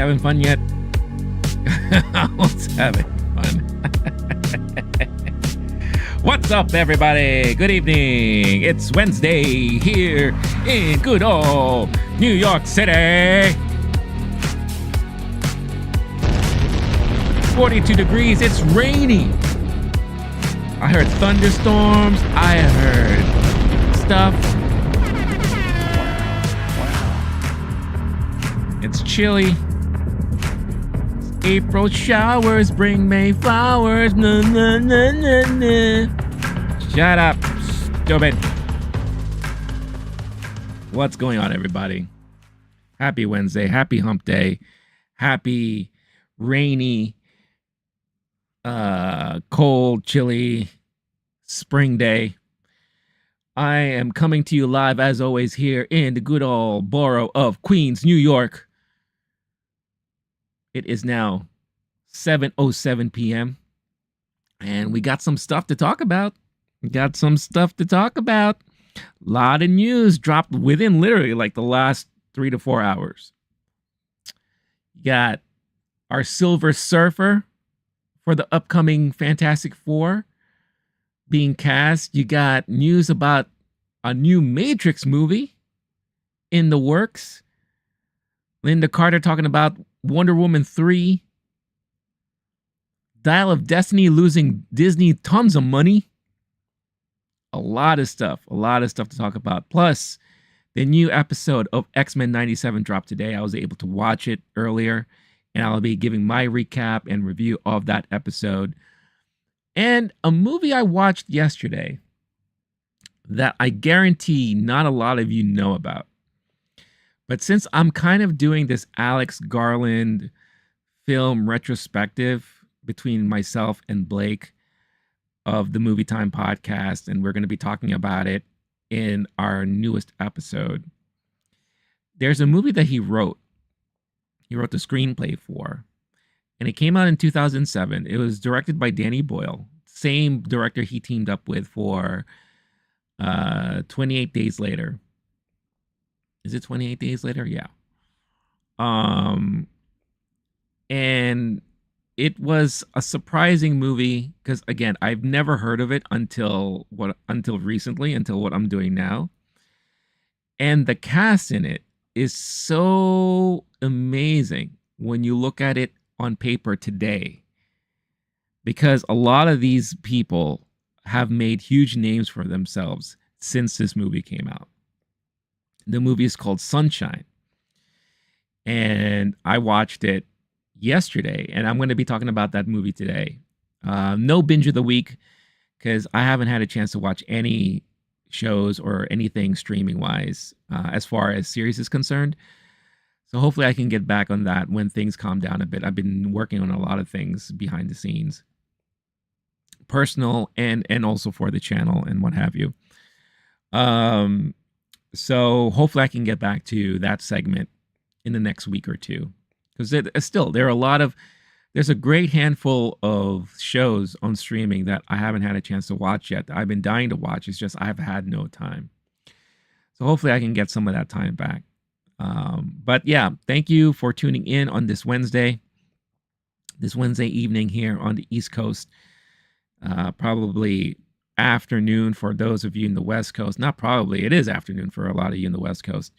having fun yet? What's having fun? What's up, everybody? Good evening. It's Wednesday here in good old New York City. 42 degrees. It's rainy. I heard thunderstorms. I heard stuff. It's chilly. April showers bring May flowers. Na, na, na, na, na. Shut up, stupid. What's going on, everybody? Happy Wednesday. Happy hump day. Happy rainy, cold, chilly spring day. I am coming to you live, as always, here in the good old borough of Queens, New York. It is now 7:07 p.m. and we got some stuff to talk about. A lot of news dropped within literally like the last 3 to 4 hours. You got our Silver Surfer for the upcoming Fantastic Four being cast. You got news about a new Matrix movie in the works. Lynda Carter talking about Wonder Woman 3. Dial of Destiny losing Disney tons of money. A lot of stuff to talk about. Plus, the new episode of X-Men 97 dropped today. I was able to watch it earlier, and I'll be giving my recap and review of that episode. And a movie I watched yesterday that I guarantee not a lot of you know about. But since I'm kind of doing this Alex Garland film retrospective between myself and Blake of the Movie Time podcast, and we're going to be talking about it in our newest episode, there's a movie that he wrote. He wrote the screenplay for, and it came out in 2007. It was directed by Danny Boyle, same director he teamed up with for 28 Days Later. Is it 28 Days Later? Yeah. And it was a surprising movie because, again, I've never heard of it until what I'm doing now. And the cast in it is so amazing when you look at it on paper today, because a lot of these people have made huge names for themselves since this movie came out. The movie is called Sunshine, and I watched it yesterday, and I'm going to be talking about that movie today. No binge of the week, because I haven't had a chance to watch any shows or anything streaming-wise as far as series is concerned. So hopefully I can get back on that when things calm down a bit. I've been working on a lot of things behind the scenes, personal and also for the channel and what have you. So hopefully I can get back to that segment in the next week or two, because there's a great handful of shows on streaming that I haven't had a chance to watch yet. I've been dying to watch. It's just I've had no time. So hopefully I can get some of that time back. But yeah, thank you for tuning in on this Wednesday evening here on the East Coast. Probably afternoon for those of you in the West Coast. Not probably, it is afternoon for a lot of you in the West Coast.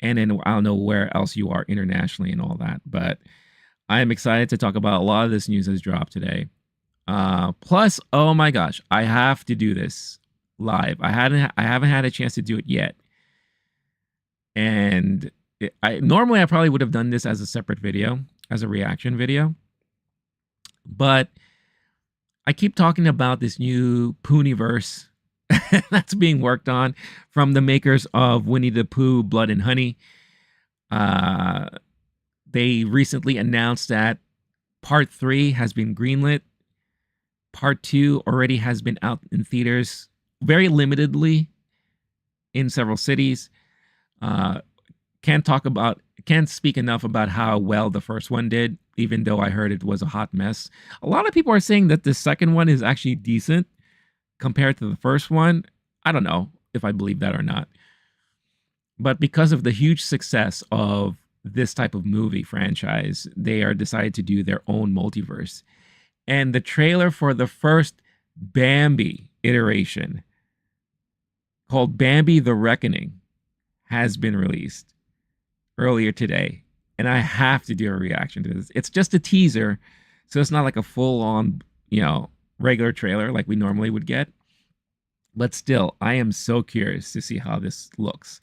And then I don't know where else you are internationally and all that. But I am excited to talk about a lot of this news that's dropped today. Plus, oh my gosh, I have to do this live. I haven't had a chance to do it yet. And normally I probably would have done this as a separate video, as a reaction video. But I keep talking about this new POOHNIVERSE that's being worked on from the makers of Winnie the Pooh, Blood and Honey. They recently announced that Part 3 has been greenlit. Part 2 already has been out in theaters very limitedly in several cities. Can't speak enough about how well the first one did, even though I heard it was a hot mess. A lot of people are saying that the second one is actually decent compared to the first one. I don't know if I believe that or not. But because of the huge success of this type of movie franchise, they are decided to do their own multiverse. And the trailer for the first Bambi iteration, called Bambi the Reckoning, has been released earlier today. And I have to do a reaction to this. It's just a teaser, so it's not like a full-on, regular trailer like we normally would get. But still, I am so curious to see how this looks.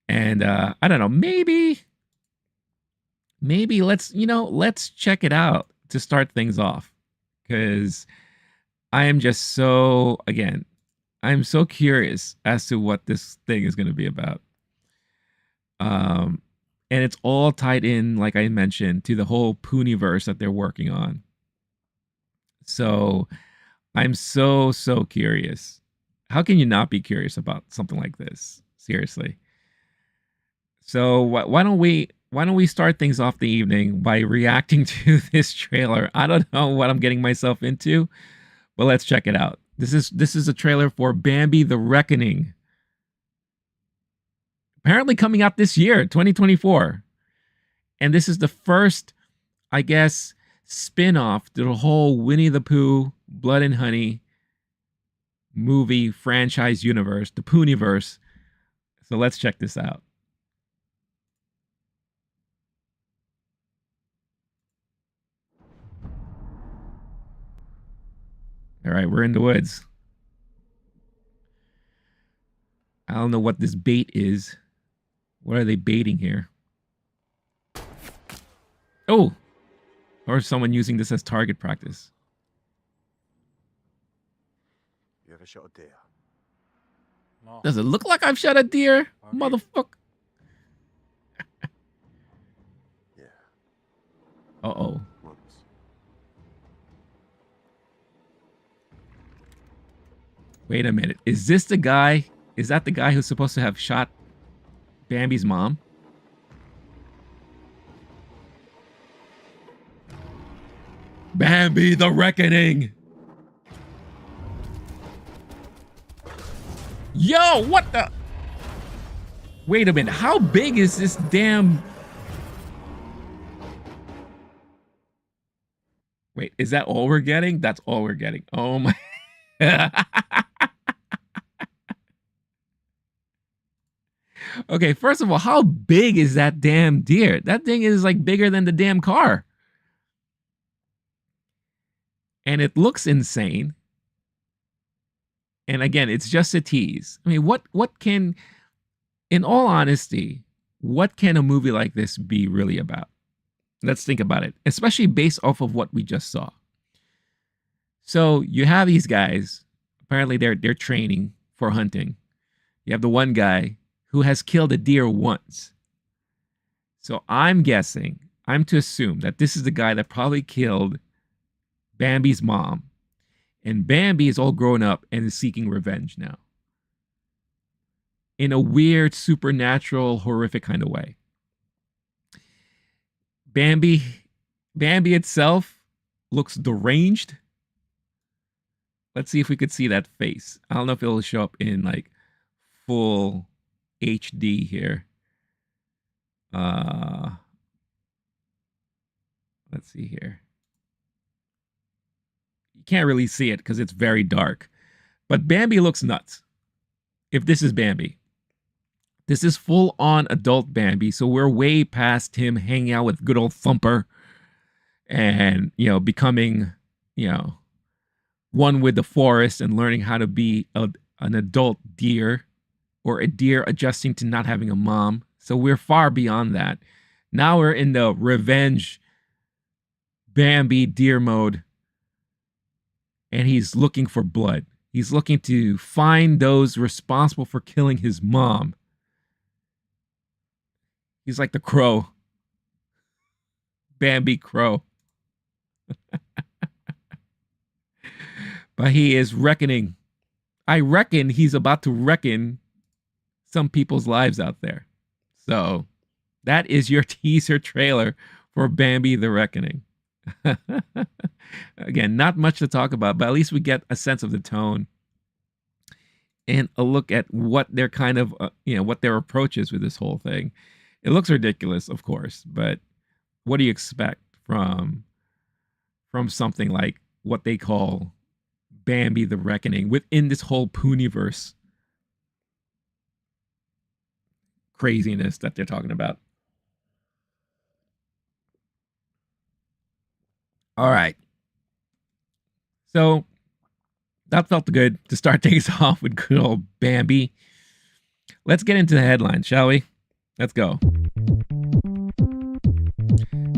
And I don't know, maybe let's check it out to start things off. Because I am just so, again, I'm so curious as to what this thing is going to be about. And it's all tied in, like I mentioned, to the whole Pooniverse that they're working on. So I'm so curious. How can you not be curious about something like this? Seriously. So why don't we start things off the evening by reacting to this trailer? I don't know what I'm getting myself into, but let's check it out. This is a trailer for Bambi the Reckoning. Apparently coming out this year, 2024. And this is the first, I guess, spin-off to the whole Winnie the Pooh, Blood and Honey movie franchise universe, the Pooniverse. So let's check this out. All right, we're in the woods. I don't know what this bait is. What are they baiting here? Oh! Or someone using this as target practice. You ever shot a deer? No. Does it look like I've shot a deer? Motherfucker. Yeah. Uh-oh. Once. Wait a minute. Is this the guy? Is that the guy who's supposed to have shot Bambi's mom? Bambi the Reckoning! Yo, what the? Wait a minute. How big is this damn... Wait, is that all we're getting? That's all we're getting. Oh my... Okay, first of all, how big is that damn deer? That thing is like bigger than the damn car. And it looks insane. And again, it's just a tease. I mean, what can, in all honesty, what can a movie like this be really about? Let's think about it, especially based off of what we just saw. So you have these guys, apparently they're training for hunting. You have the one guy who has killed a deer once. So I'm guessing, I'm to assume that this is the guy that probably killed Bambi's mom. And Bambi is all grown up and is seeking revenge now. In a weird, supernatural, horrific kind of way. Bambi itself looks deranged. Let's see if we could see that face. I don't know if it'll show up in like full HD here. Let's see here. You can't really see it because it's very dark. But Bambi looks nuts. If this is Bambi. This is full-on adult Bambi, so we're way past him hanging out with good old Thumper and, becoming, one with the forest and learning how to be an adult deer or a deer adjusting to not having a mom. So we're far beyond that. Now we're in the revenge Bambi deer mode, and he's looking for blood. He's looking to find those responsible for killing his mom. He's like the crow. Bambi Crow. But he is reckoning. I reckon he's about to reckon some people's lives out there. So that is your teaser trailer for Bambi the Reckoning. Again, not much to talk about, but at least we get a sense of the tone and a look at what their kind of, what their approach is with this whole thing. It looks ridiculous, of course, but what do you expect from something like what they call Bambi the Reckoning within this whole Pooniverse craziness that they're talking about? All right. So that felt good to start things off with good old Bambi. Let's get into the headlines, shall we? Let's go.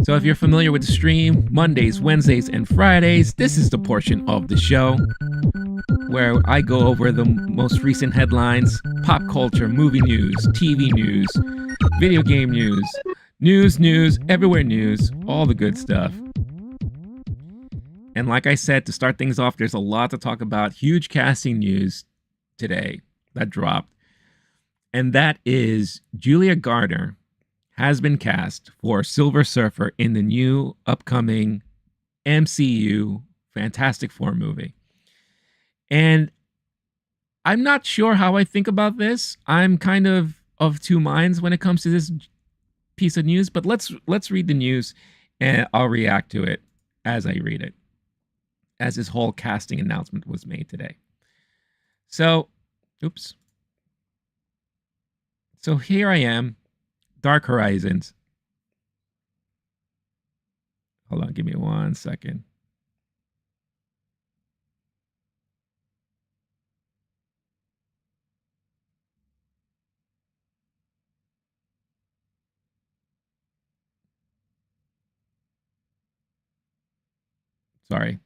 So if you're familiar with the stream, Mondays, Wednesdays, and Fridays, this is the portion of the show where I go over the most recent headlines, pop culture, movie news, TV news, video game news, everywhere news, all the good stuff. And like I said, to start things off, there's a lot to talk about. Huge casting news today that dropped. And that is Julia Garner has been cast for Silver Surfer in the new upcoming MCU Fantastic Four movie. And I'm not sure how I think about this. I'm kind of two minds when it comes to this piece of news, but let's read the news and I'll react to it as I read it, as this whole casting announcement was made today. So, oops. So here I am, Dark Horizons. Hold on, give me 1 second. Sorry.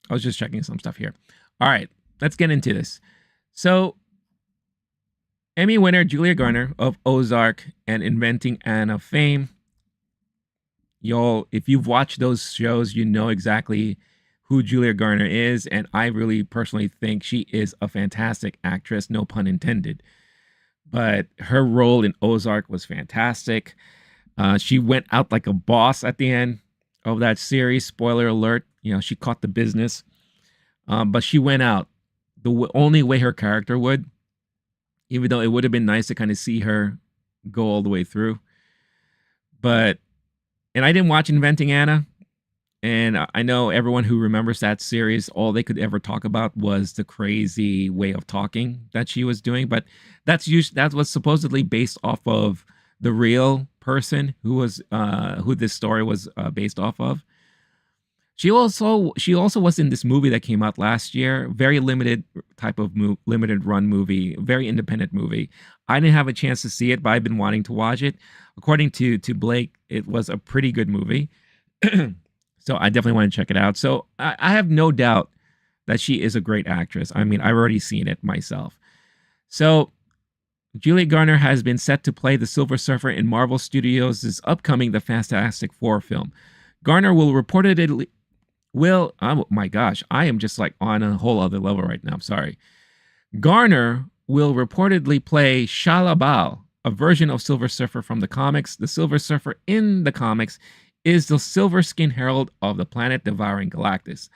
I was just checking some stuff here. All right, let's get into this. So, Emmy winner Julia Garner of Ozark and Inventing Anna fame. Y'all, if you've watched those shows, you know exactly who Julia Garner is. And I really personally think she is a fantastic actress, no pun intended. But her role in Ozark was fantastic. She went out like a boss at the end of that series. Spoiler alert, you know, she caught the business. But she went out the only way her character would. Even though it would have been nice to kind of see her go all the way through. And I didn't watch Inventing Anna. And I know everyone who remembers that series, all they could ever talk about was the crazy way of talking that she was doing. But that was supposedly based off of the real person who this story was based off of. She also was in this movie that came out last year, very limited type of limited run movie, very independent movie. I didn't have a chance to see it, but I've been wanting to watch it. According to Blake, it was a pretty good movie. So I definitely want to check it out. So I have no doubt that she is a great actress. I mean, I've already seen it myself. So Julia Garner has been set to play the Silver Surfer in Marvel Studios' upcoming The Fantastic Four film. Garner will reportedly oh my gosh, I am just like on a whole other level right now. I'm sorry. Garner will reportedly play Shalla-Bal, a version of Silver Surfer from the comics. The Silver Surfer in the comics is the silver skin herald of the planet devouring Galactus.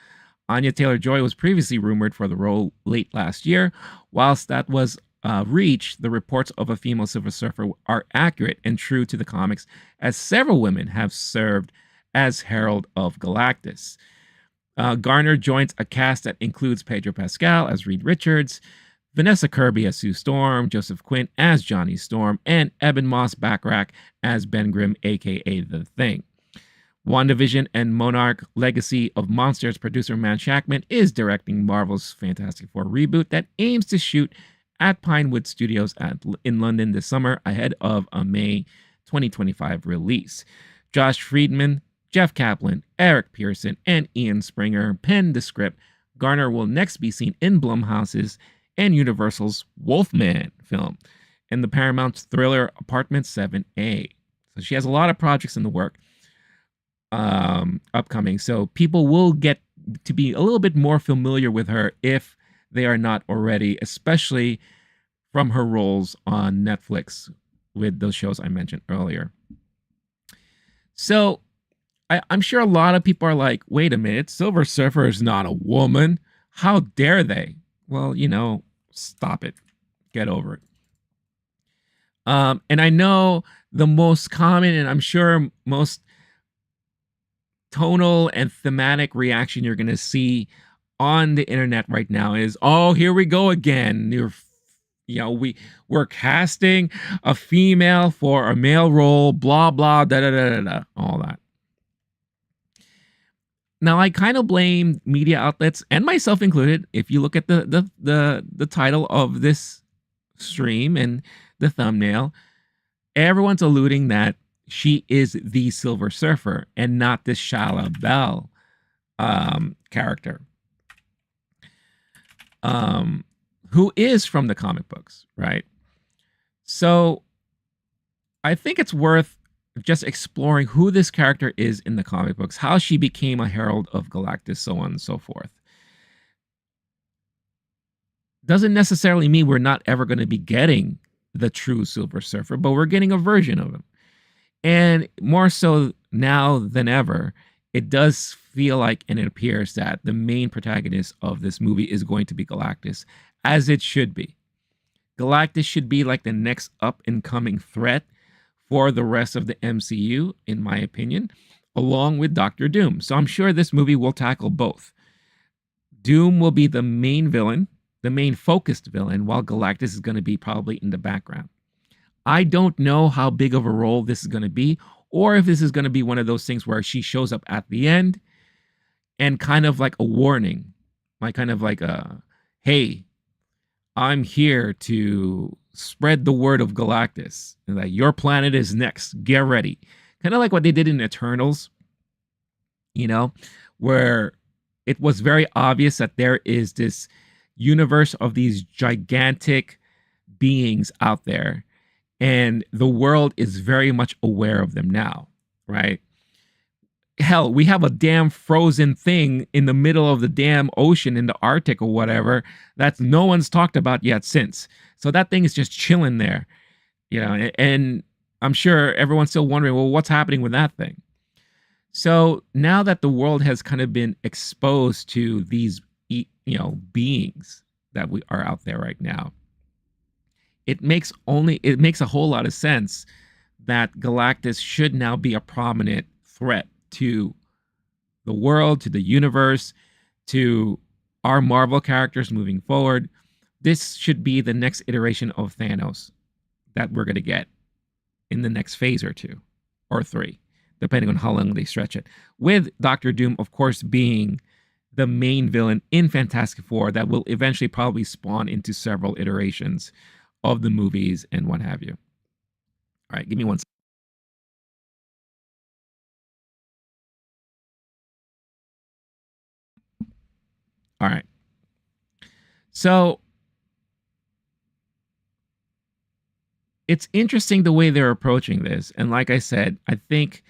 Anya Taylor-Joy was previously rumored for the role late last year. Whilst that was reached, the reports of a female Silver Surfer are accurate and true to the comics, as several women have served as herald of Galactus. Garner joins a cast that includes Pedro Pascal as Reed Richards, Vanessa Kirby as Sue Storm, Joseph Quinn as Johnny Storm, and Eben Moss-Backrack as Ben Grimm, aka The Thing. WandaVision and Monarch Legacy of Monsters producer Man Shackman is directing Marvel's Fantastic Four reboot that aims to shoot at Pinewood Studios in London this summer ahead of a May 2025 release. Josh Friedman, Jeff Kaplan, Eric Pearson, and Ian Springer penned the script. Garner will next be seen in Blumhouse's and Universal's Wolfman film and the Paramount's thriller Apartment 7A. So she has a lot of projects in the work upcoming. So people will get to be a little bit more familiar with her if they are not already, especially from her roles on Netflix with those shows I mentioned earlier. So I'm sure a lot of people are like, wait a minute, Silver Surfer is not a woman. How dare they? Well, you know, stop it. Get over it. And I know the most common, and I'm sure most tonal and thematic reaction you're going to see on the internet right now is, oh, here we go again. We're casting a female for a male role, blah blah da da da da, da all that. Now I kind of blame media outlets and myself included. If you look at the title of this stream and the thumbnail, everyone's alluding that she is the Silver Surfer and not this Shalla-Bal character, who is from the comic books, right? So I think it's worth just exploring who this character is in the comic books, how she became a herald of Galactus, so on and so forth. Doesn't necessarily mean we're not ever going to be getting the true Silver Surfer, but we're getting a version of him. And more so now than ever, it does feel like, and it appears that the main protagonist of this movie is going to be Galactus, as it should be. Galactus should be like the next up and coming threat for the rest of the MCU, in my opinion, along with Doctor Doom. So I'm sure this movie will tackle both. Doom will be the main villain, the main focused villain, while Galactus is going to be probably in the background. I don't know how big of a role this is going to be, or if this is going to be one of those things where she shows up at the end and kind of like a warning, like kind of like a, hey, I'm here to spread the word of Galactus, and that your planet is next. Get ready. Kind of like what they did in Eternals, where it was very obvious that there is this universe of these gigantic beings out there, and the world is very much aware of them now, right? Hell, we have a damn frozen thing in the middle of the damn ocean in the Arctic or whatever that no one's talked about yet since. So that thing is just chilling there, and I'm sure everyone's still wondering, well, what's happening with that thing? So now that the world has kind of been exposed to these, beings that we are out there right now, it makes a whole lot of sense that Galactus should now be a prominent threat to the world, to the universe, to our Marvel characters moving forward. This should be the next iteration of Thanos that we're going to get in the next phase or 2 or 3, depending on how long they stretch it. With Doctor Doom, of course, being the main villain in Fantastic Four that will eventually probably spawn into several iterations of the movies and what have you. All right, give me one second. All right. So it's interesting the way they're approaching this. And like I said, I think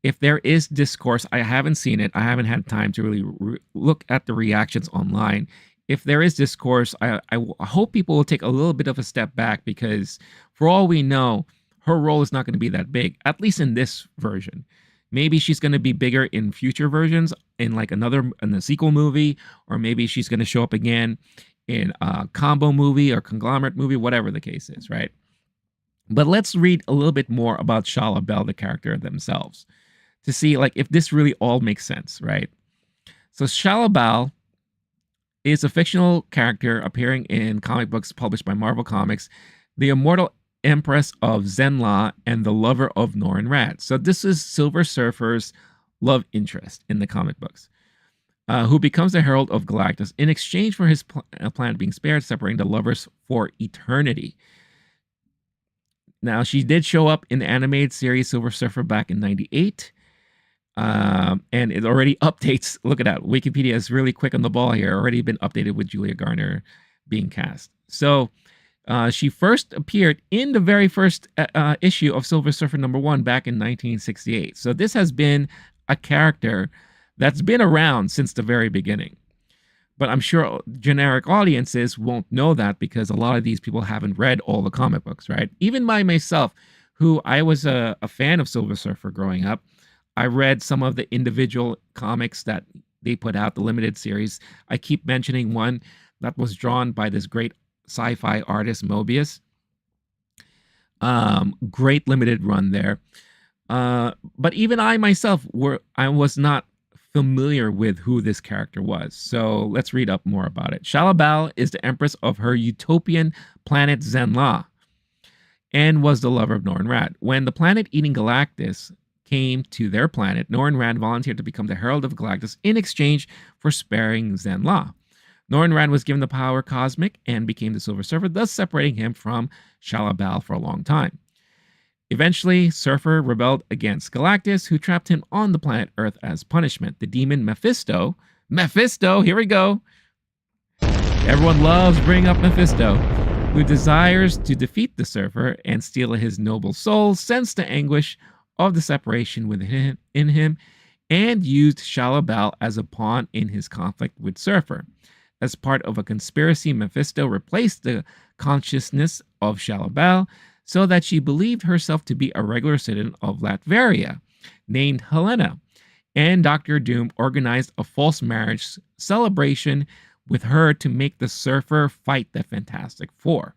if there is discourse, I haven't seen it. I haven't had time to really look at the reactions online. If there is discourse, I hope people will take a little bit of a step back, because for all we know, her role is not going to be that big, at least in this version. Maybe she's going to be bigger in future versions, in like in the sequel movie, or maybe she's going to show up again in a combo movie or conglomerate movie, whatever the case is, right? But let's read a little bit more about Shalla-Bal, the character themselves, to see like if this really all makes sense, right? So Shalla-Bal is a fictional character appearing in comic books published by Marvel Comics, the immortal Empress of Zenla and the lover of Norrin Radd. So this is Silver Surfer's love interest in the comic books, who becomes the herald of Galactus in exchange for his planet being spared, separating the lovers for eternity. Now, she did show up in the animated series Silver Surfer back in '98. And it already updates. Look at that. Wikipedia is really quick on the ball here. Already been updated with Julia Garner being cast. So she first appeared in the very first issue of Silver Surfer #1 back in 1968. So this has been a character that's been around since the very beginning. But I'm sure generic audiences won't know that, because a lot of these people haven't read all the comic books, right? Even myself, who I was a fan of Silver Surfer growing up, I read some of the individual comics that they put out, the limited series. I keep mentioning one that was drawn by this great sci-fi artist, Mobius. Great limited run there. But even I myself I was not familiar with who this character was. So let's read up more about it. Shalla-Bal is the empress of her utopian planet Zenla and was the lover of Norrin Radd. When the planet-eating Galactus came to their planet, Norrin Radd volunteered to become the Herald of Galactus in exchange for sparing Zenla. Norrin Radd was given the power cosmic and became the Silver Surfer, thus separating him from Shalla-Bal for a long time. Eventually, Surfer rebelled against Galactus, who trapped him on the planet Earth as punishment. The demon Mephisto, here we go. Everyone loves bringing up Mephisto, who desires to defeat the Surfer and steal his noble soul, sensed the anguish of the separation within him, and used Shalla-Bal as a pawn in his conflict with Surfer. As part of a conspiracy, Mephisto replaced the consciousness of Shalla-Bal so that she believed herself to be a regular citizen of Latveria, named Helena, and Dr. Doom organized a false marriage celebration with her to make the Surfer fight the Fantastic Four.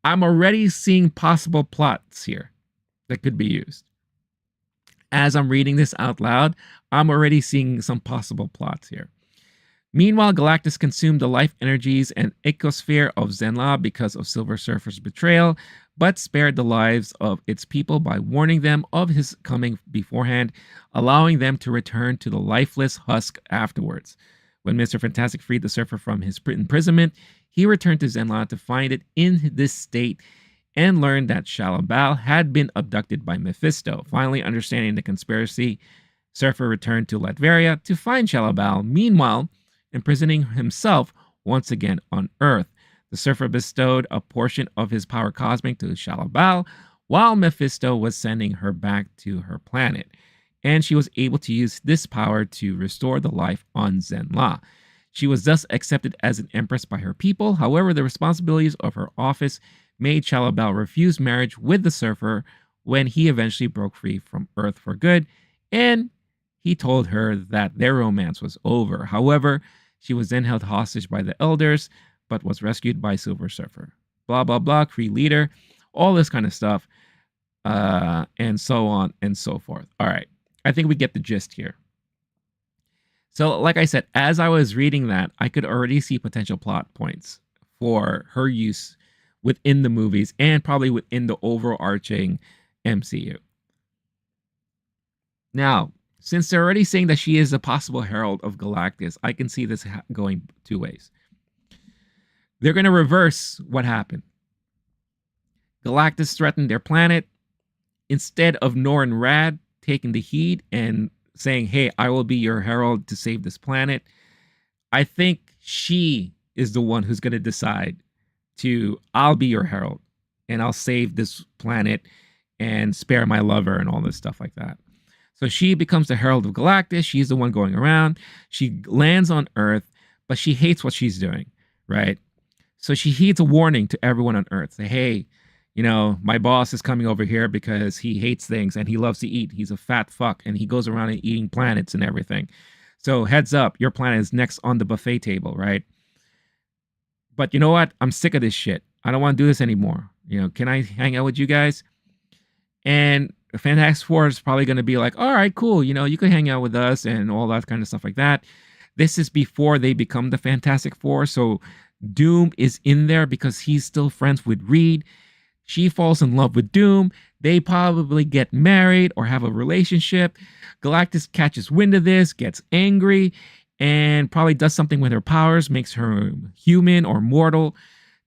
I'm already seeing possible plots here that could be used. As I'm reading this out loud, I'm already seeing some possible plots here. Meanwhile, Galactus consumed the life energies and ecosphere of Zenla because of Silver Surfer's betrayal, but spared the lives of its people by warning them of his coming beforehand, allowing them to return to the lifeless husk afterwards. When Mr. Fantastic freed the Surfer from his imprisonment, he returned to Zenla to find it in this state and learned that Shalla-Bal had been abducted by Mephisto. Finally understanding the conspiracy, Surfer returned to Latveria to find Shalla-Bal, meanwhile imprisoning himself once again on Earth. The Surfer bestowed a portion of his power cosmic to Shalla-Bal, while Mephisto was sending her back to her planet, and she was able to use this power to restore the life on Zenla. She was thus accepted as an empress by her people. However, the responsibilities of her office made Shalla-Bal refuse marriage with the Surfer when he eventually broke free from Earth for good, and he told her that their romance was over. However, she was then held hostage by the elders, but was rescued by Silver Surfer. Blah, blah, blah, Kree leader, all this kind of stuff, and so on and so forth. All right, I think we get the gist here. So, like I said, as I was reading that, I could already see potential plot points for her use within the movies and probably within the overarching MCU. Now, since they're already saying that she is a possible herald of Galactus, I can see this going two ways. They're going to reverse what happened. Galactus threatened their planet. Instead of Norrin Radd taking the heat and saying, hey, I will be your herald to save this planet, I think she is the one who's going to decide I'll be your herald and I'll save this planet and spare my lover and all this stuff like that. So she becomes the herald of Galactus. She's the one going around. She lands on Earth, but she hates what she's doing, right? So she heeds a warning to everyone on Earth. Say, hey, you know, my boss is coming over here because he hates things and he loves to eat. He's a fat fuck and he goes around and eating planets and everything. So heads up, your planet is next on the buffet table, right? But you know what? I'm sick of this shit. I don't want to do this anymore. You know, can I hang out with you guys? And Fantastic Four is probably going to be like, all right, cool. You know, you can hang out with us and all that kind of stuff like that. This is before they become the Fantastic Four. So Doom is in there because he's still friends with Reed. She falls in love with Doom. They probably get married or have a relationship. Galactus catches wind of this, gets angry, and probably does something with her powers, makes her human or mortal,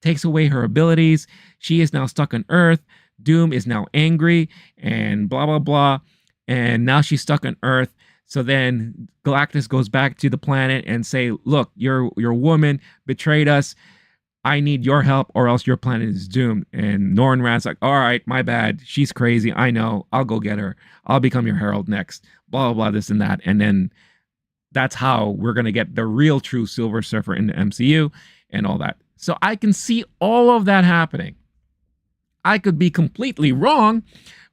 takes away her abilities. She is now stuck on Earth. Doom is now angry and blah, blah, blah. And now she's stuck on Earth. So then Galactus goes back to the planet and say, look, your woman betrayed us. I need your help or else your planet is doomed. And Norrin Radd's like, all right, my bad. She's crazy. I know. I'll go get her. I'll become your herald next. Blah, blah, blah, this and that. And then that's how we're going to get the real true Silver Surfer in the MCU and all that. So I can see all of that happening. I could be completely wrong,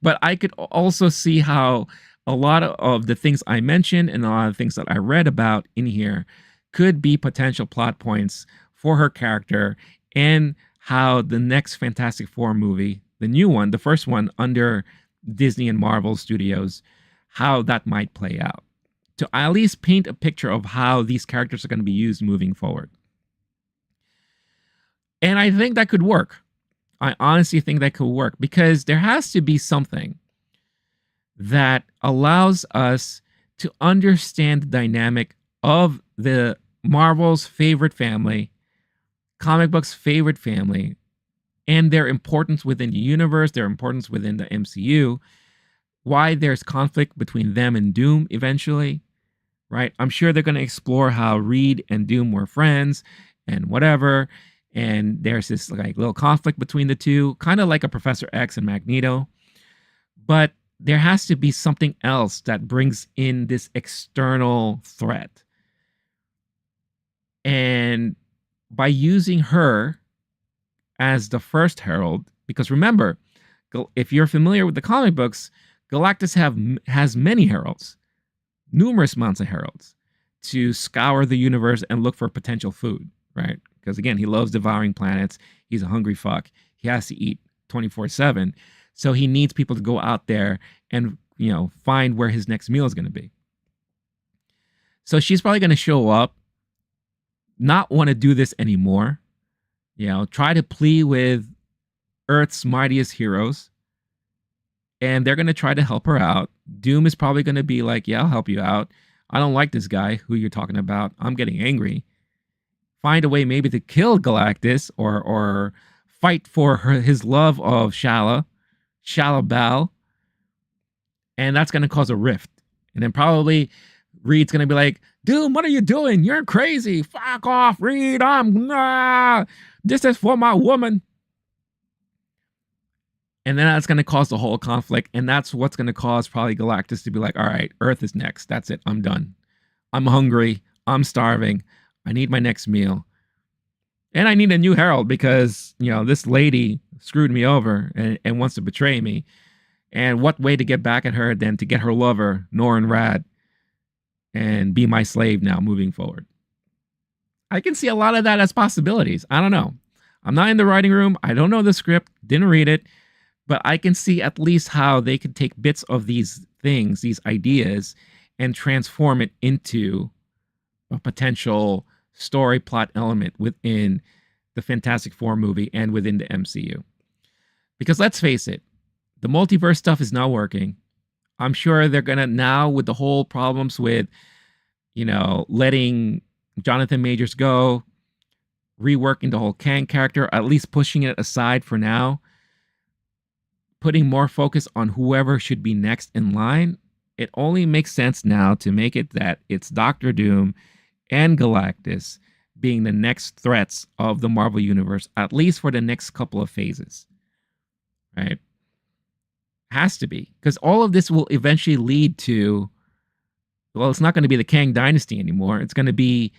but I could also see how a lot of the things I mentioned and a lot of things that I read about in here could be potential plot points for her character and how the next Fantastic Four movie the new one, the first one under Disney and Marvel Studios, how that might play out. To at least paint a picture of how these characters are going to be used moving forward. And I think that could work. I honestly think that could work because there has to be something that allows us to understand the dynamic of the Marvel's favorite family, comic books' favorite family, and their importance within the universe, their importance within the MCU, why there's conflict between them and Doom eventually, right? I'm sure they're going to explore how Reed and Doom were friends and whatever, and there's this like little conflict between the two, kind of like a Professor X and Magneto, but there has to be something else that brings in this external threat. And by using her as the first herald, because remember, if you're familiar with the comic books, Galactus has many heralds, numerous amounts of heralds, to scour the universe and look for potential food, right? Because again, he loves devouring planets. He's a hungry fuck. He has to eat 24/7. So he needs people to go out there and, you know, find where his next meal is going to be. So she's probably going to show up, not want to do this anymore, you know, try to plea with Earth's mightiest heroes, and they're going to try to help her out. Doom is probably going to be like, yeah, I'll help you out. I don't like this guy who you're talking about. I'm getting angry. Find a way maybe to kill Galactus or fight for his love of Shalla-Bal. And that's going to cause a rift. And then probably Reed's going to be like, Doom, what are you doing? You're crazy. Fuck off, Reed. This is for my woman. And then that's going to cause the whole conflict. And that's what's going to cause probably Galactus to be like, all right, Earth is next. That's it. I'm done. I'm hungry. I'm starving. I need my next meal. And I need a new herald because, you know, this lady screwed me over and wants to betray me. And what way to get back at her than to get her lover, Norrin Radd, and be my slave now moving forward. I can see a lot of that as possibilities. I don't know. I'm not in the writing room. I don't know the script. Didn't read it. But I can see at least how they could take bits of these things, these ideas, and transform it into a potential story plot element within the Fantastic Four movie and within the MCU. Because let's face it, the multiverse stuff is not working. I'm sure they're going to now, with the whole problems with, you know, letting Jonathan Majors go, reworking the whole Kang character, at least pushing it aside for now, putting more focus on whoever should be next in line. It only makes sense now to make it that it's Doctor Doom and Galactus being the next threats of the Marvel Universe, at least for the next couple of phases, right? Has to be, because all of this will eventually lead to, well, it's not going to be the Kang Dynasty anymore. It's going to be,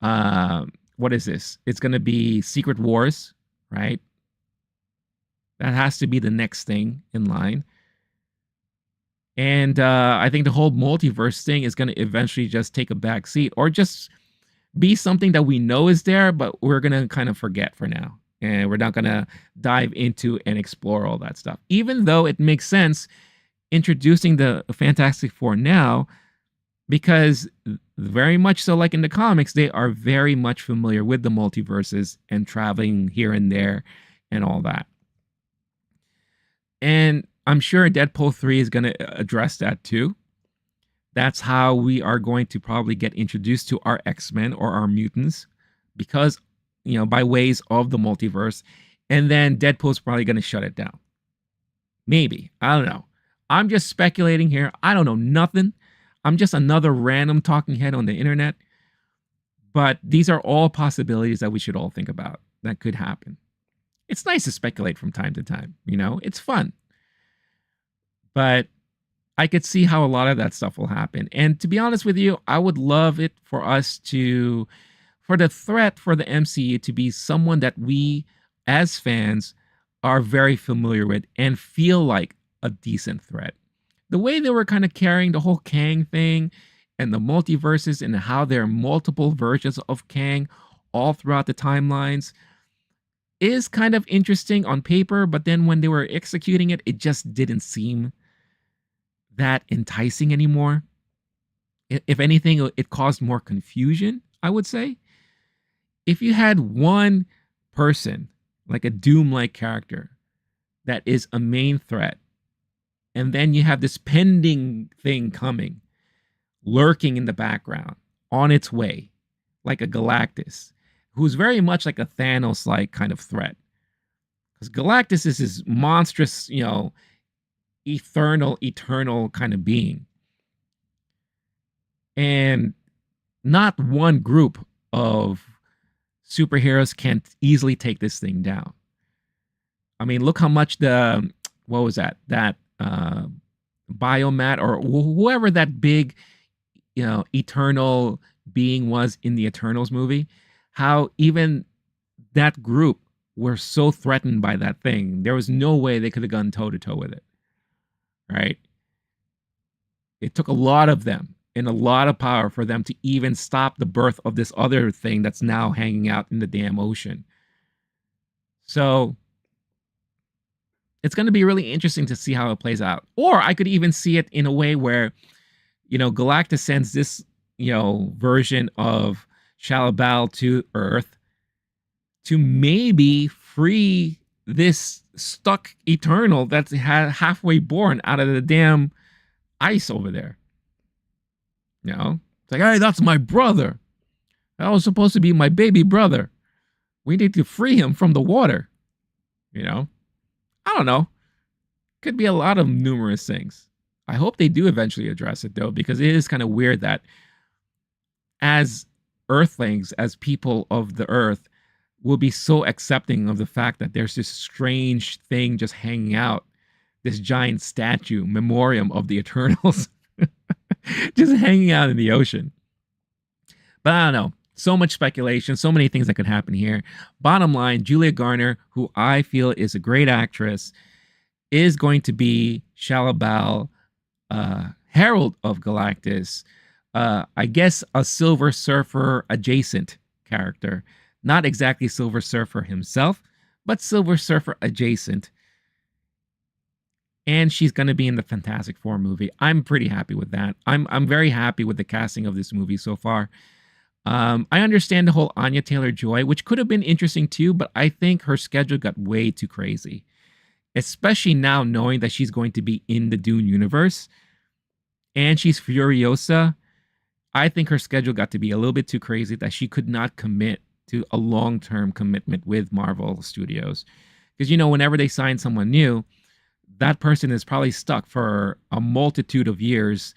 what is this? It's going to be Secret Wars, right? That has to be the next thing in line. And I think the whole multiverse thing is going to eventually just take a back seat or just be something that we know is there, but we're going to kind of forget for now. And we're not going to dive into and explore all that stuff. Even though it makes sense introducing the Fantastic Four now, because very much so like in the comics, they are very much familiar with the multiverses and traveling here and there and all that. And I'm sure Deadpool 3 is going to address that too. That's how we are going to probably get introduced to our X-Men or our mutants, because, you know, by ways of the multiverse. And then Deadpool's probably going to shut it down. Maybe. I don't know. I'm just speculating here. I don't know nothing. I'm just another random talking head on the internet. But these are all possibilities that we should all think about that could happen. It's nice to speculate from time to time, you know, it's fun. But I could see how a lot of that stuff will happen. And to be honest with you, I would love it for us to, for the threat for the MCU to be someone that we as fans are very familiar with and feel like a decent threat. The way they were kind of carrying the whole Kang thing and the multiverses and how there are multiple versions of Kang all throughout the timelines, is kind of interesting on paper, but then when they were executing it, it just didn't seem that enticing anymore. If anything, it caused more confusion, I would say. If you had one person, like a Doom-like character, that is a main threat, and then you have this pending thing coming, lurking in the background, on its way, like a Galactus, who's very much like a Thanos-like kind of threat. Because Galactus is this monstrous, eternal kind of being. And not one group of superheroes can easily take this thing down. I mean, look how much what was that? That Biomat or whoever that big, eternal being was in the Eternals movie, how even that group were so threatened by that thing. There was no way they could have gone toe-to-toe with it, right? It took a lot of them and a lot of power for them to even stop the birth of this other thing that's now hanging out in the damn ocean. So it's going to be really interesting to see how it plays out. Or I could even see it in a way where, Galactus sends this, version of Shalla-Bal to Earth to maybe free this stuck Eternal that's halfway born out of the damn ice over there. It's like, hey, that's my brother. That was supposed to be my baby brother. We need to free him from the water. I don't know. Could be a lot of numerous things. I hope they do eventually address it, though, because it is kind of weird that as Earthlings, as people of the Earth, will be so accepting of the fact that there's this strange thing just hanging out, this giant statue, memoriam of the Eternals, just hanging out in the ocean. But I don't know. So much speculation, so many things that could happen here. Bottom line, Julia Garner, who I feel is a great actress, is going to be Shalla-Bal, Herald of Galactus. I guess a Silver Surfer adjacent character. Not exactly Silver Surfer himself, but Silver Surfer adjacent. And she's going to be in the Fantastic Four movie. I'm pretty happy with that. I'm very happy with the casting of this movie so far. I understand the whole Anya Taylor-Joy, which could have been interesting too, but I think her schedule got way too crazy. Especially now knowing that she's going to be in the Dune universe. And she's Furiosa. I think her schedule got to be a little bit too crazy that she could not commit to a long-term commitment with Marvel Studios. Because, whenever they sign someone new, that person is probably stuck for a multitude of years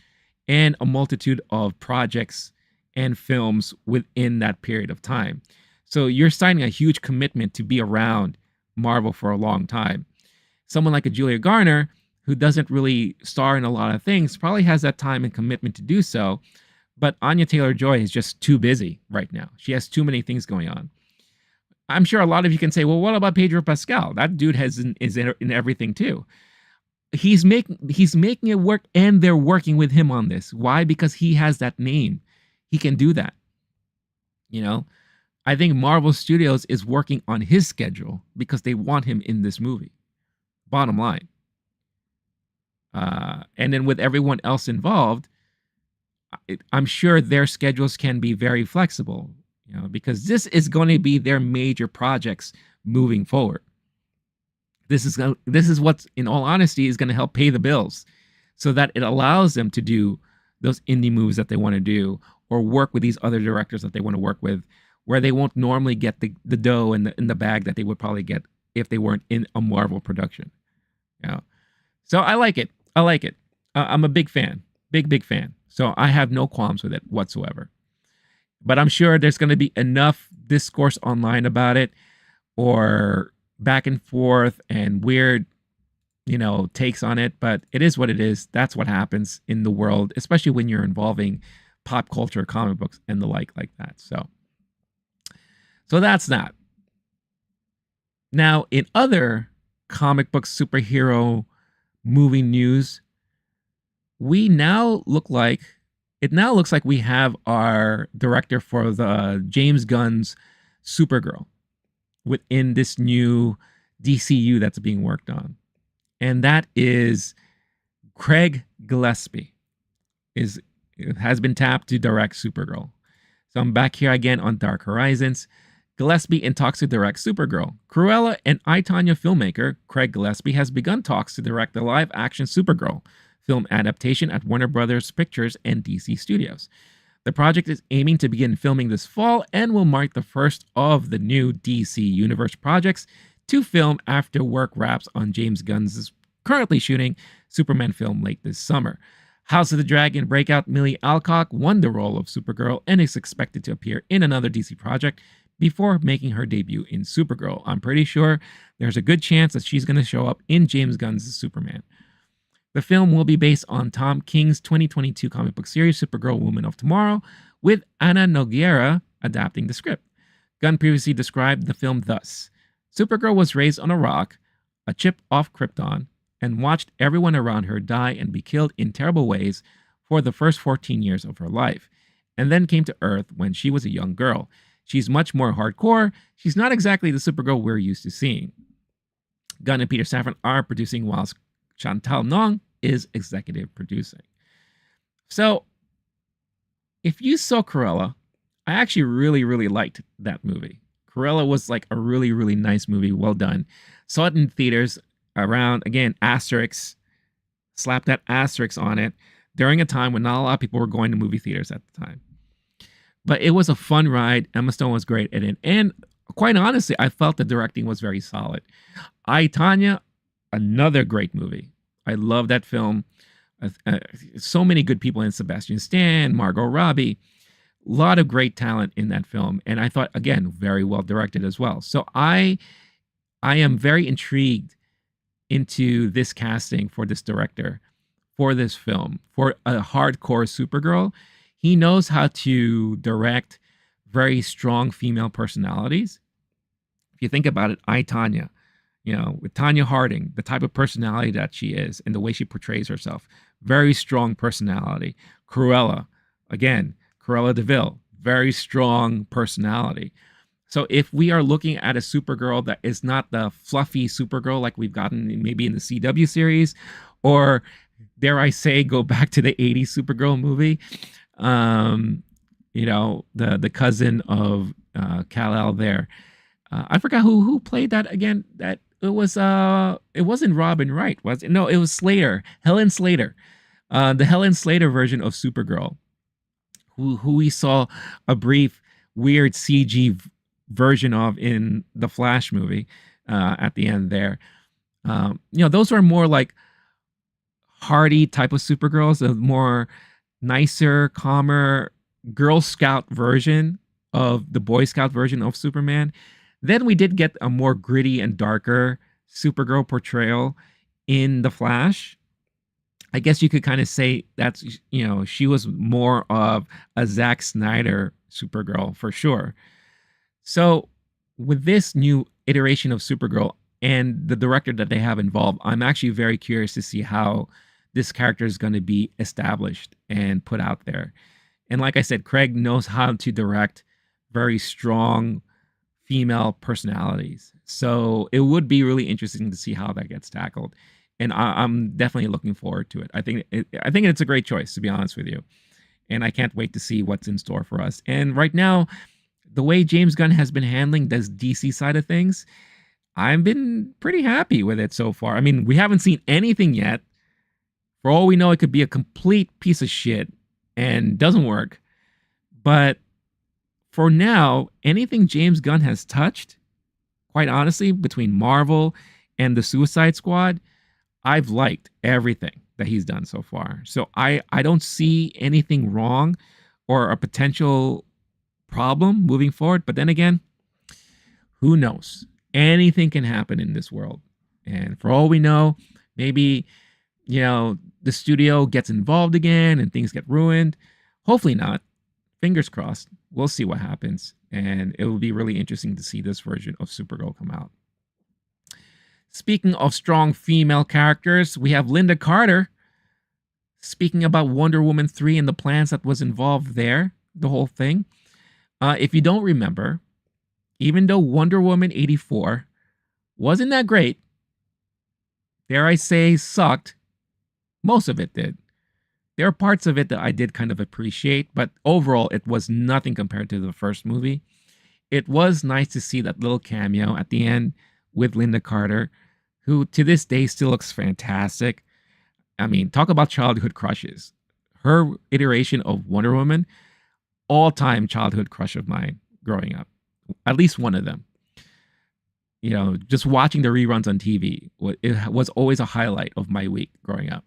and a multitude of projects and films within that period of time. So you're signing a huge commitment to be around Marvel for a long time. Someone like a Julia Garner, who doesn't really star in a lot of things, probably has that time and commitment to do so. But Anya Taylor-Joy is just too busy right now. She has too many things going on. I'm sure a lot of you can say, well, what about Pedro Pascal? That dude is in everything too. He's making it work, and they're working with him on this. Why? Because he has that name. He can do that. I think Marvel Studios is working on his schedule because they want him in this movie. Bottom line. And then with everyone else involved, I'm sure their schedules can be very flexible, because this is going to be their major projects moving forward. This is what's, in all honesty, is going to help pay the bills, so that it allows them to do those indie movies that they want to do, or work with these other directors that they want to work with, where they won't normally get the dough and the bag that they would probably get if they weren't in a Marvel production. So I like it. I'm a big fan, big fan. So I have no qualms with it whatsoever. But I'm sure there's going to be enough discourse online about it, or back and forth and weird, takes on it. But it is what it is. That's what happens in the world, especially when you're involving pop culture, comic books, and the like that. So that's that. Now, in other comic book superhero movie news, it now looks like we have our director for the James Gunn's Supergirl, within this new DCU that's being worked on. And that is Craig Gillespie has been tapped to direct Supergirl. So I'm back here again on Dark Horizons. Gillespie in talks to direct Supergirl. Cruella and I, Tonya filmmaker Craig Gillespie has begun talks to direct the live-action Supergirl film adaptation at Warner Brothers Pictures and DC Studios. The project is aiming to begin filming this fall and will mark the first of the new DC Universe projects to film after work wraps on James Gunn's currently shooting Superman film late this summer. House of the Dragon breakout Millie Alcock won the role of Supergirl and is expected to appear in another DC project before making her debut in Supergirl. I'm pretty sure there's a good chance that she's going to show up in James Gunn's Superman. The film will be based on Tom King's 2022 comic book series Supergirl Woman of Tomorrow, with Ana Nogueira adapting the script. Gunn previously described the film thus: Supergirl was raised on a rock, a chip off Krypton, and watched everyone around her die and be killed in terrible ways for the first 14 years of her life, and then came to Earth when she was a young girl. She's much more hardcore. She's not exactly the Supergirl we're used to seeing. Gunn and Peter Safran are producing, whilst Chantal Nong is executive producing. So, if you saw Cruella, I actually really liked that movie. Cruella was like a really nice movie, well done. Saw it in theaters around, again, asterisk, slap that asterisk on it, during a time when not a lot of people were going to movie theaters at the time. But it was a fun ride. Emma Stone was great in it. And quite honestly, I felt the directing was very solid. I, Tonya, another great movie. I love that film. So many good people in Sebastian Stan, Margot Robbie. A lot of great talent in that film. And I thought, again, very well directed as well. So I am very intrigued into this casting for this director, for this film, for a hardcore Supergirl. He knows how to direct very strong female personalities. If you think about it, I, Tonya, with Tonya Harding, the type of personality that she is and the way she portrays herself, very strong personality. Cruella, again, Cruella DeVille, very strong personality. So if we are looking at a Supergirl that is not the fluffy Supergirl like we've gotten maybe in the CW series, or dare I say, go back to the 80s Supergirl movie, the cousin of Kal-El there. I forgot who played that again. That it wasn't Robin Wright, was it? No, it was Slater, Helen Slater, the Helen Slater version of Supergirl, who we saw a brief weird CG version of in the Flash movie at the end there. Those are more like hardy type of Supergirls, a more nicer, calmer Girl Scout version of the Boy Scout version of Superman. Then we did get a more gritty and darker Supergirl portrayal in the Flash. I guess you could kind of say that's, she was more of a Zack Snyder Supergirl for sure. So with this new iteration of Supergirl and the director that they have involved, I'm actually very curious to see how this character is going to be established and put out there. And like I said, Craig knows how to direct very strong female personalities. So it would be really interesting to see how that gets tackled. And I'm definitely looking forward to it. I think it's a great choice, to be honest with you. And I can't wait to see what's in store for us. And right now, the way James Gunn has been handling this DC side of things, I've been pretty happy with it so far. I mean, we haven't seen anything yet. For all we know, it could be a complete piece of shit and doesn't work. But for now, anything James Gunn has touched, quite honestly, between Marvel and the Suicide Squad, I've liked everything that he's done so far. So I don't see anything wrong or a potential problem moving forward. But then again, who knows? Anything can happen in this world. And for all we know, maybe, the studio gets involved again and things get ruined. Hopefully not. Fingers crossed. We'll see what happens. And it will be really interesting to see this version of Supergirl come out. Speaking of strong female characters, we have Lynda Carter speaking about Wonder Woman 3 and the plans that was involved there, the whole thing. If you don't remember, even though Wonder Woman 84 wasn't that great, dare I say sucked, most of it did. There are parts of it that I did kind of appreciate, but overall it was nothing compared to the first movie. It was nice to see that little cameo at the end with Lynda Carter, who to this day still looks fantastic. I mean, talk about childhood crushes. Her iteration of Wonder Woman, all-time childhood crush of mine growing up. At least one of them. You know, just watching the reruns on TV, it was always a highlight of my week growing up.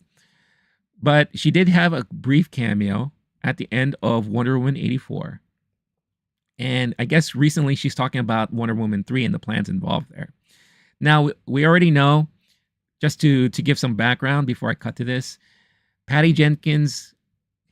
But she did have a brief cameo at the end of Wonder Woman 84. And I guess recently she's talking about Wonder Woman 3 and the plans involved there. Now, we already know, just to give some background before I cut to this, Patty Jenkins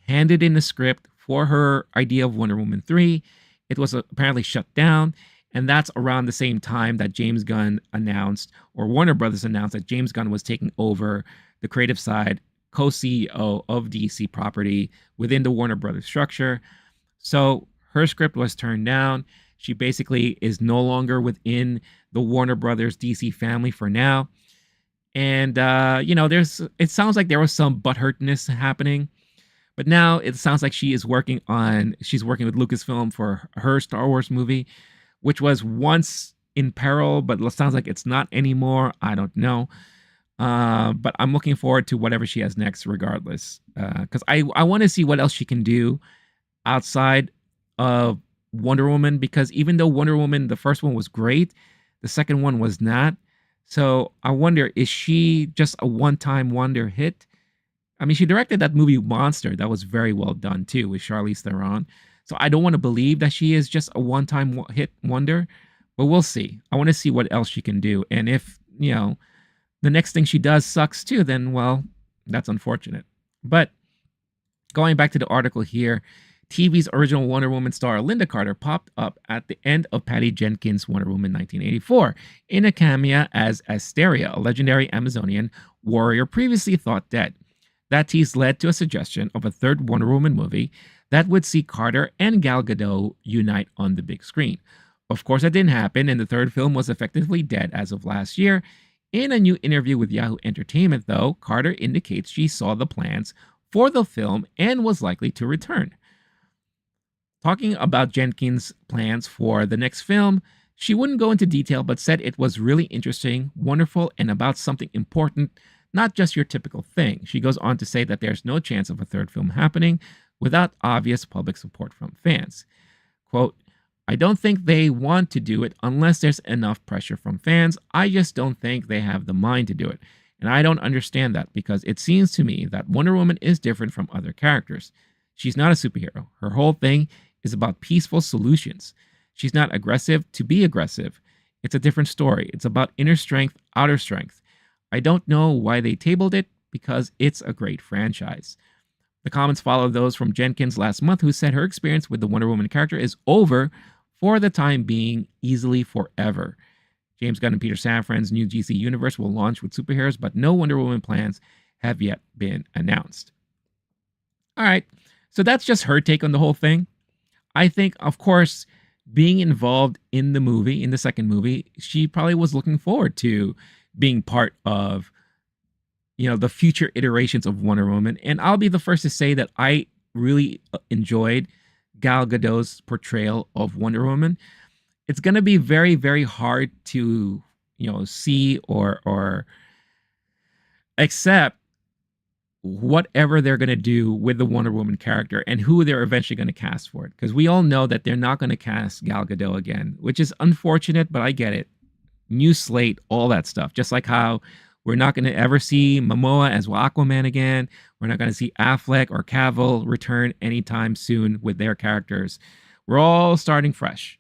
handed in the script for her idea of Wonder Woman 3. It was apparently shut down, and that's around the same time that James Gunn announced, or Warner Brothers announced, that James Gunn was taking over the creative side, co-CEO of DC property within the Warner Brothers structure. So her script was turned down. She basically is no longer within the Warner Brothers DC family for now. And, you know, it sounds like there was some butthurtness happening. But now it sounds like she's working with Lucasfilm for her Star Wars movie, which was once in peril, but it sounds like it's not anymore. I don't know. But I'm looking forward to whatever she has next regardless. Because I want to see what else she can do outside of Wonder Woman. Because even though Wonder Woman, the first one was great, the second one was not. So I wonder, is she just a one-time wonder hit? I mean, she directed that movie Monster. That was very well done too with Charlize Theron. So I don't want to believe that she is just a one-time hit wonder, but we'll see. I want to see what else she can do. And if, you know, the next thing she does sucks too, then, well, that's unfortunate. But going back to the article here, TV's original Wonder Woman star Lynda Carter popped up at the end of Patty Jenkins' Wonder Woman 1984 in a cameo as Asteria, a legendary Amazonian warrior previously thought dead. That tease led to a suggestion of a third Wonder Woman movie that would see Carter and Gal Gadot unite on the big screen. Of course, that didn't happen, and the third film was effectively dead as of last year. In a new interview with Yahoo Entertainment, though, Carter indicates she saw the plans for the film and was likely to return. Talking about Jenkins' plans for the next film, she wouldn't go into detail but said it was really interesting, wonderful, and about something important, not just your typical thing. She goes on to say that there's no chance of a third film happening without obvious public support from fans. Quote, I don't think they want to do it unless there's enough pressure from fans. I just don't think they have the mind to do it. And I don't understand that because it seems to me that Wonder Woman is different from other characters. She's not a superhero. Her whole thing is about peaceful solutions. She's not aggressive to be aggressive. It's a different story. It's about inner strength, outer strength. I don't know why they tabled it because it's a great franchise. The comments follow those from Jenkins last month, who said her experience with the Wonder Woman character is over for the time being, easily forever. James Gunn and Peter Safran's new DC universe will launch with superheroes, but no Wonder Woman plans have yet been announced. All right, so that's just her take on the whole thing. I think, of course, being involved in the movie, in the second movie, she probably was looking forward to being part of, you know, the future iterations of Wonder Woman. And I'll be the first to say that I really enjoyed Gal Gadot's portrayal of Wonder Woman. It's going to be very, very hard to, you know, see or accept whatever they're going to do with the Wonder Woman character and who they're eventually going to cast for it. Because we all know that they're not going to cast Gal Gadot again, which is unfortunate, but I get it. New slate, all that stuff. Just like how we're not going to ever see Momoa as Aquaman again. We're not going to see Affleck or Cavill return anytime soon with their characters. We're all starting fresh.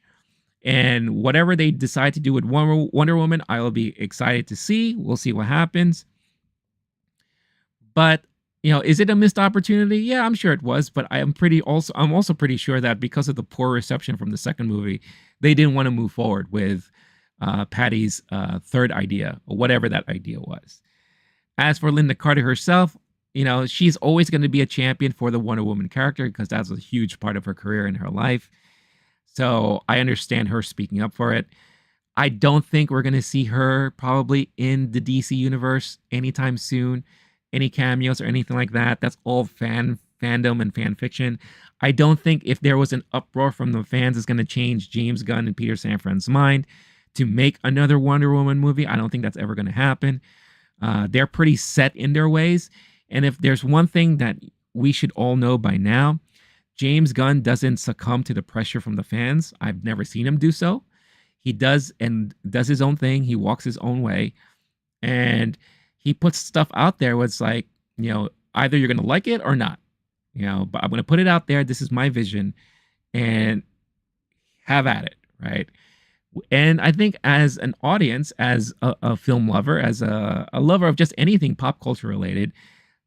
And whatever they decide to do with Wonder Woman, I will be excited to see. We'll see what happens. But, you know, is it a missed opportunity? Yeah, I'm sure it was. But I'm also pretty sure that because of the poor reception from the second movie, they didn't want to move forward with Patty's third idea, or whatever that idea was. As for Lynda Carter herself, you know, she's always going to be a champion for the Wonder Woman character because that's a huge part of her career and her life. So I understand her speaking up for it. I don't think we're going to see her probably in the DC universe anytime soon. Any cameos or anything like that. That's all fandom and fan fiction. I don't think if there was an uproar from the fans, it's going to change James Gunn and Peter Safran's mind to make another Wonder Woman movie. I don't think that's ever going to happen. They're pretty set in their ways. And if there's one thing that we should all know by now, James Gunn doesn't succumb to the pressure from the fans. I've never seen him do so. He does his own thing. He walks his own way. And he puts stuff out there where it's like, either you're going to like it or not. But I'm going to put it out there. This is my vision. And have at it, right? And I think as an audience, as a film lover, as a lover of just anything pop culture related,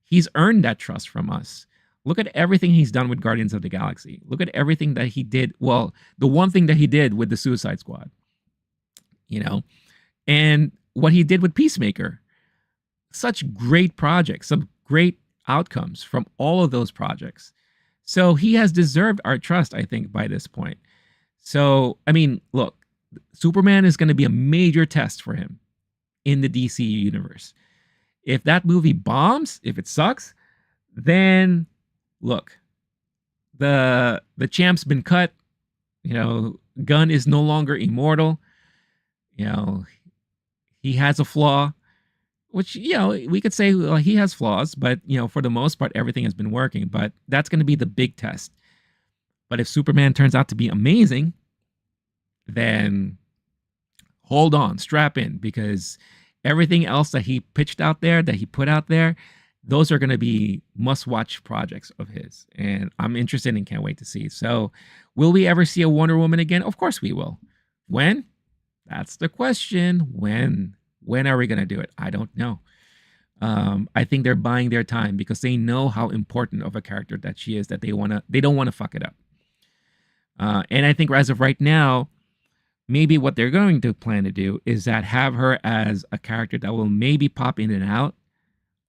he's earned that trust from us. Look at everything he's done with Guardians of the Galaxy. Look at everything that he did. Well, the one thing that he did with the Suicide Squad, and what he did with Peacemaker. Such great projects, some great outcomes from all of those projects. So he has deserved our trust, I think, by this point. So, I mean, look, Superman is going to be a major test for him in the DCU universe. If that movie bombs, if it sucks, then look, the champ's been cut. Gunn is no longer immortal. He has a flaw, which, we could say, well, he has flaws, but, for the most part, everything has been working. But that's going to be the big test. But if Superman turns out to be amazing, then hold on, strap in, because everything else that he pitched out there, that he put out there, those are going to be must-watch projects of his. And I'm interested and can't wait to see. So will we ever see a Wonder Woman again? Of course we will. When? That's the question. When are we going to do it? I don't know. I think they're buying their time because they know how important of a character that she is, that they don't want to fuck it up. And I think as of right now, maybe what they're going to plan to do is that have her as a character that will maybe pop in and out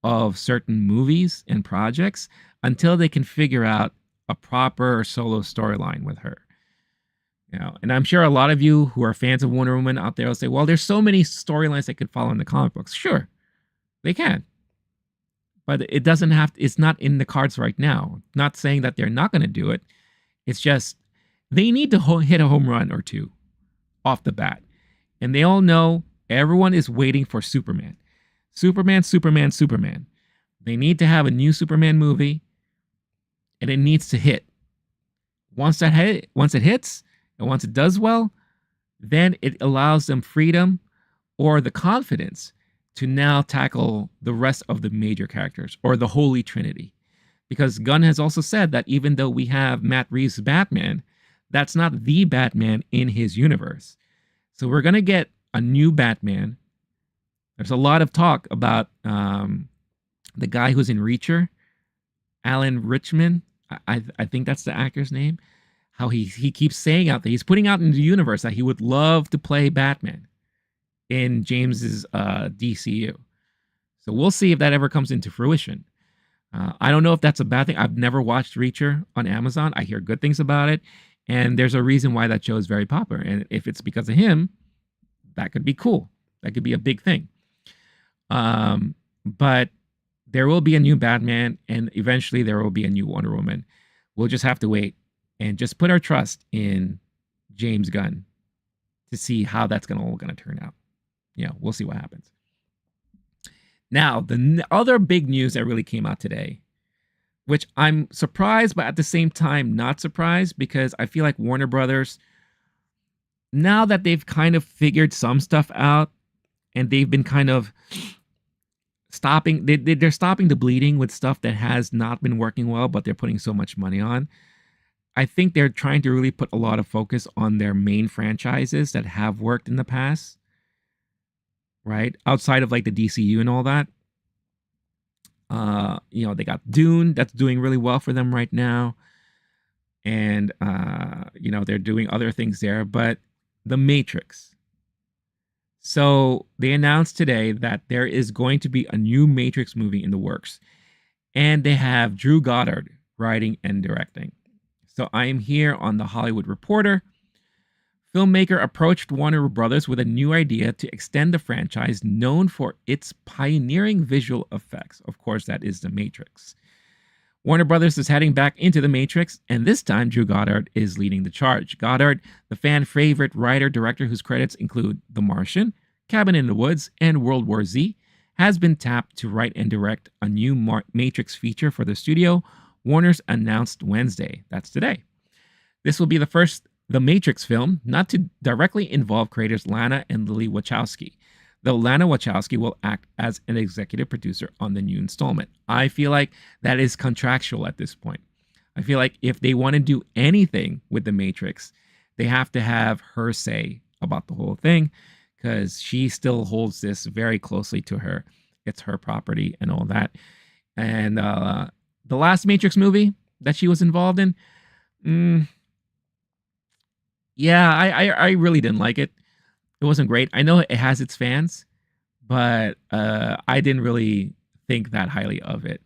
of certain movies and projects until they can figure out a proper solo storyline with her. And I'm sure a lot of you who are fans of Wonder Woman out there will say, well, there's so many storylines that could follow in the comic books. Sure, they can. But it doesn't have to, it's not in the cards right now. Not saying that they're not going to do it. It's just they need to hit a home run or two off the bat. And they all know everyone is waiting for Superman. Superman. They need to have a new Superman movie, and it needs to hit. Once it hits, and once it does well, then it allows them freedom or the confidence to now tackle the rest of the major characters or the Holy Trinity. Because Gunn has also said that even though we have Matt Reeves' Batman, that's not the Batman in his universe. So we're going to get a new Batman. There's a lot of talk about the guy who's in Reacher, Alan Richman. I think that's the actor's name. How he keeps saying out there, he's putting out in the universe that he would love to play Batman in James's DCU. So we'll see if that ever comes into fruition. I don't know if that's a bad thing. I've never watched Reacher on Amazon. I hear good things about it. And there's a reason why that show is very popular. And if it's because of him, that could be cool. That could be a big thing. But there will be a new Batman, and eventually there will be a new Wonder Woman. We'll just have to wait and just put our trust in James Gunn to see how that's all going to turn out. We'll see what happens. Now, the other big news that really came out today, which I'm surprised, but at the same time not surprised, because I feel like Warner Brothers, now that they've kind of figured some stuff out and they've been kind of stopping, they're stopping the bleeding with stuff that has not been working well, but they're putting so much money on. I think they're trying to really put a lot of focus on their main franchises that have worked in the past, right? Outside of like the DCU and all that. They got Dune, that's doing really well for them right now. And, they're doing other things there, but The Matrix. So they announced today that there is going to be a new Matrix movie in the works. And they have Drew Goddard writing and directing. So I am here on The Hollywood Reporter, Filmmaker approached Warner Brothers with a new idea to extend the franchise known for its pioneering visual effects. Of course, that is The Matrix. Warner Brothers is heading back into The Matrix, and this time Drew Goddard is leading the charge. Goddard, the fan favorite writer-director whose credits include The Martian, Cabin in the Woods, and World War Z, has been tapped to write and direct a new Matrix feature for the studio. Warner's announced Wednesday. That's today. This will be the first The Matrix film not to directly involve creators Lana and Lily Wachowski, though Lana Wachowski will act as an executive producer on the new installment. I feel like that is contractual at this point. I feel like if they want to do anything with The Matrix, they have to have her say about the whole thing, because she still holds this very closely to her. It's her property and all that. And the last Matrix movie that she was involved in, yeah, I really didn't like it. It wasn't great. I know it has its fans, but I didn't really think that highly of it.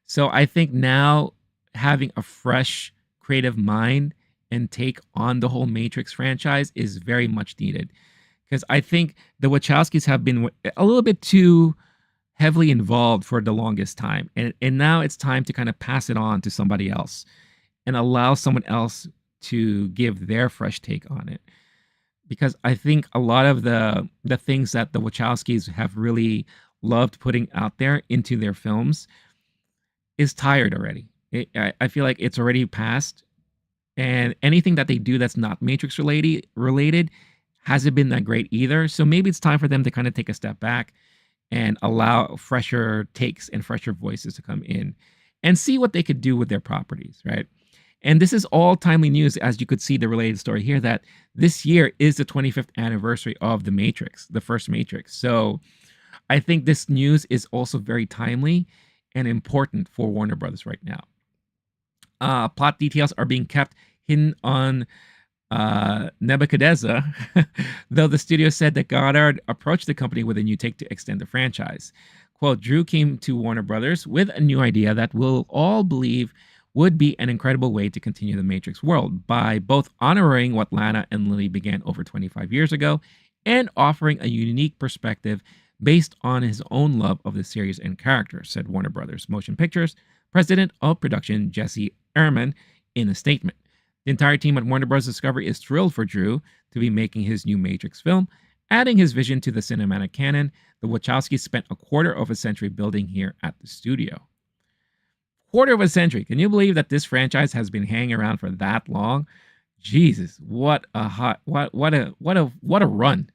So I think now having a fresh creative mind and take on the whole Matrix franchise is very much needed. Because I think the Wachowskis have been a little bit too heavily involved for the longest time. And now it's time to kind of pass it on to somebody else and allow someone else to give their fresh take on it. Because I think a lot of the things that the Wachowskis have really loved putting out there into their films is tired already. I feel like it's already past. And anything that they do that's not Matrix related hasn't been that great either. So maybe it's time for them to kind of take a step back and allow fresher takes and fresher voices to come in and see what they could do with their properties, right? And this is all timely news, as you could see the related story here, that this year is the 25th anniversary of The Matrix, the first Matrix. So I think this news is also very timely and important for Warner Brothers right now. Plot details are being kept hidden on Nebuchadnezzar, though the studio said that Goddard approached the company with a new take to extend the franchise. Quote, Drew came to Warner Brothers with a new idea that we'll all believe would be an incredible way to continue the Matrix world by both honoring what Lana and Lily began over 25 years ago and offering a unique perspective based on his own love of the series and characters, said Warner Brothers Motion Pictures President of Production Jesse Ehrman in a statement. The entire team at Warner Bros. Discovery is thrilled for Drew to be making his new Matrix film, adding his vision to the cinematic canon. The Wachowskis spent a quarter of a century building here at the studio. Quarter of a century. Can you believe that this franchise has been hanging around for that long? Jesus, what a run.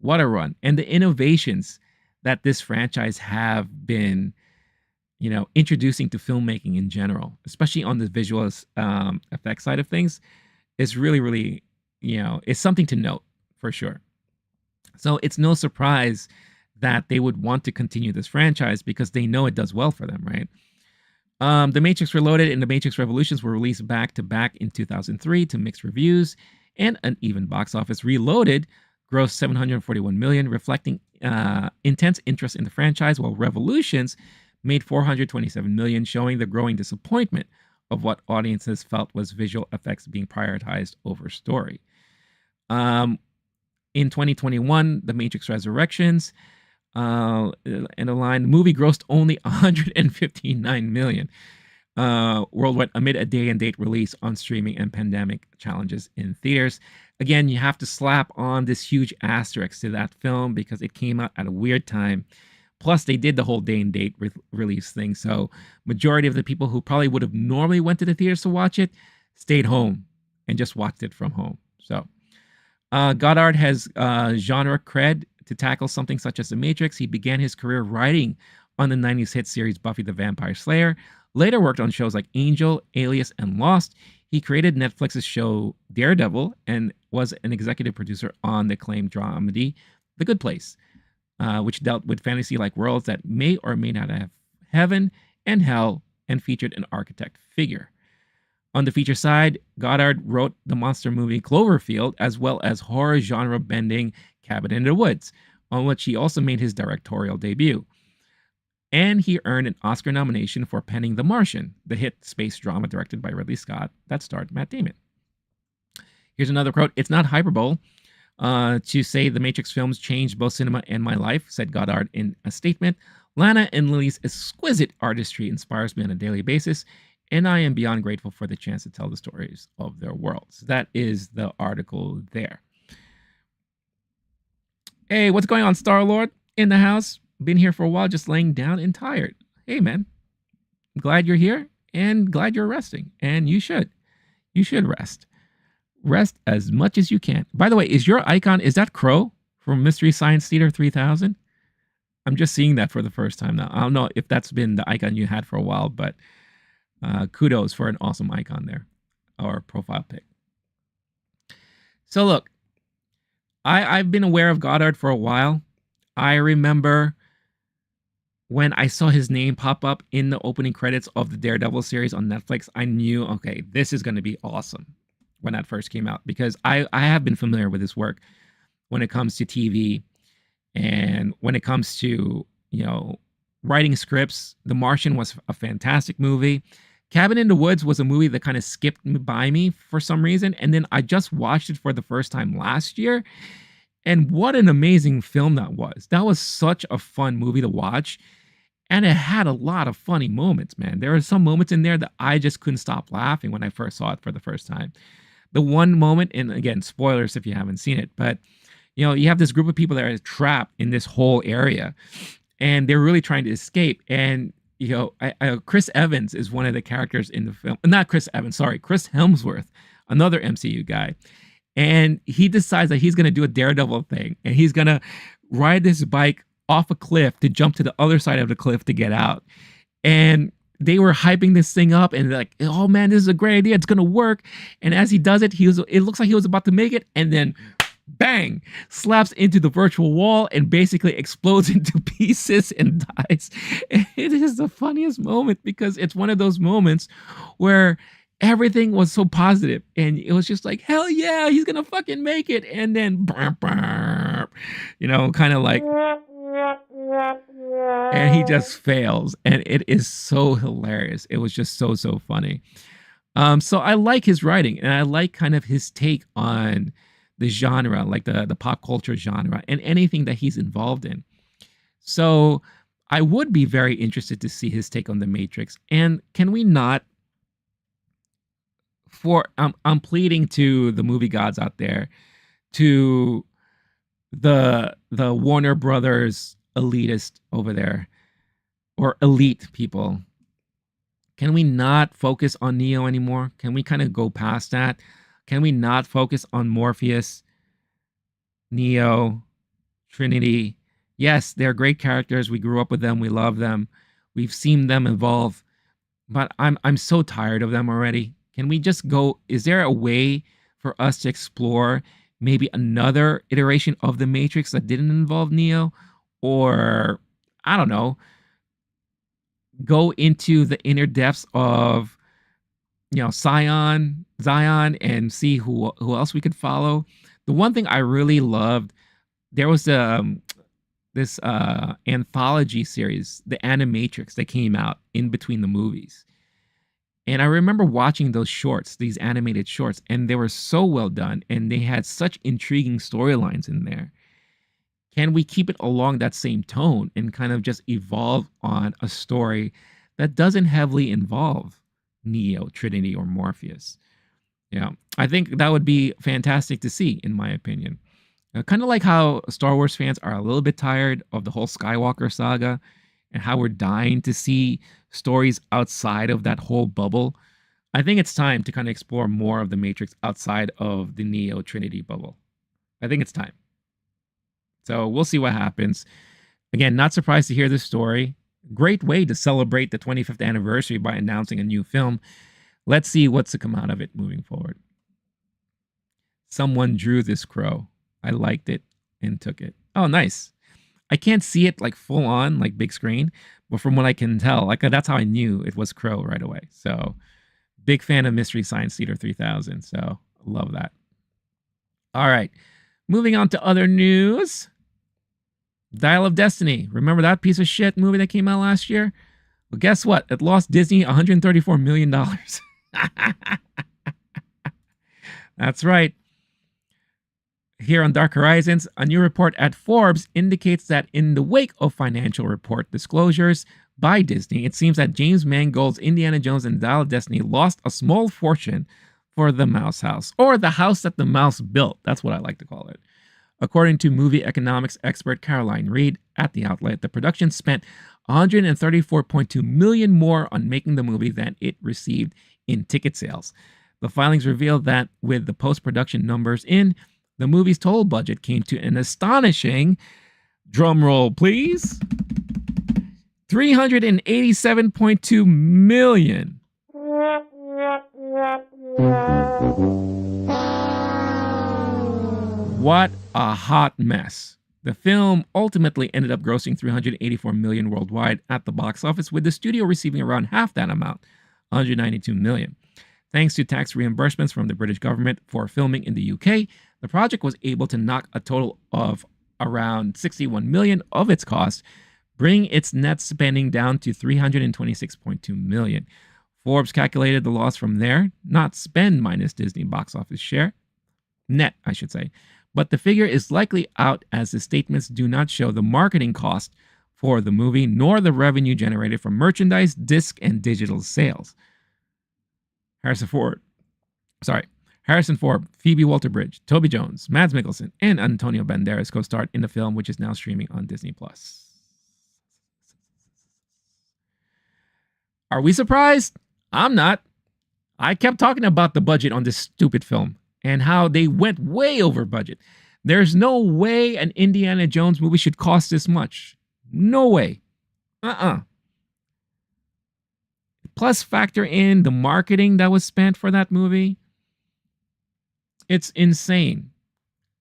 What a run. And the innovations that this franchise have been, introducing to filmmaking in general, especially on the visual effects side of things, is really, really, it's something to note for sure. So it's no surprise that they would want to continue this franchise because they know it does well for them, right? The Matrix Reloaded and The Matrix Revolutions were released back to back in 2003 to mixed reviews and an even box office. Reloaded grossed $741 million, reflecting intense interest in the franchise, while Revolutions made $427 million, showing the growing disappointment of what audiences felt was visual effects being prioritized over story. In 2021, The Matrix Resurrections and the line, the movie grossed only $159 million worldwide amid a day-and-date release on streaming and pandemic challenges in theaters. Again, you have to slap on this huge asterisk to that film because it came out at a weird time. Plus, they did the whole day-and-date release thing, so majority of the people who probably would have normally went to the theaters to watch it stayed home and just watched it from home. So Goddard has genre cred to tackle something such as The Matrix. He began his career writing on the 90s hit series Buffy the Vampire Slayer, later worked on shows like Angel, Alias, and Lost. He created Netflix's show Daredevil and was an executive producer on the acclaimed dramedy The Good Place, which dealt with fantasy-like worlds that may or may not have heaven and hell and featured an architect figure. On the feature side, Goddard wrote the monster movie Cloverfield, as well as horror genre-bending Cabin in the Woods, on which he also made his directorial debut. And he earned an Oscar nomination for penning The Martian, the hit space drama directed by Ridley Scott that starred Matt Damon. Here's another quote. It's not hyperbole to say the Matrix films changed both cinema and my life, said Goddard in a statement. Lana and Lily's exquisite artistry inspires me on a daily basis, and I am beyond grateful for the chance to tell the stories of their worlds. That is the article there. Hey, what's going on, Star-Lord? In the house. Been here for a while, just laying down and tired. Hey, man. I'm glad you're here and glad you're resting. And you should. You should rest. Rest as much as you can. By the way, is your icon, is that Crow from Mystery Science Theater 3000? I'm just seeing that for the first time now. I don't know if that's been the icon you had for a while, but kudos for an awesome icon there, or profile pic. So look, I've been aware of Goddard for a while. I remember when I saw his name pop up in the opening credits of the Daredevil series on Netflix, I knew, okay, this is going to be awesome when that first came out, because I have been familiar with his work when it comes to TV and when it comes to, you know, writing scripts. The Martian was a fantastic movie. Cabin in the Woods was a movie that kind of skipped by me for some reason. And then I just watched it for the first time last year. And what an amazing film that was. That was such a fun movie to watch. And it had a lot of funny moments, man. There were some moments in there that I just couldn't stop laughing when I first saw it for the first time. The one moment, and again, spoilers if you haven't seen it, but you know, you have this group of people that are trapped in this whole area and they're really trying to escape. And, you know, Chris Evans is one of the characters in the film. Not Chris Evans, sorry, Chris Hemsworth, another MCU guy. And he decides that he's going to do a Daredevil thing. And he's going to ride this bike off a cliff to jump to the other side of the cliff to get out. And they were hyping this thing up and they're like, oh man, this is a great idea. It's going to work. And as he does it, it looks like he was about to make it. And then bang, slaps into the virtual wall and basically explodes into pieces and dies. And it is the funniest moment because it's one of those moments where everything was so positive and it was just like, hell yeah, he's gonna fucking make it. And then you know, kind of like, and he just fails, and it is so hilarious. It was just so funny. So I like his writing and I like kind of his take on the genre, like the pop culture genre and anything that he's involved in. So I would be very interested to see his take on the Matrix. And can we not, I'm pleading to the movie gods out there, to the Warner Brothers elitist over there, or elite people, can we not focus on Neo anymore? Can we kind of go past that? Can we not focus on Morpheus, Neo, Trinity? Yes, they're great characters. We grew up with them. We love them. We've seen them evolve. But I'm so tired of them already. Can we just go? Is there a way for us to explore maybe another iteration of the Matrix that didn't involve Neo? Or, I don't know, go into the inner depths of, you know, Zion, and see who else we could follow. The one thing I really loved, there was this anthology series, The Animatrix, that came out in between the movies. And I remember watching those shorts, these animated shorts, and they were so well done, and they had such intriguing storylines in there. Can we keep it along that same tone and kind of just evolve on a story that doesn't heavily involve Neo, Trinity, or Morpheus? Yeah, I think that would be fantastic to see, in my opinion. Kind of like how Star Wars fans are a little bit tired of the whole Skywalker saga and how we're dying to see stories outside of that whole bubble. I think it's time to kind of explore more of the Matrix outside of the Neo Trinity bubble. I think it's time. So we'll see what happens. Again, not surprised to hear this story. Great way to celebrate the 25th anniversary by announcing a new film. Let's see what's to come out of it moving forward. Someone drew this crow. I liked it and took it. Oh, nice. I can't see it like full on, like big screen, but from what I can tell, like that's how I knew it was Crow right away. So big fan of Mystery Science Theater 3000. So love that. All right. Moving on to other news. Dial of Destiny. Remember that piece of shit movie that came out last year? Well, guess what? It lost Disney $134 million. That's right. Here on Dark Horizons, a new report at Forbes indicates that in the wake of financial report disclosures by Disney, it seems that James Mangold's Indiana Jones and Dial of Destiny lost a small fortune for the Mouse House, or the house that the mouse built. That's what I like to call it. According to movie economics expert Caroline Reed at the outlet, the production spent $134.2 million more on making the movie than it received in ticket sales. The filings revealed that with the post-production numbers in, the movie's total budget came to an astonishing, drumroll please, $387.2 million. What a hot mess. The film ultimately ended up grossing $384 million worldwide at the box office, with the studio receiving around half that amount, $192 million. Thanks to tax reimbursements from the British government for filming in the UK, the project was able to knock a total of around $61 million of its cost, bringing its net spending down to $326.2 million. Forbes calculated the loss from there, not spend minus Disney box office share, net, I should say, but the figure is likely out as the statements do not show the marketing cost for the movie nor the revenue generated from merchandise, disc, and digital sales. Harrison Ford, Phoebe Waller-Bridge, Toby Jones, Mads Mikkelsen, and Antonio Banderas co-starred in the film, which is now streaming on Disney+. Are we surprised? I'm not. I kept talking about the budget on this stupid film and how they went way over budget. There's no way an Indiana Jones movie should cost this much. No way. Plus, factor in the marketing that was spent for that movie. It's insane.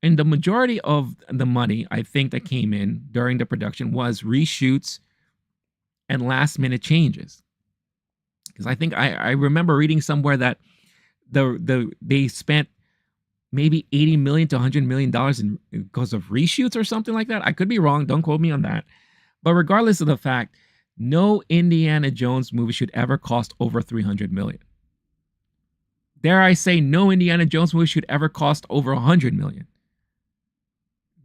And the majority of the money, I think, that came in during the production was reshoots and last-minute changes. Because I think I remember reading somewhere that they spent maybe $80 million to $100 million because of reshoots or something like that. I could be wrong. Don't quote me on that. But regardless of the fact, no Indiana Jones movie should ever cost over $300 million. Dare I say, no Indiana Jones movie should ever cost over $100 million.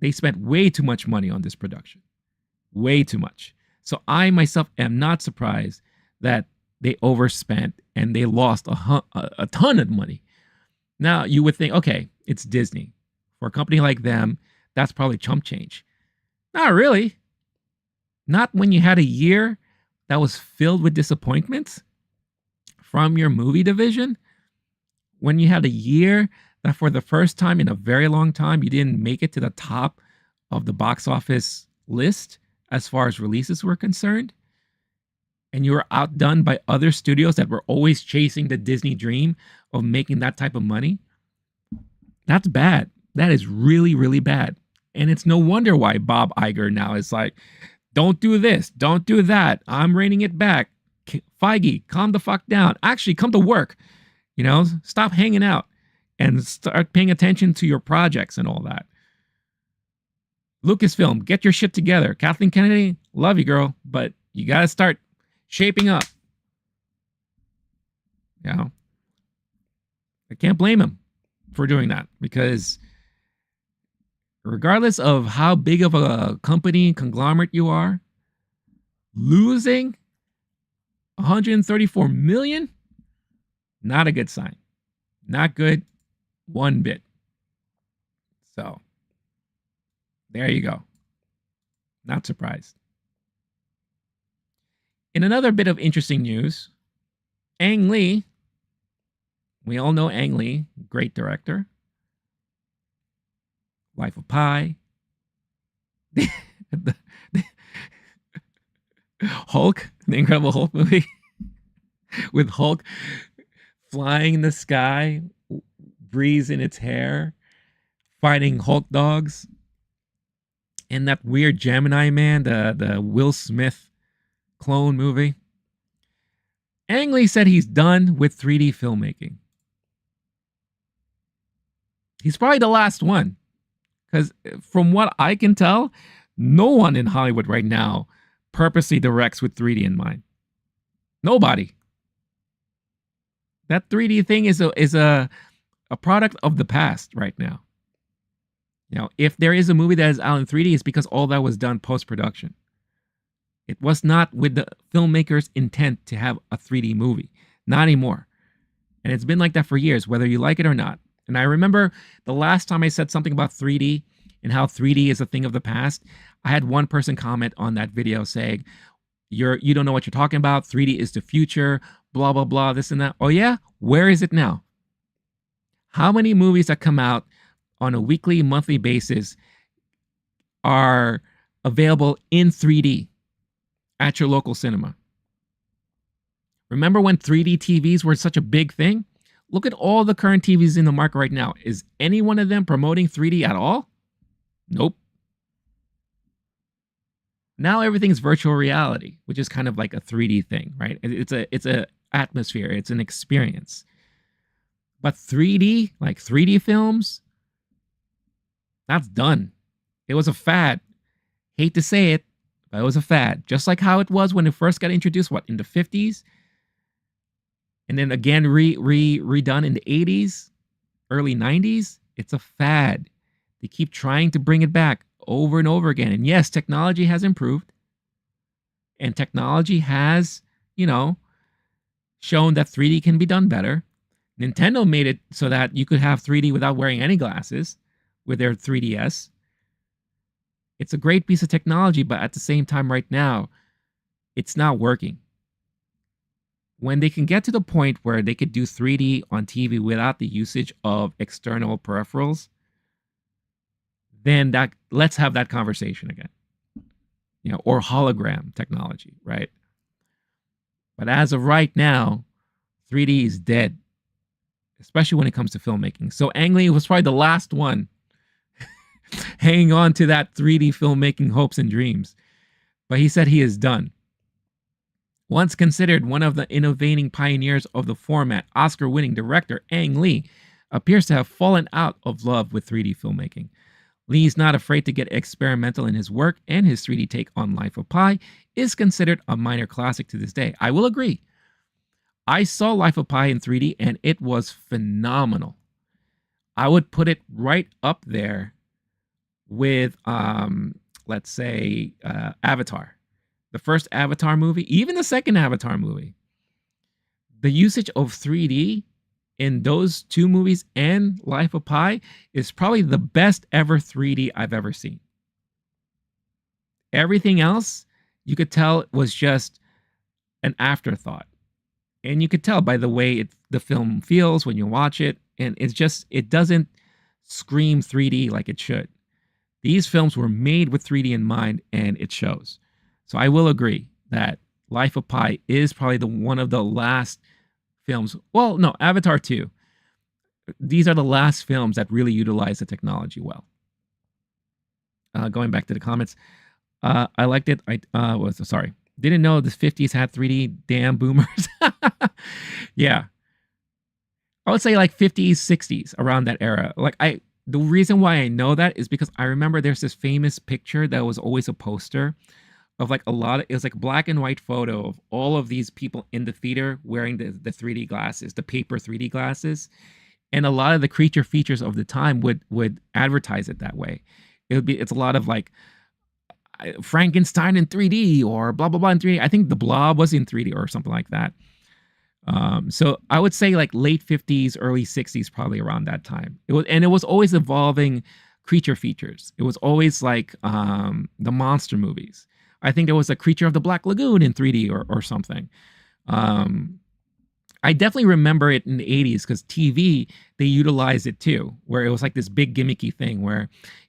They spent way too much money on this production. Way too much. So I myself am not surprised that they overspent and they lost a ton of money. Now, you would think, okay, it's Disney. For a company like them, that's probably chump change. Not really. Not when you had a year that was filled with disappointments from your movie division. When you had a year that for the first time in a very long time, you didn't make it to the top of the box office list as far as releases were concerned. And you were outdone by other studios that were always chasing the Disney dream of making that type of money. That's bad. That is really, really bad. And it's no wonder why Bob Iger now is like, don't do this, don't do that. I'm reining it back. Feige, calm the fuck down. Actually, come to work. You know, stop hanging out and start paying attention to your projects and all that. Lucasfilm, get your shit together. Kathleen Kennedy, love you, girl, but you got to start shaping up. You know, I can't blame him for doing that, because regardless of how big of a company conglomerate you are, losing $134 million, not a good sign. Not good one bit. So, there you go. Not surprised. In another bit of interesting news, Ang Lee, we all know Ang Lee, great director. Life of Pi. the Hulk, the Incredible Hulk movie. With Hulk flying in the sky, breeze in its hair, fighting Hulk dogs. And that weird Gemini Man, the Will Smith clone movie. Ang Lee said he's done with 3D filmmaking. He's probably the last one. Because from what I can tell, no one in Hollywood right now purposely directs with 3D in mind. Nobody. That 3D thing is a product of the past right now. You know, if there is a movie that is out in 3D, it's because all that was done post-production. It was not with the filmmaker's intent to have a 3D movie. Not anymore. And it's been like that for years, whether you like it or not. And I remember the last time I said something about 3D and how 3D is a thing of the past, I had one person comment on that video saying, you don't know what you're talking about. 3D is the future, blah, blah, blah, this and that. Oh yeah? Where is it now? How many movies that come out on a weekly, monthly basis are available in 3D at your local cinema? Remember when 3D TVs were such a big thing? Look at all the current TVs in the market right now. Is any one of them promoting 3D at all? Nope. Now everything's virtual reality, which is kind of like a 3D thing, right? It's a atmosphere, it's an experience. But 3D, like 3D films, that's done. It was a fad. Hate to say it, but it was a fad. Just like how it was when it first got introduced, what, in the 50s? And then again redone in the 80s, early 90s. It's a fad. They keep trying to bring it back over and over again. And yes, technology has improved. And technology has, you know, shown that 3D can be done better. Nintendo made it so that you could have 3D without wearing any glasses with their 3DS. It's a great piece of technology, but at the same time right now, it's not working. When they can get to the point where they could do 3D on TV without the usage of external peripherals, then let's have that conversation again. You know, or hologram technology, right? But as of right now, 3D is dead, especially when it comes to filmmaking. So Ang Lee was probably the last one hanging on to that 3D filmmaking hopes and dreams. But he said he is done. Once considered one of the innovating pioneers of the format, Oscar-winning director Ang Lee appears to have fallen out of love with 3D filmmaking. Lee's not afraid to get experimental in his work, and his 3D take on Life of Pi is considered a minor classic to this day. I will agree. I saw Life of Pi in 3D, and it was phenomenal. I would put it right up there with, let's say, Avatar. The first Avatar movie, even the second Avatar movie. The usage of 3D in those two movies and Life of Pi is probably the best ever 3D I've ever seen. Everything else, you could tell was just an afterthought. And you could tell by the way the film feels when you watch it. And it doesn't scream 3D like it should. These films were made with 3D in mind, and it shows. So I will agree that Life of Pi is probably one of the last films. Well, no, Avatar 2. These are the last films that really utilize the technology well. Going back to the comments, I liked it. Sorry. Didn't know the 50s had 3D. Damn boomers. Yeah. I would say like 50s, 60s, around that era. The reason why I know that is because I remember there's this famous picture that was always a poster of like it was like a black and white photo of all of these people in the theater wearing the 3D glasses, the paper 3D glasses. And a lot of the creature features of the time would advertise it that way. It's a lot of like Frankenstein in 3D or blah, blah, blah in 3D. I think the Blob was in 3D or something like that. So I would say like late 50s, early 60s, probably around that time. It was always evolving creature features. It was always like the monster movies. I think there was a Creature of the Black Lagoon in 3D or something. I definitely remember it in the 80s because TV, they utilized it too, where it was like this big gimmicky thing where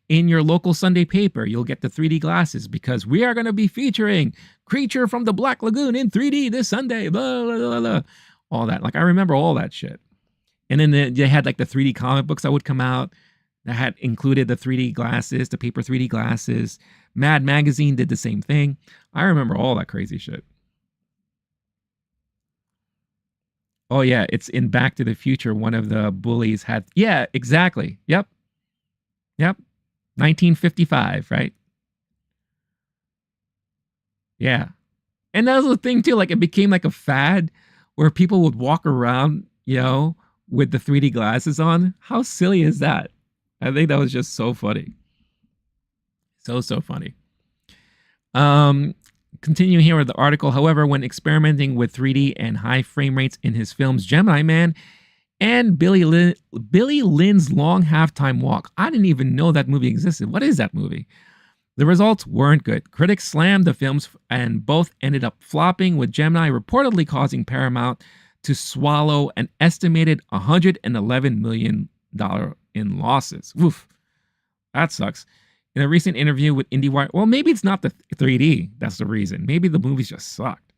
in your local Sunday paper, you'll get the 3D glasses because we are going to be featuring Creature from the Black Lagoon in 3D this Sunday, blah, blah, blah, blah. All that. Like, I remember all that shit. And then they had like the 3D comic books that would come out that had included the 3D glasses, the paper 3D glasses. Mad Magazine did the same thing. I remember all that crazy shit. Oh yeah, it's in Back to the Future. One of the bullies had, yeah, exactly. Yep. 1955, right? Yeah. And that was the thing too, like it became like a fad where people would walk around, you know, with the 3D glasses on. How silly is that? I think that was just so funny. So funny. Continuing here with the article, however, when experimenting with 3D and high frame rates in his films Gemini Man and Billy Lynn's Long Halftime Walk, I didn't even know that movie existed. What is that movie? The results weren't good. Critics slammed the films and both ended up flopping, with Gemini reportedly causing Paramount to swallow an estimated $111 million in losses. Woof. That sucks. In a recent interview with IndieWire, well, maybe it's not the 3D that's the reason. Maybe the movies just sucked.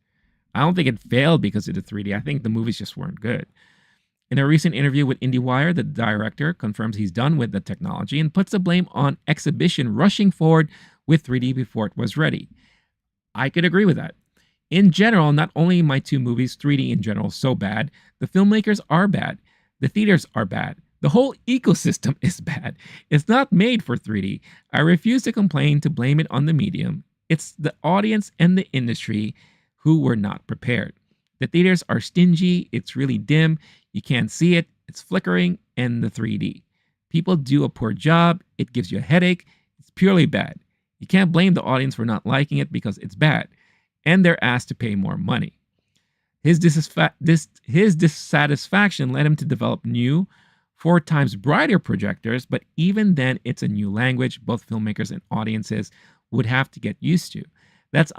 I don't think it failed because of the 3D. I think the movies just weren't good. In a recent interview with IndieWire, the director confirms he's done with the technology and puts the blame on exhibition rushing forward with 3D before it was ready. I could agree with that. In general, not only my two movies, 3D in general, so bad, the filmmakers are bad, the theaters are bad. The whole ecosystem is bad. It's not made for 3D. I refuse to complain to blame it on the medium. It's the audience and the industry who were not prepared. The theaters are stingy. It's really dim. You can't see it. It's flickering, and the 3D. People do a poor job. It gives you a headache. It's purely bad. You can't blame the audience for not liking it because it's bad, and they're asked to pay more money. His dissatisfaction led him to develop new, 4 times brighter projectors, but even then, it's a new language both filmmakers and audiences would have to get used to. That's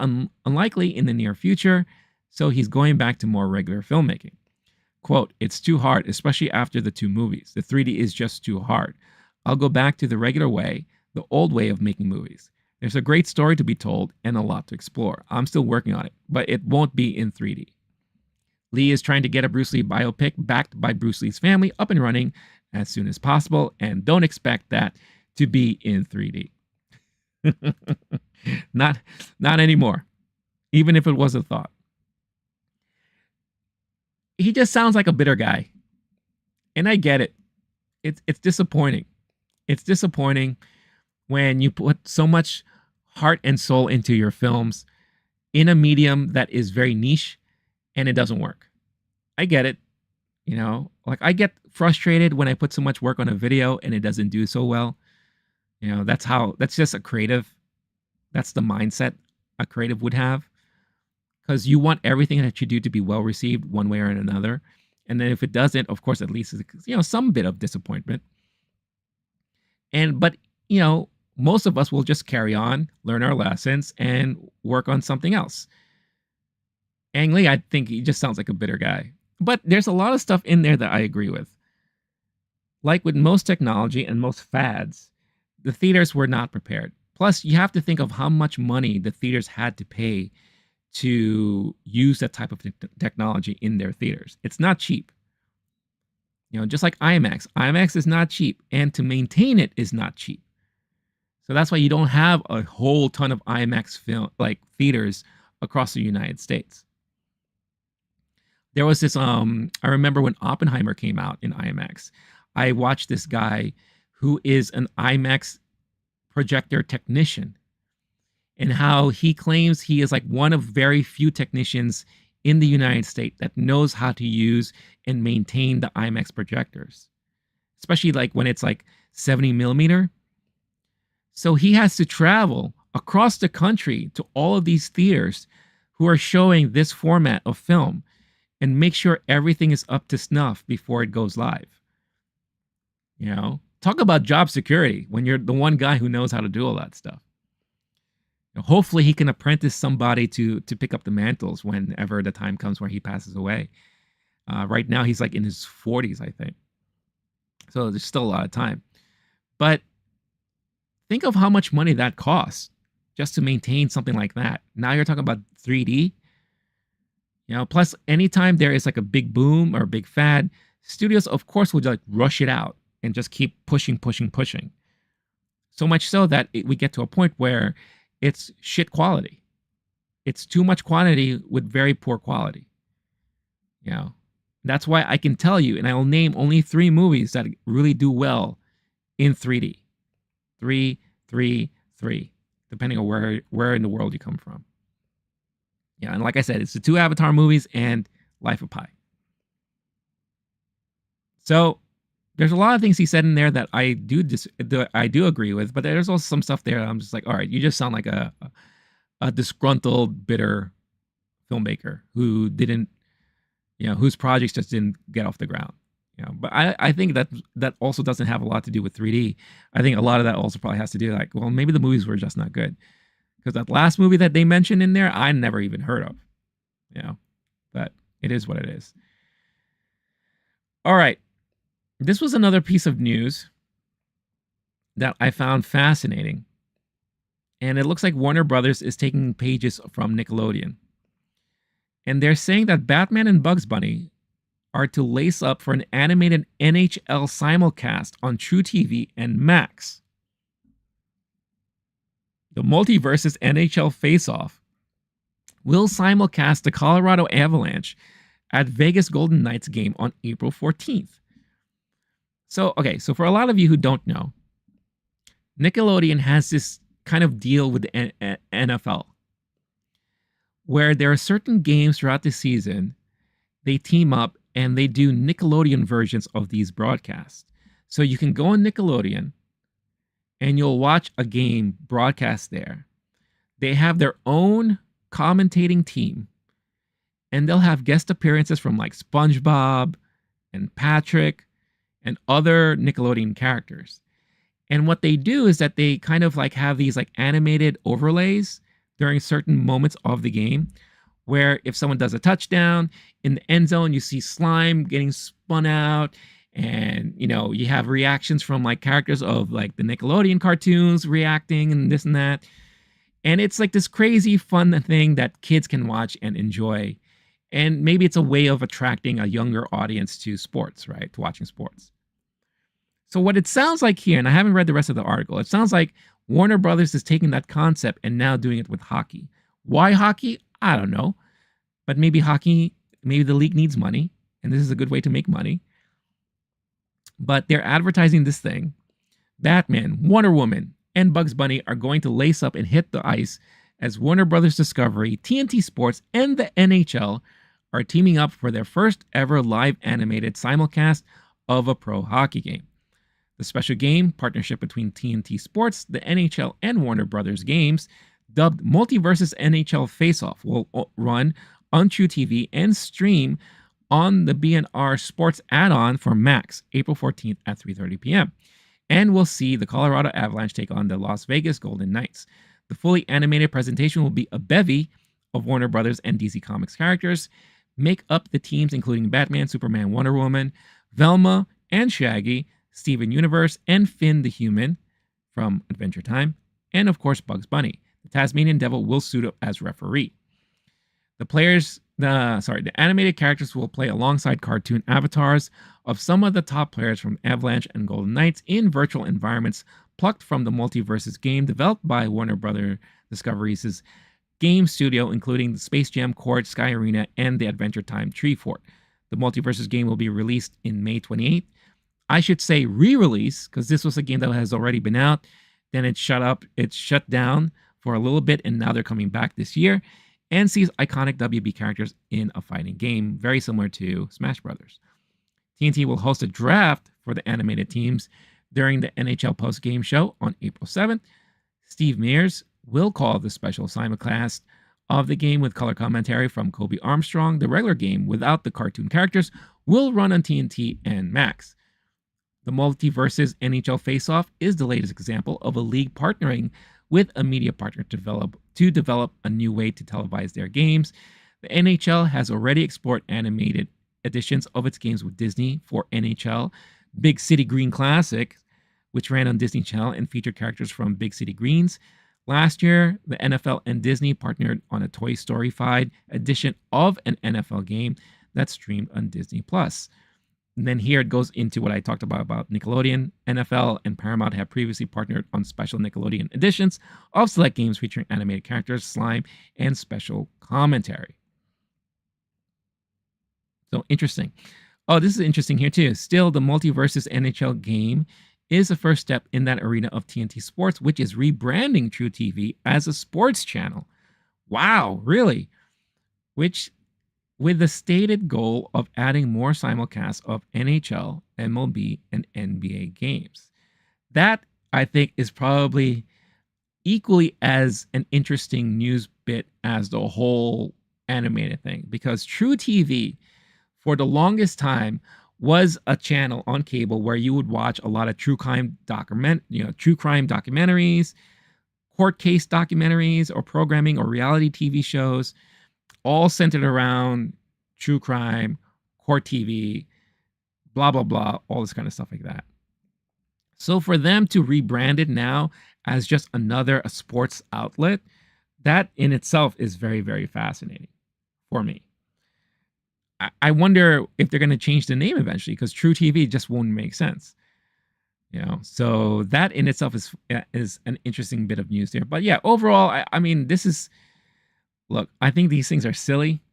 unlikely in the near future, so he's going back to more regular filmmaking. Quote, "It's too hard, especially after the 2 movies. The 3D is just too hard. I'll go back to the regular way, the old way of making movies. There's a great story to be told and a lot to explore. I'm still working on it, but it won't be in 3D. Lee is trying to get a Bruce Lee biopic backed by Bruce Lee's family up and running as soon as possible, and don't expect that to be in 3D. Not anymore, even if it was a thought. He just sounds like a bitter guy, and I get it. It's disappointing. It's disappointing when you put so much heart and soul into your films in a medium that is very niche and it doesn't work. I get it. You know, like I get frustrated when I put so much work on a video and it doesn't do so well. You know, that's just a creative. That's the mindset a creative would have. Because you want everything that you do to be well received one way or another. And then if it doesn't, of course, at least, you know, some bit of disappointment. But, you know, most of us will just carry on, learn our lessons, and work on something else. Ang Lee, I think he just sounds like a bitter guy. But there's a lot of stuff in there that I agree with. Like with most technology and most fads, the theaters were not prepared. Plus, you have to think of how much money the theaters had to pay to use that type of technology in their theaters. It's not cheap. You know, just like IMAX. IMAX is not cheap, and to maintain it is not cheap. So that's why you don't have a whole ton of IMAX film theaters across the United States. There was this I remember when Oppenheimer came out in IMAX. I watched this guy who is an IMAX projector technician, and how he claims he is like one of very few technicians in the United States that knows how to use and maintain the IMAX projectors, especially like when it's like 70 millimeter. So he has to travel across the country to all of these theaters who are showing this format of film and make sure everything is up to snuff before it goes live. You know, talk about job security when you're the one guy who knows how to do all that stuff. Hopefully he can apprentice somebody to pick up the mantles whenever the time comes where he passes away. Right now he's like in his 40s, I think. So there's still a lot of time. But think of how much money that costs just to maintain something like that. Now you're talking about 3D. You know, plus anytime there is like a big boom or a big fad, studios of course would like rush it out and just keep pushing. So much so that we get to a point where it's shit quality. It's too much quantity with very poor quality. You know, that's why I can tell you, and I will name only 3 movies that really do well in 3D. 3, depending on where in the world you come from. Yeah, and like I said, it's the 2 Avatar movies and Life of Pi. So there's a lot of things he said in there that I do agree with, but there's also some stuff there that I'm just like, all right, you just sound like a disgruntled, bitter filmmaker who didn't, whose projects just didn't get off the ground. But I think that also doesn't have a lot to do with 3D. I think a lot of that also probably has to do like, well, maybe the movies were just not good. Because that last movie that they mentioned in there, I never even heard of. But it is what it is. All right. This was another piece of news that I found fascinating. And it looks like Warner Brothers is taking pages from Nickelodeon. And they're saying that Batman and Bugs Bunny are to lace up for an animated NHL simulcast on True TV and Max. The Multiverse's NHL Face-Off will simulcast the Colorado Avalanche at Vegas Golden Knights game on April 14th. So for a lot of you who don't know, Nickelodeon has this kind of deal with the NFL where there are certain games throughout the season they team up and they do Nickelodeon versions of these broadcasts. So you can go on Nickelodeon and you'll watch a game broadcast there. They have their own commentating team and they'll have guest appearances from like SpongeBob and Patrick and other Nickelodeon characters. And what they do is that they kind of like have these like animated overlays during certain moments of the game where if someone does a touchdown in the end zone, you see slime getting spun out and, you have reactions from like characters of like the Nickelodeon cartoons reacting and this and that. And it's like this crazy fun thing that kids can watch and enjoy. And maybe it's a way of attracting a younger audience to sports, right? To watching sports. So what it sounds like here, and I haven't read the rest of the article, it sounds like Warner Brothers is taking that concept and now doing it with hockey. Why hockey? I don't know. But maybe the league needs money, and this is a good way to make money. But they're advertising this thing. Batman, Wonder Woman, and Bugs Bunny are going to lace up and hit the ice as Warner Brothers Discovery, TNT Sports, and the NHL are teaming up for their first ever live animated simulcast of a pro hockey game. The special game partnership between TNT Sports, the NHL, and Warner Brothers Games, dubbed Multiverse's NHL Face-Off, will run on True TV and stream on the BNR Sports add-on for Max, April 14th at 3:30 p.m. And we'll see the Colorado Avalanche take on the Las Vegas Golden Knights. The fully animated presentation will be a bevy of Warner Brothers and DC Comics characters, make up the teams including Batman, Superman, Wonder Woman, Velma and Shaggy, Steven Universe, and Finn the Human from Adventure Time, and of course Bugs Bunny. The Tasmanian Devil will suit up as referee. The animated characters will play alongside cartoon avatars of some of the top players from Avalanche and Golden Knights in virtual environments plucked from the Multiverses game developed by Warner Brothers Discovery's game studio, including the Space Jam Court, Sky Arena, and the Adventure Time Tree Fort. The Multiverses game will be released in May 28th. I should say re-release, because this was a game that has already been out. Then it shut down for a little bit, and now they're coming back this year. And sees iconic WB characters in a fighting game, very similar to Smash Brothers. TNT will host a draft for the animated teams during the NHL post-game show on April 7th. Steve Mears will call the special simulcast of the game with color commentary from Kobe Armstrong. The regular game, without the cartoon characters, will run on TNT and Max. The Multiverse's NHL Face-Off is the latest example of a league partnering with a media partner to develop a new way to televise their games. The NHL has already explored animated editions of its games with Disney for NHL Big City Green Classic, which ran on Disney Channel and featured characters from Big City Greens. Last year, the NFL and Disney partnered on a Toy Story-fied edition of an NFL game that streamed on Disney+. And then here it goes into what I talked about Nickelodeon. NFL and Paramount have previously partnered on special Nickelodeon editions of select games featuring animated characters, slime, and special commentary. So interesting. Oh, this is interesting here too. Still, the Multiverse's NHL game is the first step in that arena of TNT Sports, which is rebranding True TV as a sports channel. Wow, really? Which with the stated goal of adding more simulcasts of NHL, MLB, and NBA games. That, I think, is probably equally as an interesting news bit as the whole animated thing, because True TV, for the longest time, was a channel on cable where you would watch a lot of true crime documentaries, court case documentaries, or programming or reality TV shows, all centered around true crime, court TV, blah, blah, blah, all this kind of stuff like that. So for them to rebrand it now as just a sports outlet, that in itself is very, very fascinating for me. I wonder if they're going to change the name eventually, because True TV just won't make sense. So that in itself is an interesting bit of news there. But yeah, overall, I mean, look, I think these things are silly.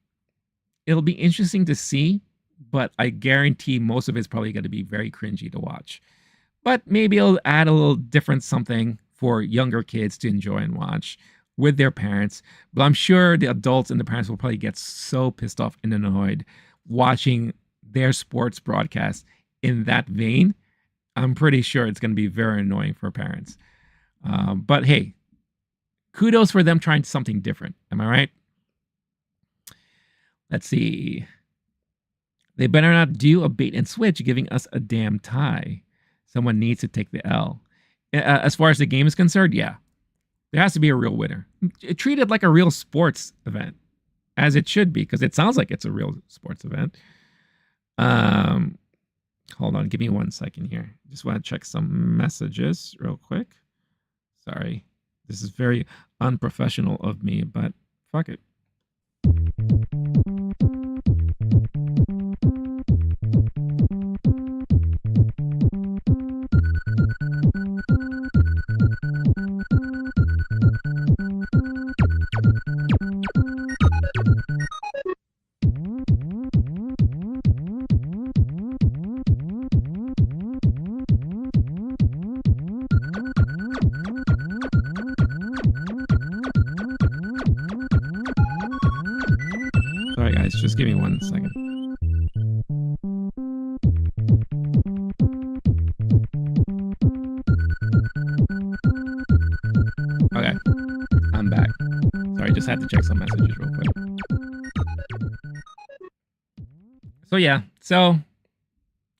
It'll be interesting to see, but I guarantee most of it's probably going to be very cringy to watch. But maybe it'll add a little different something for younger kids to enjoy and watch with their parents. But I'm sure the adults and the parents will probably get so pissed off and annoyed watching their sports broadcast in that vein. I'm pretty sure it's going to be very annoying for parents. But hey, kudos for them trying something different. Am I right? Let's see. They better not do a bait and switch giving us a damn tie. Someone needs to take the L. As far as the game is concerned, yeah. There has to be a real winner. Treat it like a real sports event, as it should be, because it sounds like it's a real sports event. Hold on, give me 1 second here. Just want to check some messages real quick. Sorry. This is very unprofessional of me, but fuck it. Sorry guys, just give me 1 second. Okay, I'm back. Sorry, just had to check some messages real quick. So yeah,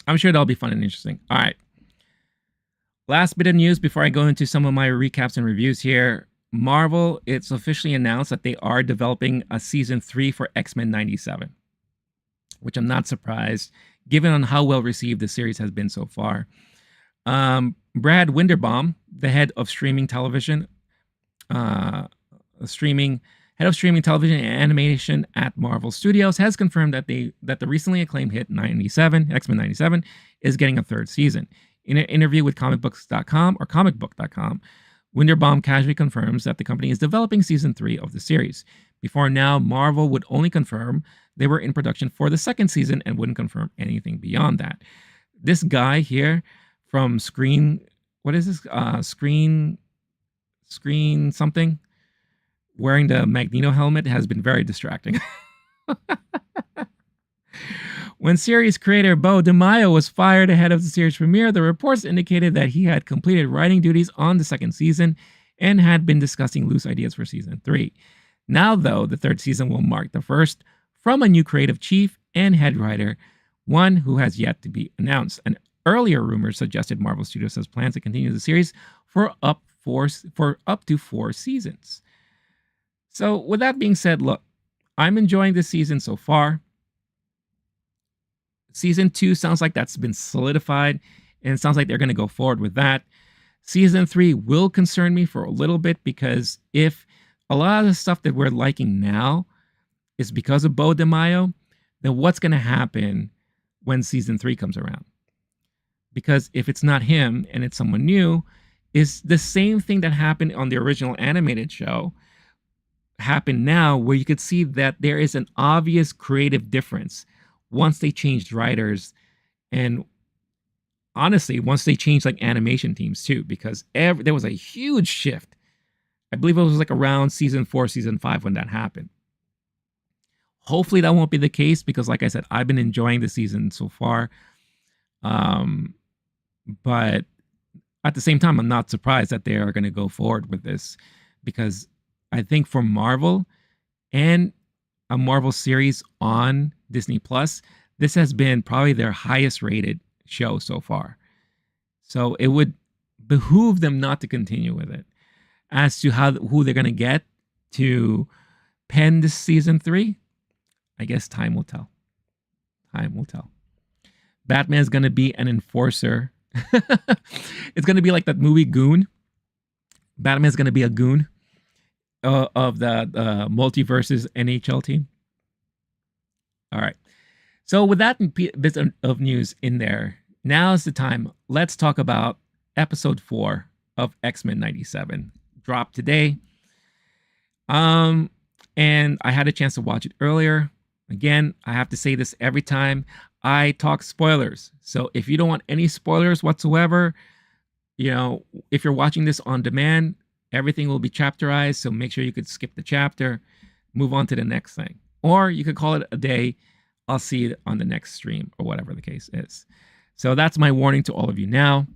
I'm sure that'll be fun and interesting. All right. Last bit of news before I go into some of my recaps and reviews here. Marvel, it's officially announced that they are developing a season 3 for X-Men 97, which I'm not surprised, given on how well received the series has been so far. Brad Winderbaum, the head of streaming television, head of streaming television and animation at Marvel Studios, has confirmed that the recently acclaimed hit X-Men 97, is getting a 3rd season. In an interview with comicbook.com, Winderbaum casually confirms that the company is developing season 3 of the series. Before now, Marvel would only confirm they were in production for the 2nd season and wouldn't confirm anything beyond that. This guy here from Screen something, wearing the Magneto helmet, has been very distracting. When series creator Bo DeMaio was fired ahead of the series premiere, the reports indicated that he had completed writing duties on the 2nd season and had been discussing loose ideas for season 3. Now, though, the 3rd season will mark the first from a new creative chief and head writer, one who has yet to be announced. And earlier rumors suggested Marvel Studios has plans to continue the series for up to 4 seasons. So, with that being said, look, I'm enjoying this season so far. Season 2 sounds like that's been solidified, and it sounds like they're going to go forward with that. Season 3 will concern me for a little bit, because if a lot of the stuff that we're liking now is because of Bo DeMaio, then what's going to happen when season 3 comes around? Because if it's not him and it's someone new, is the same thing that happened on the original animated show happen now, where you could see that there is an obvious creative difference once they changed writers, and honestly, once they changed like animation teams too, because there was a huge shift. I believe it was like around season 4, season 5 when that happened. Hopefully that won't be the case because, like I said, I've been enjoying the season so far. But at the same time, I'm not surprised that they are going to go forward with this because I think for Marvel and a Marvel series on Disney Plus, this has been probably their highest rated show so far. So it would behoove them not to continue with it. As to who they're going to get to pen this season 3, I guess time will tell. Time will tell. Batman's going to be an enforcer. It's going to be like that movie Goon. Batman's going to be a goon of the multiverses NHL team. All right. So with that bit of news in there, now's the time. Let's talk about episode 4 of X-Men 97. Dropped today. And I had a chance to watch it earlier. Again, I have to say this every time I talk spoilers. So if you don't want any spoilers whatsoever, you know, if you're watching this on demand, everything will be chapterized. So make sure you could skip the chapter, move on to the next thing. Or you could call it a day. I'll see it on the next stream or whatever the case is. So that's my warning to all of you now.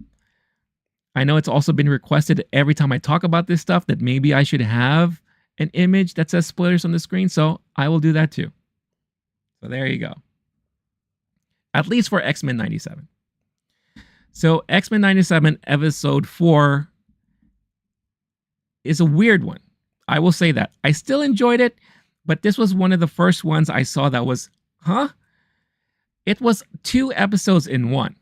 I know it's also been requested every time I talk about this stuff that maybe I should have an image that says spoilers on the screen. So I will do that too. So there you go. At least for X-Men 97. So X-Men 97 episode 4 is a weird one. I will say that. I still enjoyed it, but this was one of the first ones I saw that was, huh? It was 2 episodes in one,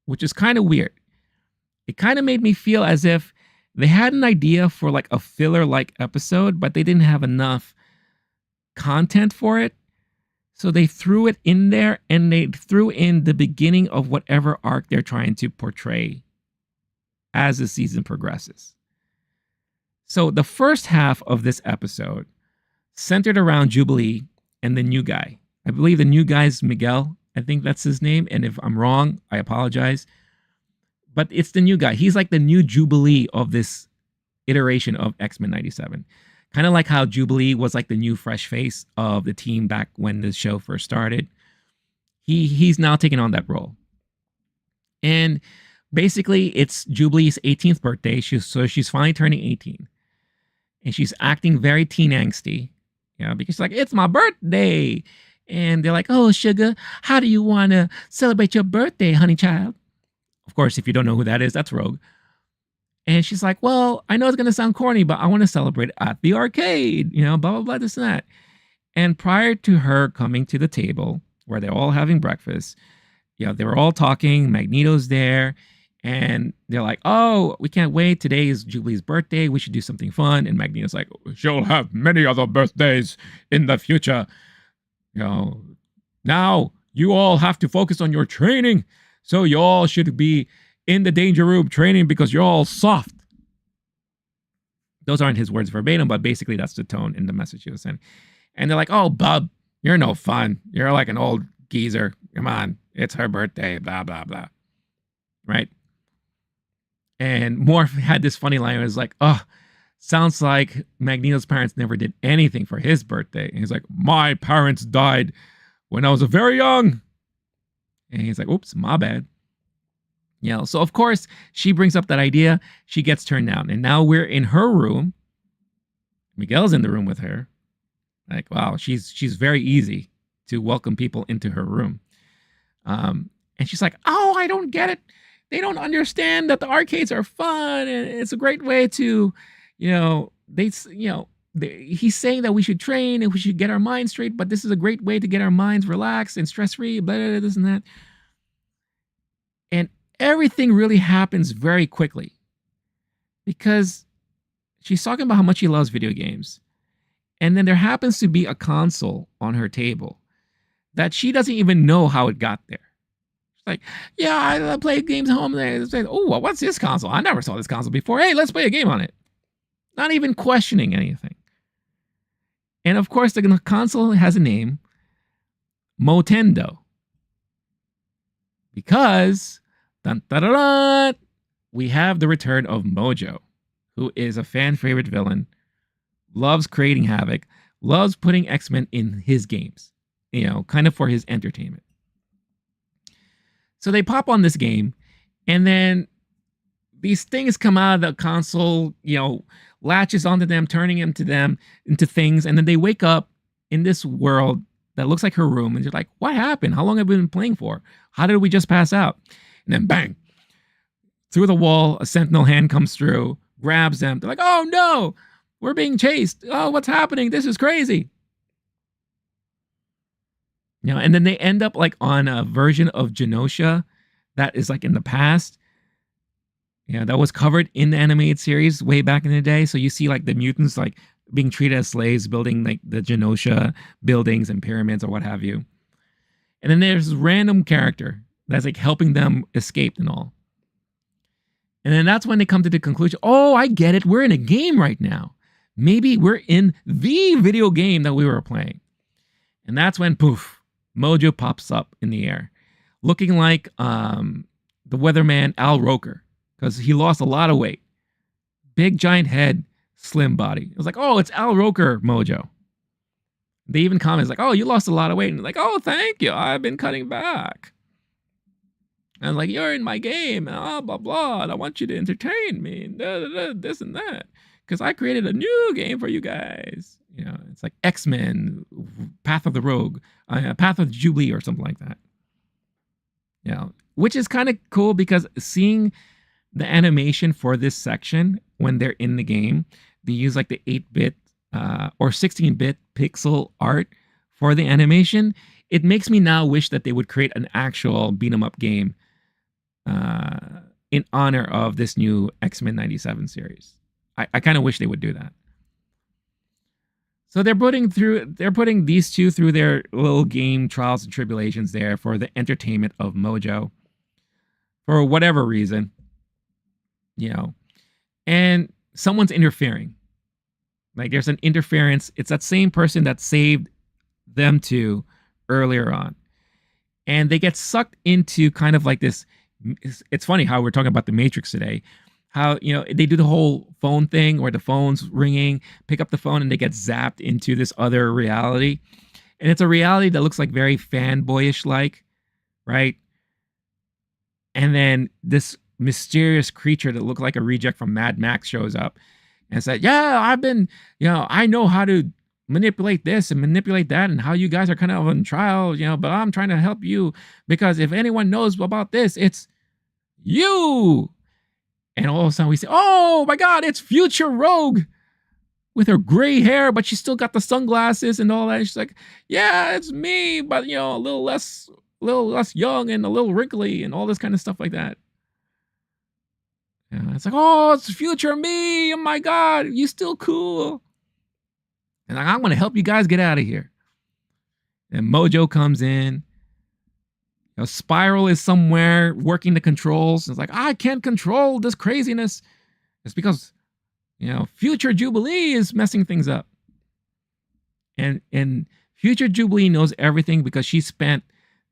which is kind of weird. It kind of made me feel as if they had an idea for like a filler-like episode, but they didn't have enough content for it. So they threw it in there and they threw in the beginning of whatever arc they're trying to portray as the season progresses. So the first half of this episode centered around Jubilee and the new guy. I believe the new guy's Miguel. I think that's his name. And if I'm wrong, I apologize. But it's the new guy. He's like the new Jubilee of this iteration of X-Men 97. Kind of like how Jubilee was like the new fresh face of the team back when the show first started. He's now taking on that role. And basically, it's Jubilee's 18th birthday. So she's finally turning 18. And she's acting very teen angsty. You know, because she's like, it's my birthday. And they're like, oh, sugar, how do you want to celebrate your birthday, honey child? Of course, if you don't know who that is, that's Rogue. And she's like, well, I know it's going to sound corny, but I want to celebrate at the arcade, you know, blah, blah, blah, this and that. And prior to her coming to the table where they're all having breakfast, you know, they were all talking, Magneto's there, and they're like, oh, we can't wait. Today is Jubilee's birthday. We should do something fun. And Magneto's like, she'll have many other birthdays in the future. You know, now you all have to focus on your training. So you all should be in the danger room training because you're all soft. Those aren't his words verbatim, but basically that's the tone in the message he was sending. And they're like, oh, bub, you're no fun. You're like an old geezer. Come on. It's her birthday, blah, blah, blah. Right? And Morph had this funny line. It was like, oh, sounds like Magneto's parents never did anything for his birthday. And he's like, my parents died when I was very young. And he's like, oops, my bad. You know, so of course she brings up that idea. She gets turned down. And now we're in her room. Miguel's in the room with her. Like, wow, she's very easy to welcome people into her room. And she's like, oh, I don't get it. They don't understand that the arcades are fun. And it's a great way to, he's saying that we should train and we should get our minds straight. But this is a great way to get our minds relaxed and stress-free, blah, blah, blah, this and that. And everything really happens very quickly because she's talking about how much she loves video games. And then there happens to be a console on her table that she doesn't even know how it got there. She's like, yeah, I play games at home. And say, oh, what's this console? I never saw this console before. Hey, let's play a game on it. Not even questioning anything. And of course, the console has a name, Motendo. Because dun, dun, dun, dun, we have the return of Mojo, who is a fan favorite villain, loves creating havoc, loves putting X-Men in his games, you know, kind of for his entertainment. So they pop on this game, and then these things come out of the console, you know, latches onto them, turning them into things, and then they wake up in this world that looks like her room, and they're like, what happened? How long have we been playing for? How did we just pass out? And then bang, through the wall, a sentinel hand comes through, grabs them. They're like, oh no, we're being chased. Oh, what's happening? This is crazy. You know, and then they end up like on a version of Genosha that is like in the past. Yeah, that was covered in the animated series way back in the day. So you see like the mutants like being treated as slaves, building like the Genosha buildings and pyramids or what have you. And then there's this random character that's like helping them escape and all. And then that's when they come to the conclusion, oh, I get it. We're in a game right now. Maybe we're in the video game that we were playing. And that's when, poof, Mojo pops up in the air, looking like the weatherman Al Roker, because he lost a lot of weight. Big giant head, slim body. It was like, oh, it's Al Roker Mojo. They even comment like, oh, you lost a lot of weight. And like, oh, thank you. I've been cutting back. And like, you're in my game, and blah, blah, blah. And I want you to entertain me, and this and that. Because I created a new game for you guys. You know, it's like X-Men, Path of the Rogue, Path of the Jubilee, or something like that. You know, which is kind of cool because seeing the animation for this section when they're in the game, they use like the 8-bit or 16-bit pixel art for the animation. It makes me now wish that they would create an actual beat-em-up game in honor of this new X-Men 97 series. I kind of wish they would do that. So they're putting these two through their little game trials and tribulations there for the entertainment of Mojo, for whatever reason, you know, and someone's interfering. Like there's an interference. It's that same person that saved them two earlier on, and they get sucked into kind of like this. It's funny how we're talking about the Matrix today. How, you know, they do the whole phone thing where the phone's ringing, pick up the phone, and they get zapped into this other reality. And it's a reality that looks like very fanboyish like, right? And then this mysterious creature that looked like a reject from Mad Max shows up and said, yeah, I've been, you know, I know how to manipulate this and manipulate that and how you guys are kind of on trial, you know, but I'm trying to help you because if anyone knows about this, it's you. And all of a sudden we say, oh my God, it's future Rogue with her gray hair, but she's still got the sunglasses and all that. And she's like, yeah, it's me, but you know, a little less young and a little wrinkly and all this kind of stuff like that. Yeah, it's like, oh, it's future me. Oh my God, you still cool. And I'm going to help you guys get out of here. And Mojo comes in. You know, Spiral is somewhere working the controls. It's like, I can't control this craziness. It's because, you know, future Jubilee is messing things up. And future Jubilee knows everything because she spent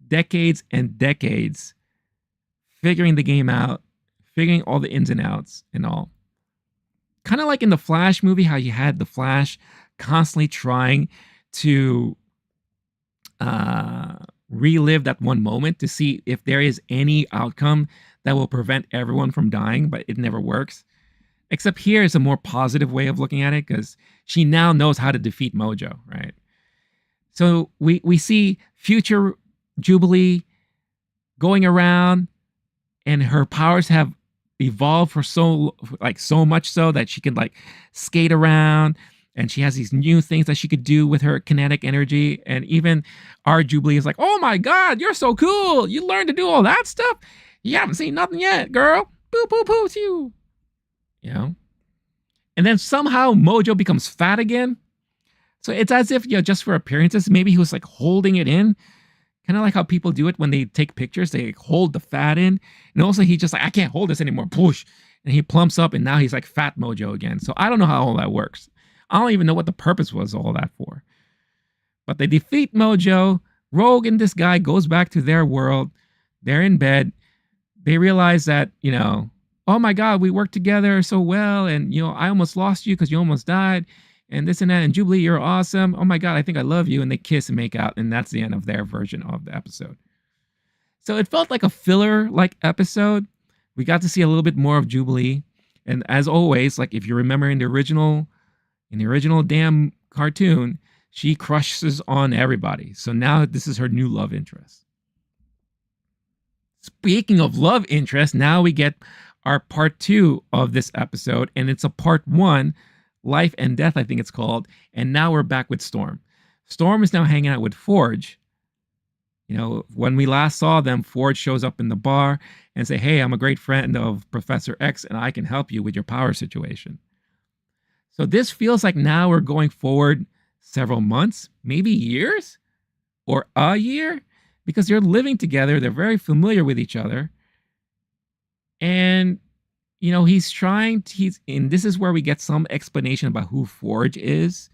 decades and decades figuring the game out, figuring all the ins and outs and all. Kind of like in the Flash movie, how you had the Flash constantly trying to relive that one moment to see if there is any outcome that will prevent everyone from dying, but it never works. Except here is a more positive way of looking at it because she now knows how to defeat Mojo, right? So we see future Jubilee going around, and her powers have evolved for so much so that she can like skate around. And she has these new things that she could do with her kinetic energy. And even our Jubilee is like, oh my God, you're so cool. You learned to do all that stuff. You haven't seen nothing yet, girl. Boo, boo, boo, you. You know? And then somehow Mojo becomes fat again. So it's as if, you know, just for appearances, maybe he was like holding it in. Kind of like how people do it when they take pictures. They hold the fat in. And also he's just like, I can't hold this anymore. Push. And he plumps up and now he's like fat Mojo again. So I don't know how all that works. I don't even know what the purpose was all that for. But they defeat Mojo. Rogue and this guy goes back to their world. They're in bed. They realize that, you know, oh my God, we worked together so well. And, you know, I almost lost you because you almost died. and this and that, and Jubilee, you're awesome. Oh my God, I think I love you. And they kiss and make out, and that's the end of their version of the episode. So it felt like a filler-like episode. We got to see a little bit more of Jubilee. And as always, like if you remember in the original damn cartoon, she crushes on everybody. So now this is her new love interest. Speaking of love interest, now we get our part 2 of this episode, and it's a part 1, Life and Death, I think it's called. And now we're back with Storm. Storm is now hanging out with Forge. You know, when we last saw them, Forge shows up in the bar and say, hey, I'm a great friend of Professor X, and I can help you with your power situation. So this feels like now we're going forward several months, maybe years, or a year, because they're living together. They're very familiar with each other. And, you know, and this is where we get some explanation about who Forge is.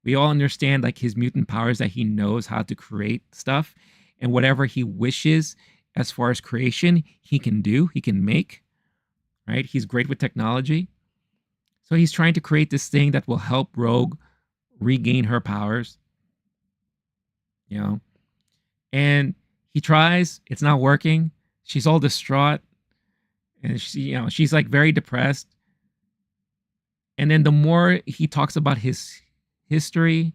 We all understand like his mutant powers, that he knows how to create stuff, and whatever he wishes as far as creation, he can do, he can make, right? He's great with technology. So he's trying to create this thing that will help Rogue regain her powers, you know, and he tries, it's not working. She's all distraught. And she's like very depressed. And then the more he talks about his history,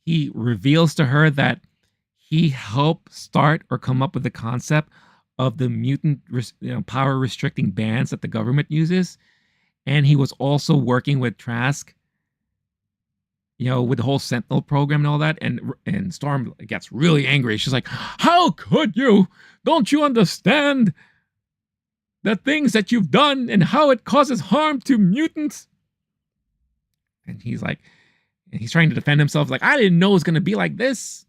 he reveals to her that he helped start or come up with the concept of the mutant power restricting bands that the government uses. And he was also working with Trask, you know, with the whole Sentinel program and all that. And Storm gets really angry. She's like, how could you? Don't you understand the things that you've done and how it causes harm to mutants? And he's like, and he's trying to defend himself, like, I didn't know it was going to be like this,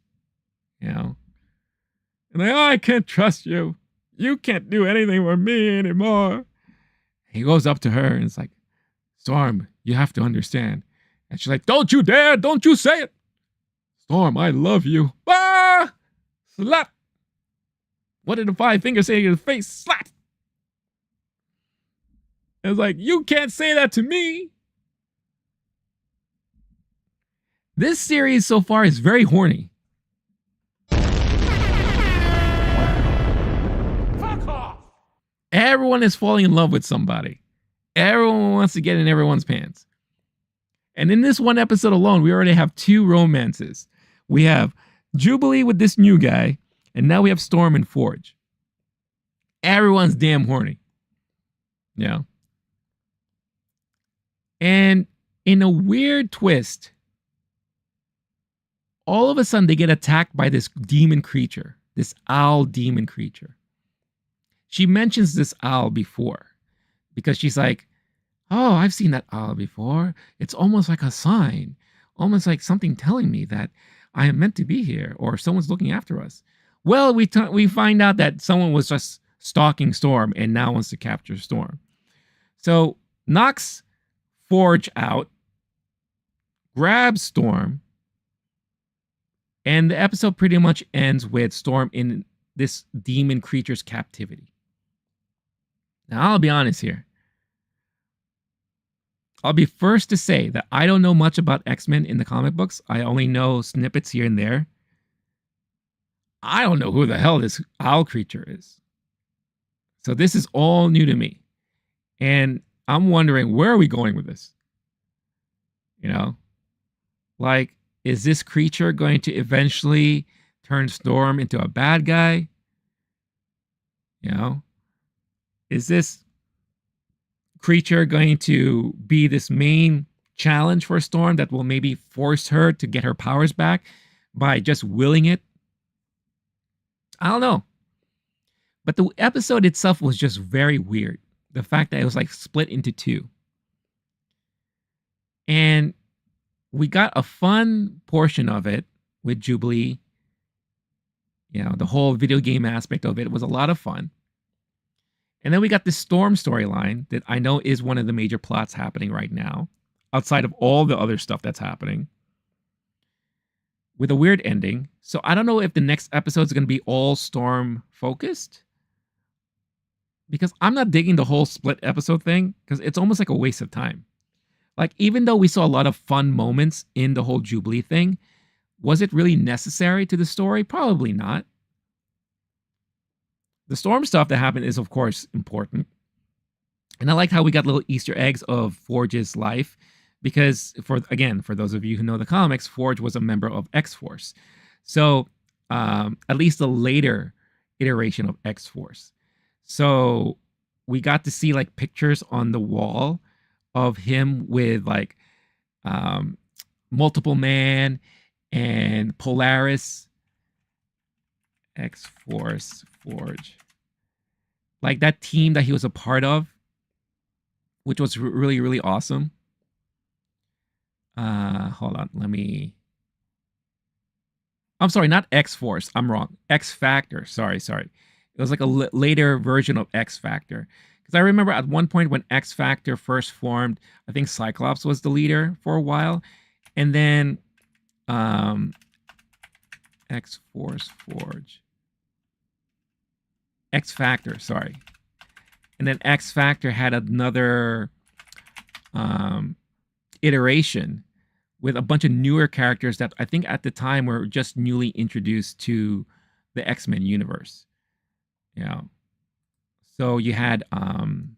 you know. And like, oh, I can't trust you. You can't do anything for me anymore. He goes up to her and it's like, Storm, you have to understand. And she's like, don't you dare, don't you say it. Storm, I love you. Ah! Slap. What did the 5 fingers say in your face? Slap. And it's like, you can't say that to me. This series so far is very horny. Fuck off! Everyone is falling in love with somebody. Everyone wants to get in everyone's pants. And in this one episode alone, we already have 2 romances. We have Jubilee with this new guy, and now we have Storm and Forge. Everyone's damn horny. You know? And in a weird twist, all of a sudden they get attacked by this demon creature, this owl demon creature. She mentions this owl before because she's like, oh, I've seen that owl before. It's almost like a sign, almost like something telling me that I am meant to be here or someone's looking after us. Well, we find out that someone was just stalking Storm and now wants to capture Storm. So knocks Forge out, grabs Storm, and the episode pretty much ends with Storm in this demon creature's captivity. Now, I'll be honest here. I'll be first to say that I don't know much about X-Men in the comic books. I only know snippets here and there. I don't know who the hell this owl creature is. So this is all new to me. And I'm wondering, where are we going with this? You know? Like, is this creature going to eventually turn Storm into a bad guy? You know? Is this creature going to be this main challenge for Storm that will maybe force her to get her powers back by just willing it? I don't know. But the episode itself was just very weird. The fact that it was like split into 2. And we got a fun portion of it with Jubilee. You know, the whole video game aspect of it was a lot of fun. And then we got this Storm storyline that I know is one of the major plots happening right now, outside of all the other stuff that's happening, with a weird ending. So I don't know if the next episode is going to be all Storm focused, because I'm not digging the whole split episode thing, because it's almost like a waste of time. Like, even though we saw a lot of fun moments in the whole Jubilee thing, was it really necessary to the story? Probably not. The Storm stuff that happened is, of course, important. And I liked how we got little Easter eggs of Forge's life, because for those of you who know the comics, Forge was a member of X-Force. So at least a later iteration of X-Force. So we got to see like pictures on the wall of him with like Multiple Man and Polaris, X-Force, Forge. Like that team that he was a part of, which was really, really awesome. Hold on, I'm sorry, not X-Force. I'm wrong. X-Factor. Sorry. It was like a later version of X-Factor. Because I remember at one point when X-Factor first formed, I think Cyclops was the leader for a while. And then X-Force, Forge. X-Factor, sorry. And then X-Factor had another iteration with a bunch of newer characters that I think at the time were just newly introduced to the X-Men universe. Yeah. So you had hold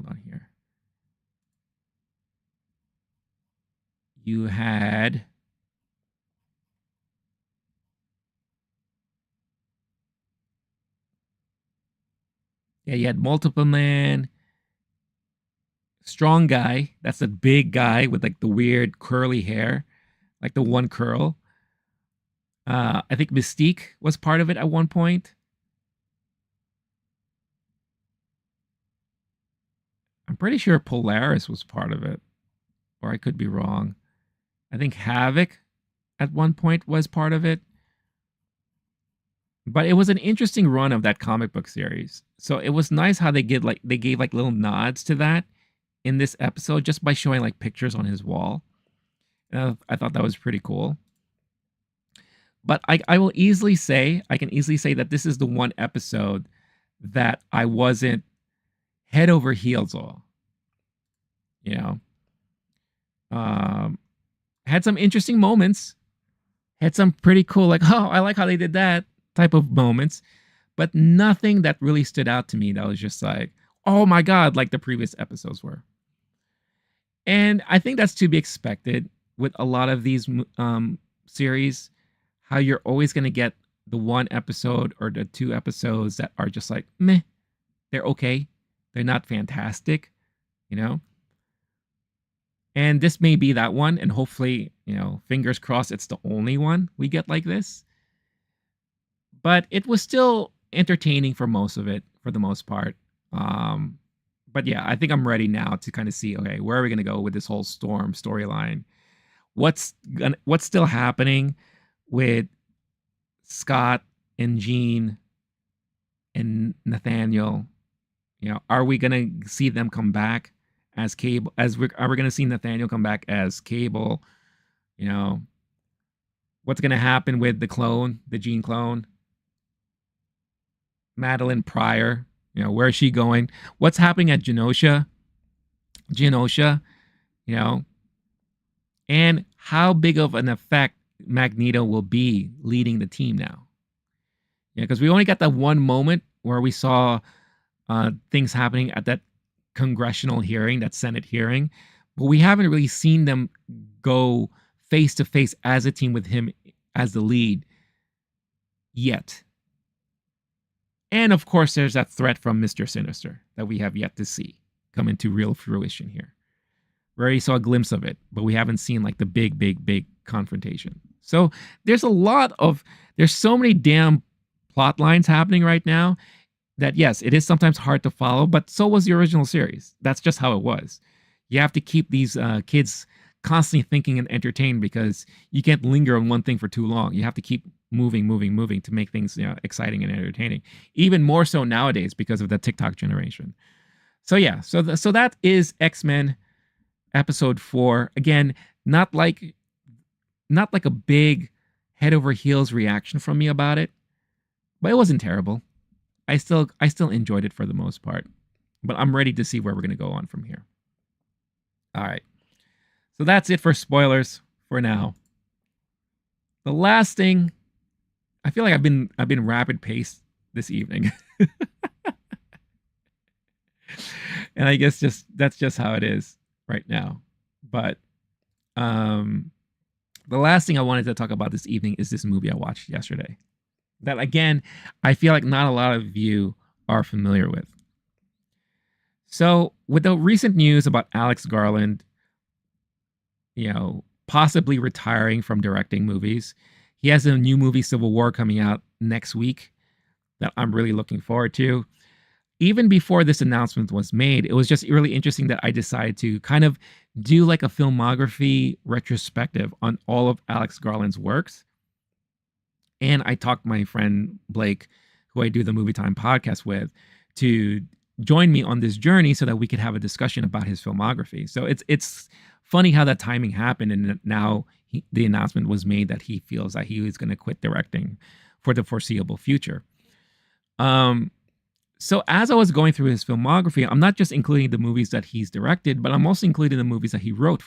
on here. You had you had Multiple Man, Strong Guy, that's a big guy with like the weird curly hair, like the one curl. I think Mystique was part of it at one point. I'm pretty sure Polaris was part of it, or I could be wrong. I think Havoc at one point was part of it. But it was an interesting run of that comic book series. So it was nice how they gave like little nods to that in this episode just by showing like pictures on his wall. And I thought that was pretty cool. But I can easily say that this is the one episode that I wasn't head over heels on. You know, had some interesting moments, had some pretty cool, like, oh, I like how they did that type of moments, but nothing that really stood out to me that was just like, oh my God, like the previous episodes were. And I think that's to be expected with a lot of these series, how you're always going to get the one episode or the two episodes that are just like, meh, they're okay. They're not fantastic, you know? And this may be that one, and hopefully, you know, fingers crossed it's the only one we get like this. But it was still entertaining for most of it, for the most part. But yeah, I think I'm ready now to kind of see, okay, where are we going to go with this whole Storm storyline? What's still happening with Scott and Jean and Nathaniel? You know, are we going to see them come back as Cable? Are we going to see Nathaniel come back as Cable? You know, what's going to happen with the clone, the Jean clone? Madeline Pryor, you know, where is she going? What's happening at Genosha, you know, and how big of an effect Magneto will be leading the team now. Yeah, because we only got that one moment where we saw things happening at that congressional hearing, that Senate hearing, but we haven't really seen them go face to face as a team with him as the lead yet. And of course, there's that threat from Mr. Sinister that we have yet to see come into real fruition here. We already saw a glimpse of it, but we haven't seen like the big confrontation. So there's so many damn plot lines happening right now that, yes, it is sometimes hard to follow, but so was the original series. That's just how it was. You have to keep these kids constantly thinking and entertained because you can't linger on one thing for too long. You have to keep moving to make things, you know, exciting and entertaining. Even more so nowadays because of the TikTok generation. So yeah, so that is X-Men episode 4. Again, not like a big head over heels reaction from me about it, but it wasn't terrible. I still enjoyed it for the most part, but I'm ready to see where we're going to go on from here. All right. So that's it for spoilers for now. The last thing, I feel like I've been rapid paced this evening. And I guess that's just how it is right now. But the last thing I wanted to talk about this evening is this movie I watched yesterday. That again, I feel like not a lot of you are familiar with. So, with the recent news about Alex Garland, possibly retiring from directing movies, he has a new movie, Civil War, coming out next week that I'm really looking forward to. Even before this announcement was made, it was just really interesting that I decided to kind of do like a filmography retrospective on all of Alex Garland's works. And I talked my friend Blake, who I do the Movie Time podcast with, to join me on this journey so that we could have a discussion about his filmography. So it's funny how that timing happened, and now the announcement was made that he feels that he is going to quit directing for the foreseeable future. So as I was going through his filmography, I'm not just including the movies that he's directed, but I'm also including the movies that he wrote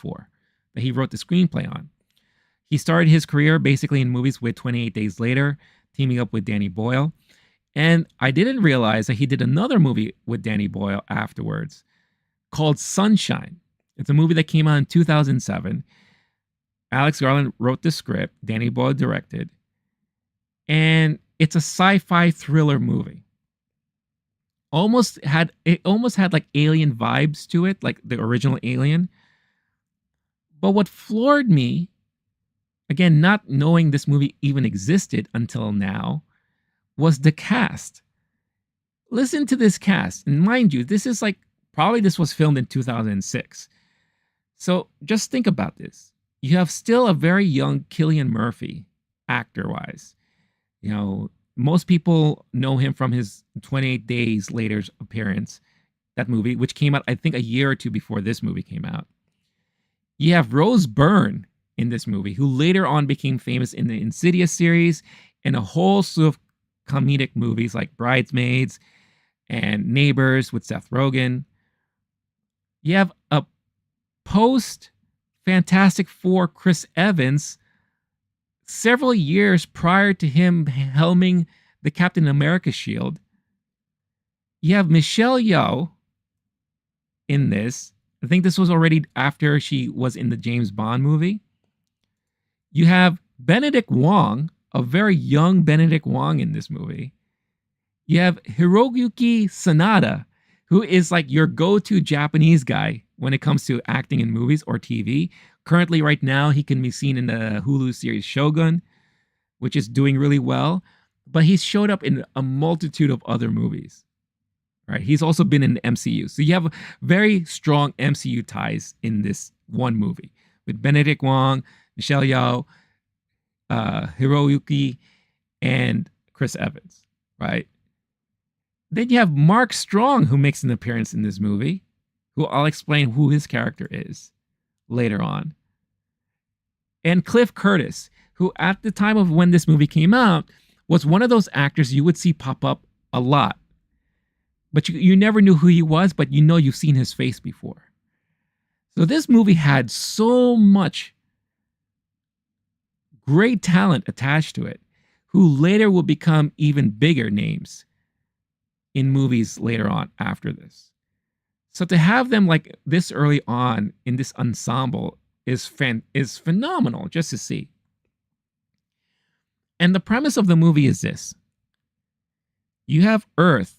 that he wrote the screenplay on. He started his career basically in movies with 28 Days Later, teaming up with Danny Boyle. And I didn't realize that he did another movie with Danny Boyle afterwards called Sunshine. It's a movie that came out in 2007. Alex Garland wrote the script, Danny Boyle directed, and it's a sci-fi thriller movie. It almost had like Alien vibes to it, like the original Alien. But what floored me, again, not knowing this movie even existed until now, was the cast. Listen to this cast. And mind you, this is like, probably this was filmed in 2006. So just think about this. You have still a very young Cillian Murphy, actor-wise. Most people know him from his 28 Days Later's appearance, that movie, which came out, I think, a year or two before this movie came out. You have Rose Byrne in this movie, who later on became famous in the Insidious series and a whole slew of comedic movies like Bridesmaids and Neighbors with Seth Rogen. You have a post-Fantastic Four Chris Evans, several years prior to him helming the Captain America shield. You have Michelle Yeoh in this. I think this was already after she was in the James Bond movie. You have Benedict Wong, a very young Benedict Wong in this movie. You have Hiroyuki Sanada, who is like your go-to Japanese guy when it comes to acting in movies or TV. Currently, right now, he can be seen in the Hulu series Shogun, which is doing really well. But he's showed up in a multitude of other movies. Right? He's also been in the MCU. So you have very strong MCU ties in this one movie with Benedict Wong, Michelle Yeoh, Hiroyuki, and Chris Evans. Right? Then you have Mark Strong, who makes an appearance in this movie, who I'll explain who his character is later on. And Cliff Curtis, who at the time of when this movie came out, was one of those actors you would see pop up a lot. But you never knew who he was, but you've seen his face before. So this movie had so much great talent attached to it, who later will become even bigger names in movies later on after this. So to have them like this early on in this ensemble is phenomenal just to see. And the premise of the movie is this. You have Earth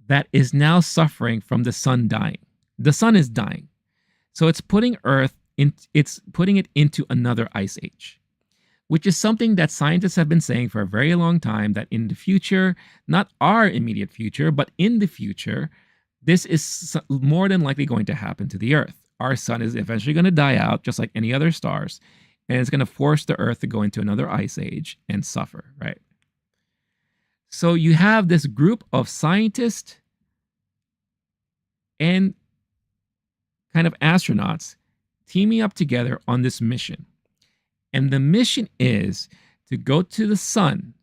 that is now suffering from the sun dying. The sun is dying. So it's putting it into another ice age, which is something that scientists have been saying for a very long time, that in the future, not our immediate future, but in the future, this is more than likely going to happen to the Earth. Our sun is eventually going to die out, just like any other stars, and it's going to force the Earth to go into another ice age and suffer, right? So you have this group of scientists and kind of astronauts teaming up together on this mission. And the mission is to go to the sun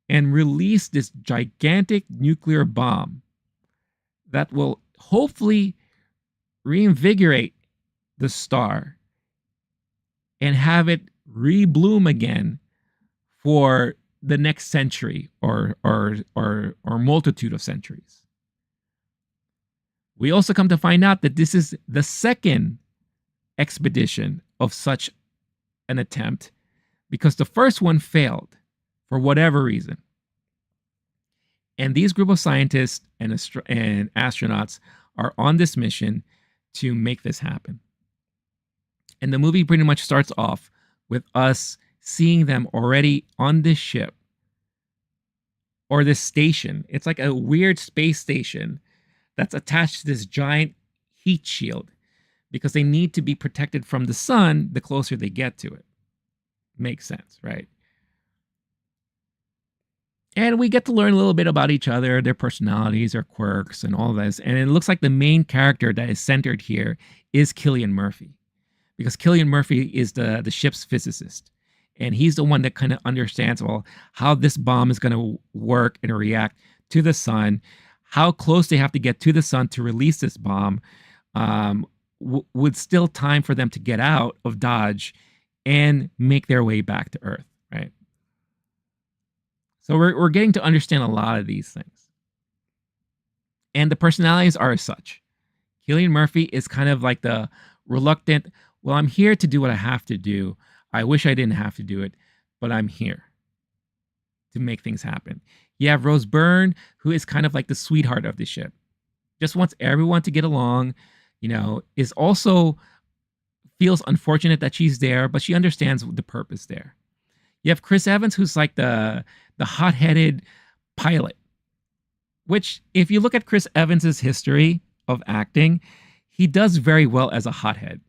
and release this gigantic nuclear bomb that will hopefully reinvigorate the star and have it rebloom again for the next century or multitude of centuries. We also come to find out that this is the second expedition of such an attempt because the first one failed for whatever reason. And these group of scientists and astronauts are on this mission to make this happen. And the movie pretty much starts off with us seeing them already on this ship or this station. It's like a weird space station that's attached to this giant heat shield because they need to be protected from the sun the closer they get to it. Makes sense, right? And we get to learn a little bit about each other, their personalities, their quirks, and all this. And it looks like the main character that is centered here is Cillian Murphy. Because Cillian Murphy is the ship's physicist. And he's the one that kind of understands, well, how this bomb is going to work and react to the sun, how close they have to get to the sun to release this bomb, with still time for them to get out of Dodge and make their way back to Earth, right? So we're getting to understand a lot of these things. And the personalities are as such. Cillian Murphy is kind of like the reluctant, well, I'm here to do what I have to do. I wish I didn't have to do it, but I'm here to make things happen. You have Rose Byrne, who is kind of like the sweetheart of the ship. Just wants everyone to get along, is also feels unfortunate that she's there, but she understands the purpose there. You have Chris Evans, who's like the hot-headed pilot, which if you look at Chris Evans's history of acting, he does very well as a hothead.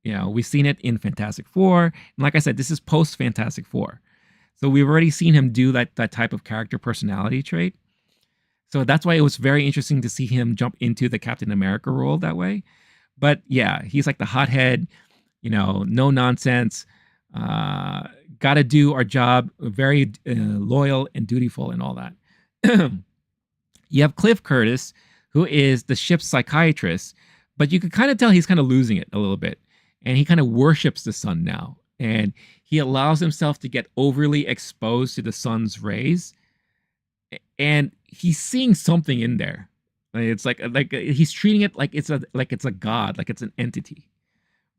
We've seen it in Fantastic Four. And like I said, this is post Fantastic Four. So we've already seen him do that type of character personality trait. So that's why it was very interesting to see him jump into the Captain America role that way. But yeah, he's like the hothead, no nonsense, got to do our job, very loyal and dutiful and all that. You have Cliff Curtis, who is the ship's psychiatrist, but you can kind of tell he's kind of losing it a little bit. And he kind of worships the sun now. And he allows himself to get overly exposed to the sun's rays. And he's seeing something in there. It's like he's treating it like it's a god, like it's an entity,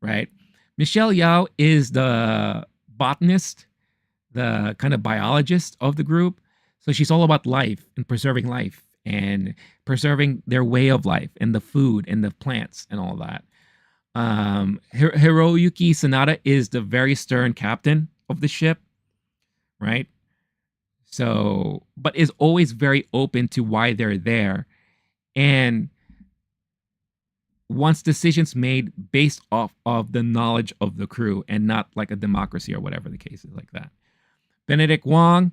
right? Michelle Yeoh is the botanist, the kind of biologist of the group. So she's all about life and preserving their way of life and the food and the plants and all that. Hiroyuki Sanada is the very stern captain of the ship, right? So, but is always very open to why they're there and wants decisions made based off of the knowledge of the crew and not like a democracy or whatever the case is like that. Benedict Wong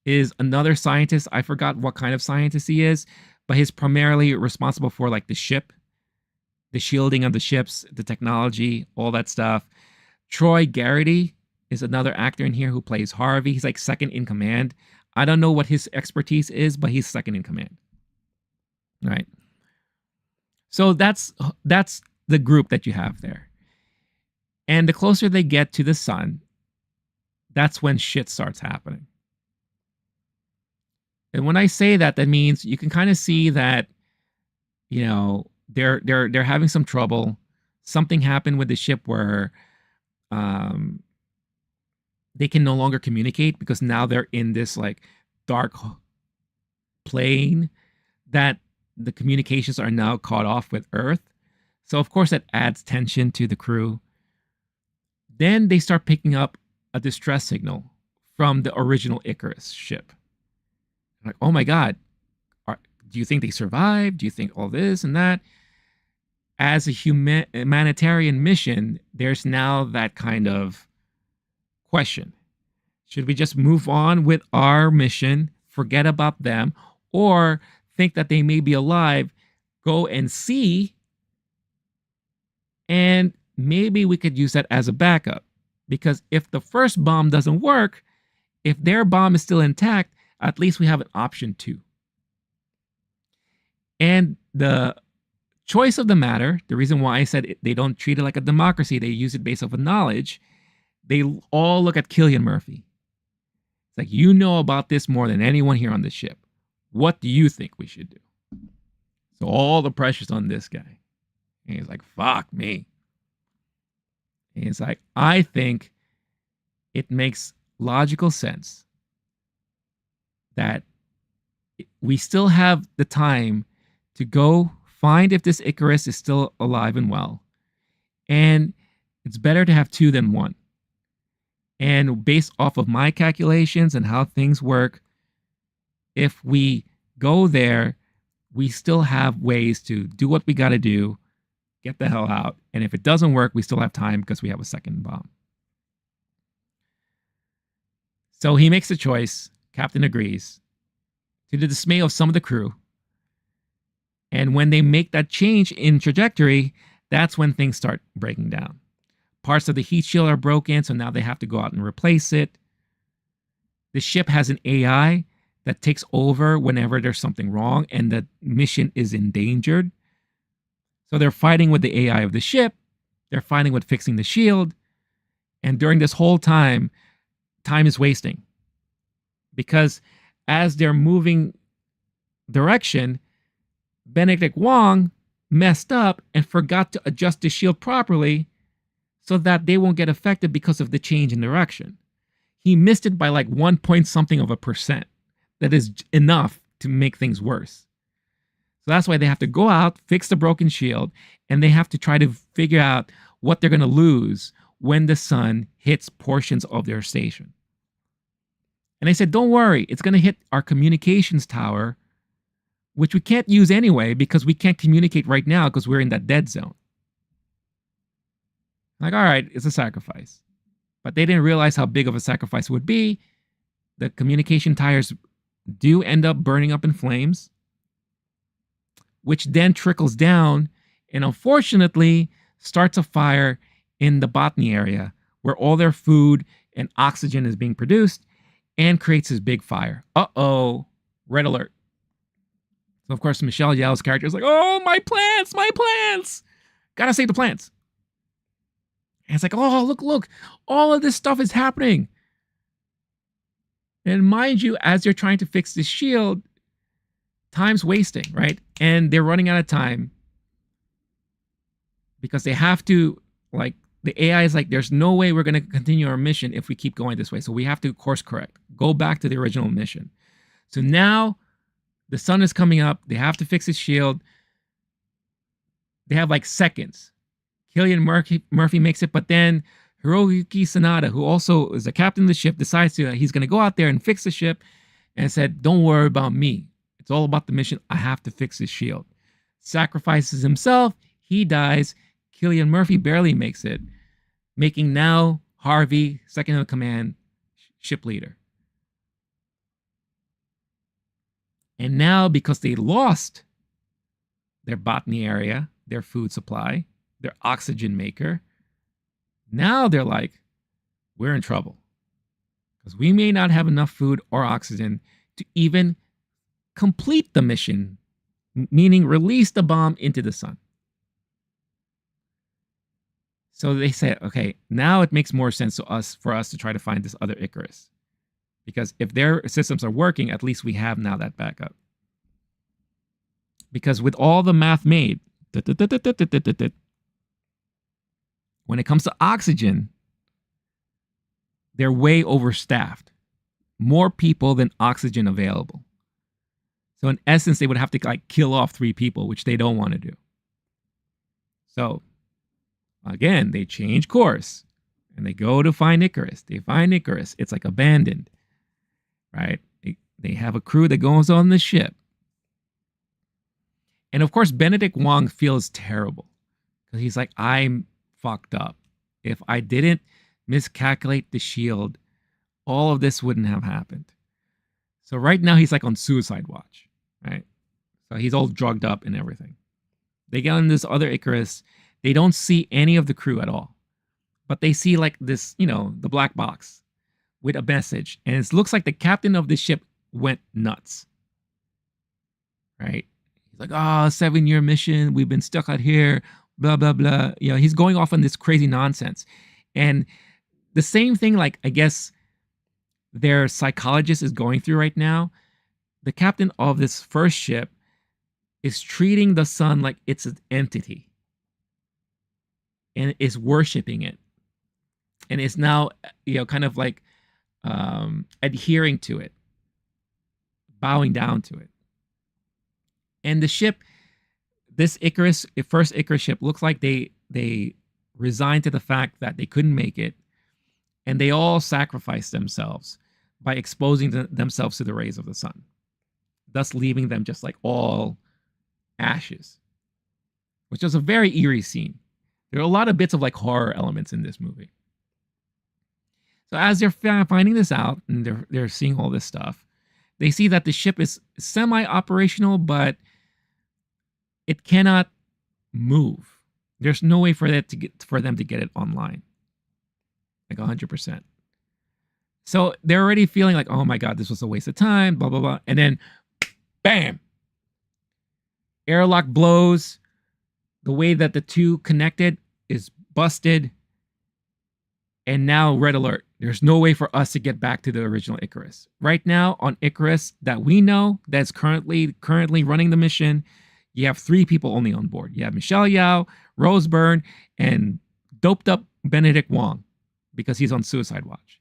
is another scientist. I forgot what kind of scientist he is, but he's primarily responsible for like the ship, the shielding of the ships, the technology, all that stuff. Troy Garrity is another actor in here who plays Harvey. He's like second in command. I don't know what his expertise is, but he's second in command. Right. So that's the group that you have there. And the closer they get to the sun, that's when shit starts happening. And when I say that, that means you can kind of see that, they're having some trouble. Something happened with the ship where they can no longer communicate because now they're in this like dark plane that the communications are now cut off with Earth. So of course that adds tension to the crew. Then they start picking up a distress signal from the original Icarus ship. Like, oh my God, do you think they survived? Do you think all this and that? As a humanitarian mission, there's now that kind of question. Should we just move on with our mission, forget about them, or think that they may be alive, go and see, and maybe we could use that as a backup? Because if the first bomb doesn't work, if their bomb is still intact, at least we have an option 2. And the choice of the matter, the reason why I said they don't treat it like a democracy, they use it based off of knowledge, they all look at Cillian Murphy. It's like, you know about this more than anyone here on the ship. What do you think we should do? So all the pressure's on this guy. And he's like, fuck me. And he's like, I think it makes logical sense that we still have the time to go find if this Icarus is still alive and well. And it's better to have two than one. And based off of my calculations and how things work, if we go there, we still have ways to do what we got to do, get the hell out. And if it doesn't work, we still have time because we have a second bomb. So he makes the choice. Captain agrees, to the dismay of some of the crew. And when they make that change in trajectory, that's when things start breaking down. Parts of the heat shield are broken, so now they have to go out and replace it. The ship has an AI that takes over whenever there's something wrong and the mission is endangered. So they're fighting with the AI of the ship. They're fighting with fixing the shield. And during this whole time, time is wasting. Because as they're moving direction, Benedict Wong messed up and forgot to adjust the shield properly so that they won't get affected because of the change in direction. He missed it by like 1 point something of a percent. That is enough to make things worse. So that's why they have to go out, fix the broken shield, and they have to try to figure out what they're going to lose when the sun hits portions of their station. And they said, don't worry, it's going to hit our communications tower, which we can't use anyway because we can't communicate right now because we're in that dead zone. Like, all right, it's a sacrifice. But they didn't realize how big of a sacrifice it would be. The communication towers do end up burning up in flames, which then trickles down and unfortunately starts a fire in the botany area where all their food and oxygen is being produced and creates this big fire. Uh-oh, red alert. So of course, Michelle Yeoh's character is like, oh, my plants. Gotta save the plants. And it's like, oh, look, all of this stuff is happening. And mind you, as they're trying to fix this shield, time's wasting, right? And they're running out of time because they have to, like, the AI is like, there's no way we're going to continue our mission if we keep going this way. So we have to course correct, go back to the original mission. So now the sun is coming up. They have to fix his shield. They have like seconds. Cillian Murphy makes it, but then Hiroyuki Sanada, who also is the captain of the ship, decides he's going to go out there and fix the ship and said, don't worry about me. It's all about the mission. I have to fix his shield. Sacrifices himself. He dies. Cillian Murphy barely makes it, making now Harvey, second in command, ship leader. And now, because they lost their botany area, their food supply, their oxygen maker, now they're like, we're in trouble. Because we may not have enough food or oxygen to even complete the mission, meaning release the bomb into the sun. So they say, okay, now it makes more sense for us to try to find this other Icarus. Because if their systems are working, at least we have now that backup. Because with all the math made, when it comes to oxygen, they're way overstaffed. More people than oxygen available. So in essence, they would have to like kill off 3 people, which they don't want to do. So again, they change course and they go to find Icarus. They find Icarus. It's like abandoned, right? They have a crew that goes on the ship. And of course, Benedict Wong feels terrible because he's like, I'm fucked up. If I didn't miscalculate the shield, all of this wouldn't have happened. So right now he's like on suicide watch, right? So he's all drugged up and everything. They get on this other Icarus. They don't see any of the crew at all, but they see like this, the black box with a message. And it looks like the captain of the ship went nuts, right? He's like, oh, 7-year mission. We've been stuck out here, blah, blah, blah. You know, he's going off on this crazy nonsense. And the same thing, like, I guess their psychologist is going through right now. The captain of this first ship is treating the sun like it's an entity and is worshiping it. And is now, you know, kind of like adhering to it, bowing down to it. And the ship, this first Icarus ship, looks like they resigned to the fact that they couldn't make it, and they all sacrificed themselves by exposing themselves to the rays of the sun, thus leaving them just like all ashes, which was a very eerie scene. There are a lot of bits of like horror elements in this movie. So as they're finding this out and they're seeing all this stuff, they see that the ship is semi-operational, but it cannot move. There's no way for them to get it online, like 100%. So they're already feeling like, oh my God, this was a waste of time, blah, blah, blah. And then, bam, airlock blows. The way that the two connected is busted. And now, red alert. There's no way for us to get back to the original Icarus. Right now, on Icarus that we know that's currently running the mission, you have 3 people only on board. You have Michelle Yeoh, Rose Byrne, and doped up Benedict Wong because he's on suicide watch.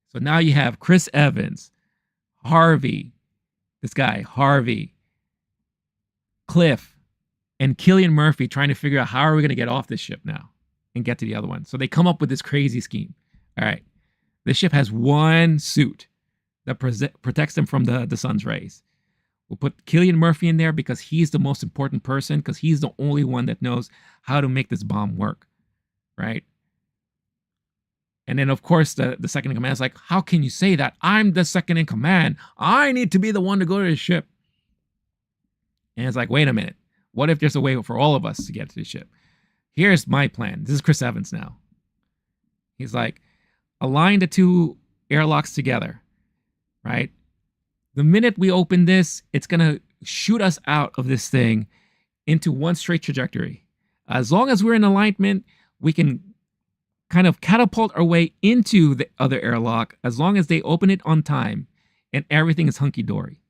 So now you have Chris Evans, Harvey, this guy, Harvey, Cliff, and Cillian Murphy trying to figure out how are we going to get off this ship now and get to the other one. So they come up with this crazy scheme. All right, this ship has one suit that protects them from the sun's rays. We'll put Cillian Murphy in there because he's the most important person, because he's the only one that knows how to make this bomb work, right? And then, of course, the second in command is like, how can you say that? I'm the second in command. I need to be the one to go to the ship. And it's like, wait a minute. What if there's a way for all of us to get to the ship? Here's my plan. This is Chris Evans now. He's like, align the 2 airlocks together, right? The minute we open this, it's going to shoot us out of this thing into one straight trajectory. As long as we're in alignment, we can kind of catapult our way into the other airlock as long as they open it on time and everything is hunky-dory.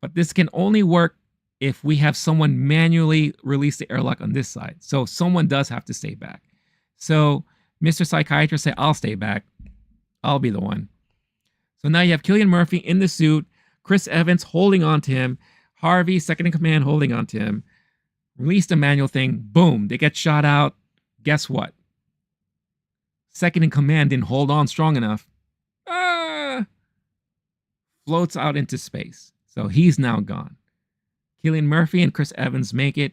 But this can only work if we have someone manually release the airlock on this side. So someone does have to stay back. So Mr. Psychiatrist said, I'll stay back. I'll be the one. So now you have Cillian Murphy in the suit, Chris Evans holding on to him, Harvey, second in command, holding on to him. Release the manual thing. Boom. They get shot out. Guess what? Second in command didn't hold on strong enough. Floats out into space. So he's now gone. Cillian Murphy and Chris Evans make it.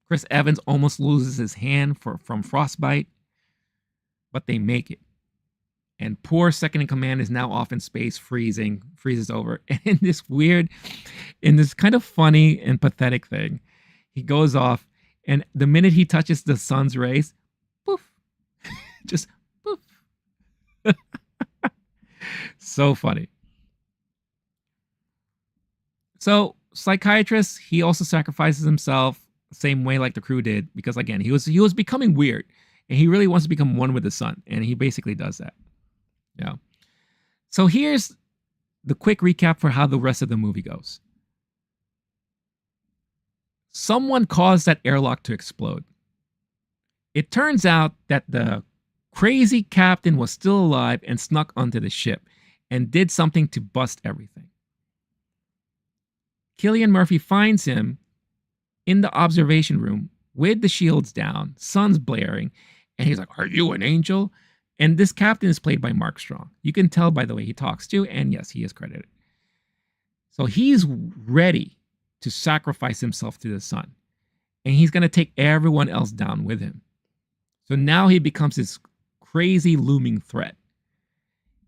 Chris Evans almost loses his hand from frostbite, but they make it. And poor second in command is now off in space, freezes over. And in this kind of funny and pathetic thing, he goes off, and the minute he touches the sun's rays, poof, just poof. So funny. So psychiatrist, he also sacrifices himself the same way like the crew did, because again, he was becoming weird, and he really wants to become one with the sun, and he basically does that. Yeah. So here's the quick recap for how the rest of the movie goes. Someone caused that airlock to explode. It turns out that the crazy captain was still alive and snuck onto the ship and did something to bust everything. Cillian Murphy finds him in the observation room with the shields down, sun's blaring, and he's like, "Are you an angel?" And this captain is played by Mark Strong. You can tell by the way he talks too, and yes, he is credited. So he's ready to sacrifice himself to the sun, and he's going to take everyone else down with him. So now he becomes this crazy looming threat.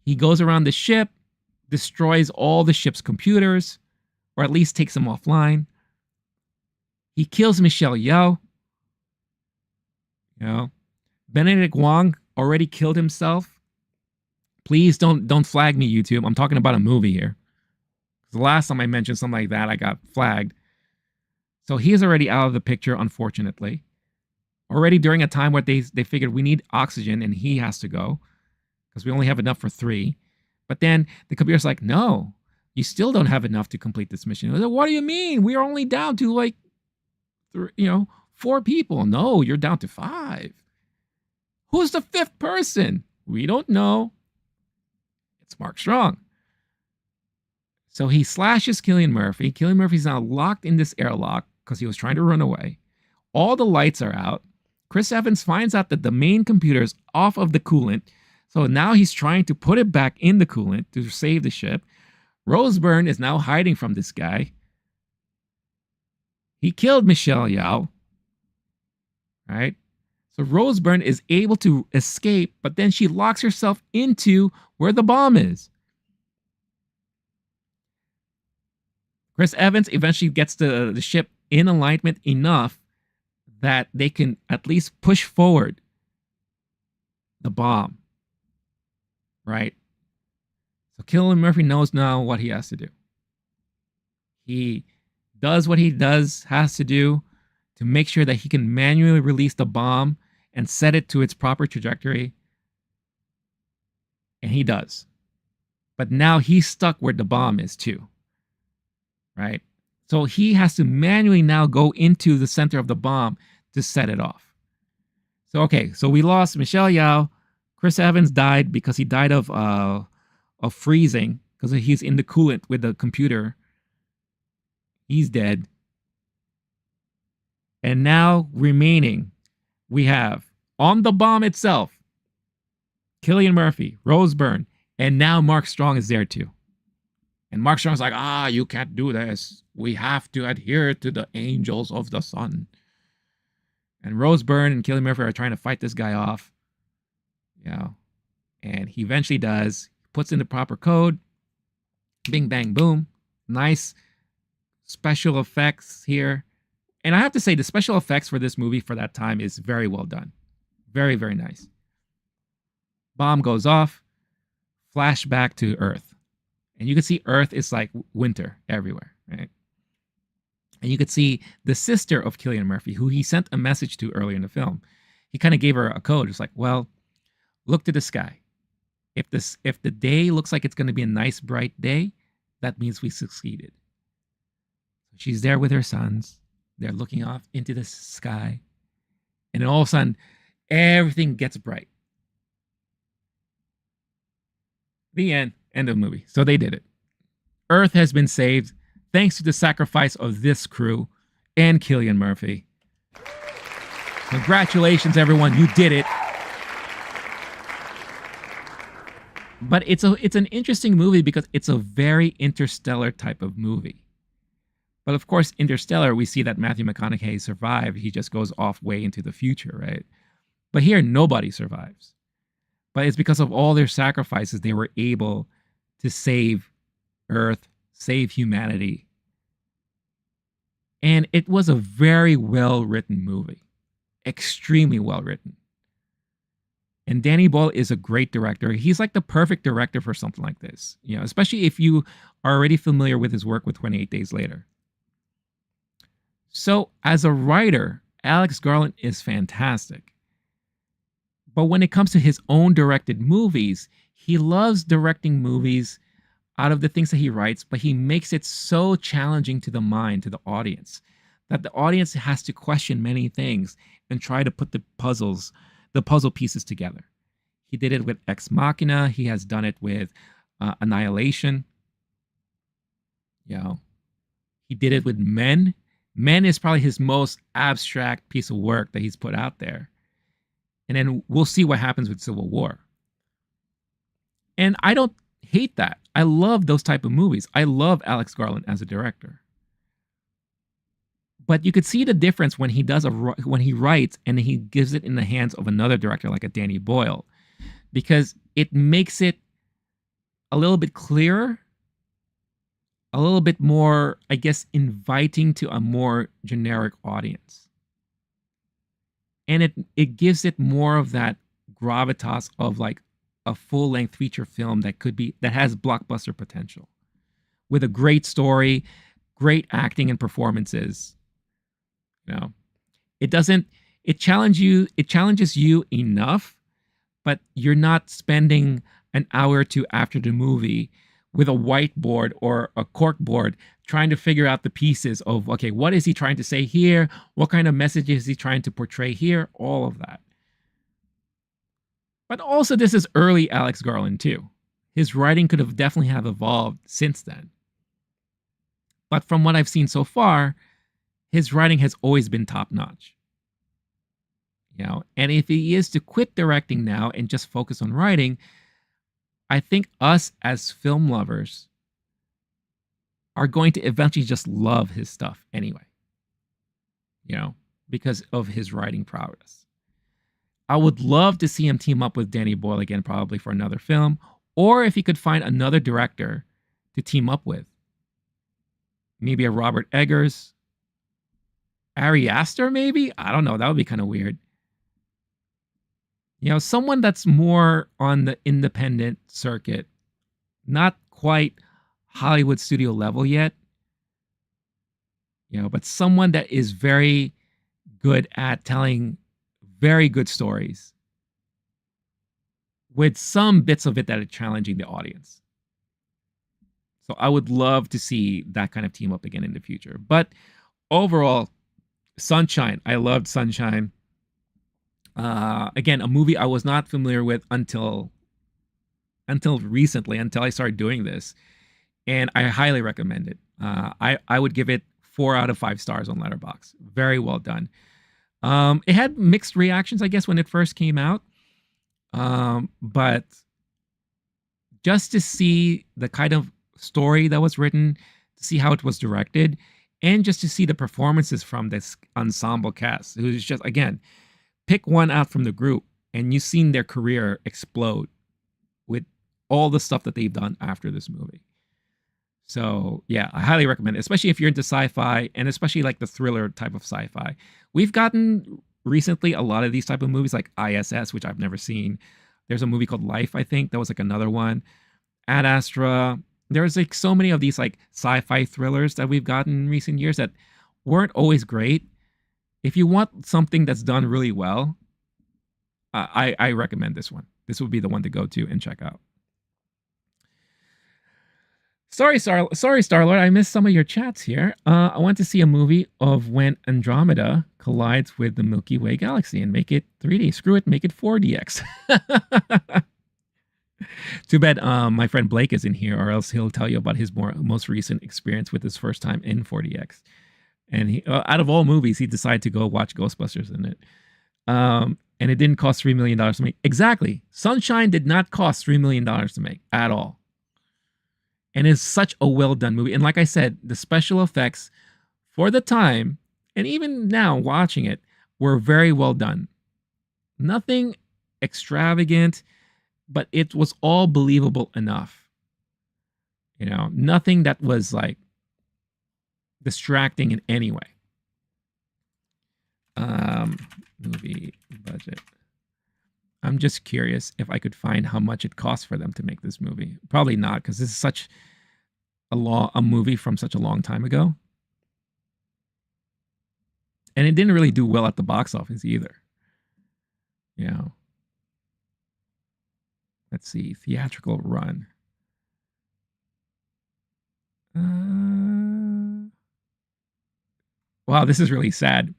He goes around the ship, destroys all the ship's computers, or at least takes them offline. He kills Michelle Yeoh. Benedict Wong already killed himself. Please don't flag me, YouTube. I'm talking about a movie here. The last time I mentioned something like that, I got flagged. So he's already out of the picture, unfortunately. Already during a time where they figured we need oxygen and he has to go because we only have enough for 3. But then the computer's like, no, you still don't have enough to complete this mission. Like, what do you mean? We are only down to like, 4 people. No, you're down to 5. Who's the 5th person? We don't know. It's Mark Strong. So he slashes Cillian Murphy. Cillian Murphy's now locked in this airlock because he was trying to run away. All the lights are out. Chris Evans finds out that the main computer is off of the coolant. So now he's trying to put it back in the coolant to save the ship. Rose Byrne is now hiding from this guy. He killed Michelle Yeoh. Right? So Rose Byrne is able to escape, but then she locks herself into where the bomb is. Chris Evans eventually gets the ship in alignment enough that they can at least push forward the bomb. Right? So Cillian Murphy knows now what he has to do. He does what he has to do to make sure that he can manually release the bomb and set it to its proper trajectory. And he does. But now he's stuck where the bomb is too. Right? So he has to manually now go into the center of the bomb to set it off. So, okay, so we lost Michelle Yeoh. Chris Evans died because he died of freezing because he's in the coolant with the computer. He's dead. And now remaining, we have on the bomb itself, Cillian Murphy, Rose Byrne, and now Mark Strong is there too. And Mark Strong's like, you can't do this. We have to adhere to the angels of the sun. And Rose Byrne and Cillian Murphy are trying to fight this guy off. And he eventually does. Puts in the proper code. Bing, bang, boom. Nice special effects here. And I have to say, the special effects for this movie for that time is very well done. Very, very nice. Bomb goes off. Flashback to Earth. And you can see Earth is like winter everywhere, right? And you could see the sister of Cillian Murphy, who he sent a message to earlier in the film. He kind of gave her a code. It's like, well, look to the sky. If the day looks like it's going to be a nice, bright day, that means we succeeded. She's there with her sons. They're looking off into the sky. And then all of a sudden, everything gets bright. The end. End of the movie. So they did it. Earth has been saved thanks to the sacrifice of this crew and Cillian Murphy. Congratulations, everyone. You did it. But it's an interesting movie because it's a very Interstellar type of movie. But of course, Interstellar, we see that Matthew McConaughey survived. He just goes off way into the future, right? But here, nobody survives. But it's because of all their sacrifices, they were able to save Earth, save humanity. And it was a very well-written movie. Extremely well-written. And Danny Boyle is a great director. He's like the perfect director for something like this. Especially if you are already familiar with his work with 28 Days Later. So, as a writer, Alex Garland is fantastic. But when it comes to his own directed movies, he loves directing movies out of the things that he writes, but he makes it so challenging to the mind, to the audience, that the audience has to question many things and try to put the puzzle pieces together. He did it with Ex Machina. He has done it with Annihilation. He did it with Men. Men is probably his most abstract piece of work that he's put out there. And then we'll see what happens with Civil War. And I don't hate that. I love those type of movies. I love Alex Garland as a director. But you could see the difference when he when he writes and he gives it in the hands of another director like a Danny Boyle, because it makes it a little bit clearer, a little bit more, I guess, inviting to a more generic audience. And it gives it more of that gravitas of like a full-length feature film that has blockbuster potential. with a great story, great acting and performances. You know, it challenges you enough, but you're not spending an hour or two after the movie with a whiteboard or a cork board trying to figure out the pieces of, okay, what is he trying to say here? What kind of message is he trying to portray here? All of that. But also, this is early Alex Garland too. His writing could have definitely have evolved since then. But from what I've seen so far, his writing has always been top notch. You know, and if he is to quit directing now and just focus on writing, I think us as film lovers are going to eventually just love his stuff anyway. You know, because of his writing prowess. I would love to see him team up with Danny Boyle again, probably for another film, or if he could find another director to team up with. Maybe a Robert Eggers, Ari Aster, maybe? I don't know. That would be kind of weird. You know, someone that's more on the independent circuit, not quite Hollywood studio level yet, you know, but someone that is very good at telling very good stories with some bits of it that are challenging the audience. So I would love to see that kind of team up again in the future. But overall, Sunshine. I loved Sunshine. Again, a movie I was not familiar with until recently, until I started doing this. And I highly recommend it. I would give it 4 out of 5 stars on Letterboxd. Very well done. It had mixed reactions, I guess, when it first came out. But just to see the kind of story that was written, to see how it was directed, and just to see the performances from this ensemble cast, who's just, again, pick one out from the group, and you've seen their career explode with all the stuff that they've done after this movie. So, yeah, I highly recommend it, especially if you're into sci-fi, and especially like the thriller type of sci-fi. We've gotten recently a lot of these type of movies, like ISS, which I've never seen. There's a movie called Life, I think. That was like another one. Ad Astra. There's like so many of these like sci-fi thrillers that we've gotten in recent years that weren't always great. If you want something that's done really well, I recommend this one. This would be the one to go to and check out. Sorry, Star-Lord, I missed some of your chats here. I went to see a movie of when Andromeda collides with the Milky Way galaxy and make it 3D. Screw it, make it 4DX. Too bad my friend Blake isn't here, or else he'll tell you about his most recent experience with his first time in 4DX. And he, out of all movies, he decided to go watch Ghostbusters in it. And it didn't cost $3 million to make. Exactly. Sunshine did not cost $3 million to make at all. And it's such a well-done movie. And like I said, the special effects for the time, and even now watching it, were very well done. Nothing extravagant, but it was all believable enough. You know, nothing that was like distracting in any way. Movie budget. I'm just curious if I could find how much it cost for them to make this movie. Probably not, because this is such a movie from such a long time ago. And it didn't really do well at the box office either. You know. Let's see. Theatrical run. Wow, this is really sad.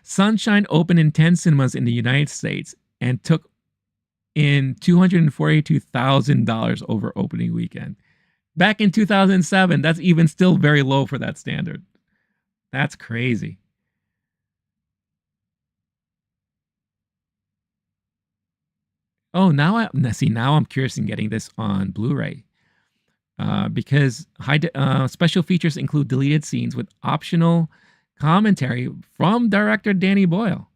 Sunshine opened in 10 cinemas in the United States and took in $242,000 over opening weekend. Back in 2007, that's even still very low for that standard. That's crazy. Oh, now I'm curious in getting this on Blu-ray. Because special features include deleted scenes with optional commentary from director Danny Boyle.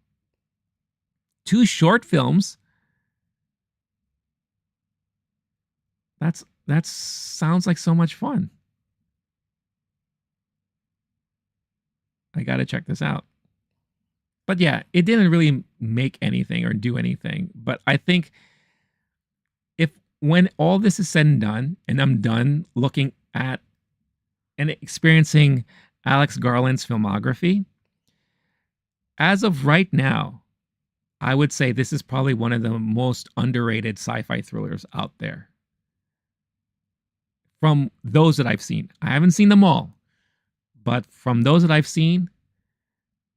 2 short films. That sounds like so much fun. I gotta check this out. But yeah, it didn't really make anything or do anything. But I think when all this is said and done, and I'm done looking at and experiencing Alex Garland's filmography, as of right now, I would say this is probably one of the most underrated sci-fi thrillers out there. From those that I've seen. I haven't seen them all, but from those that I've seen,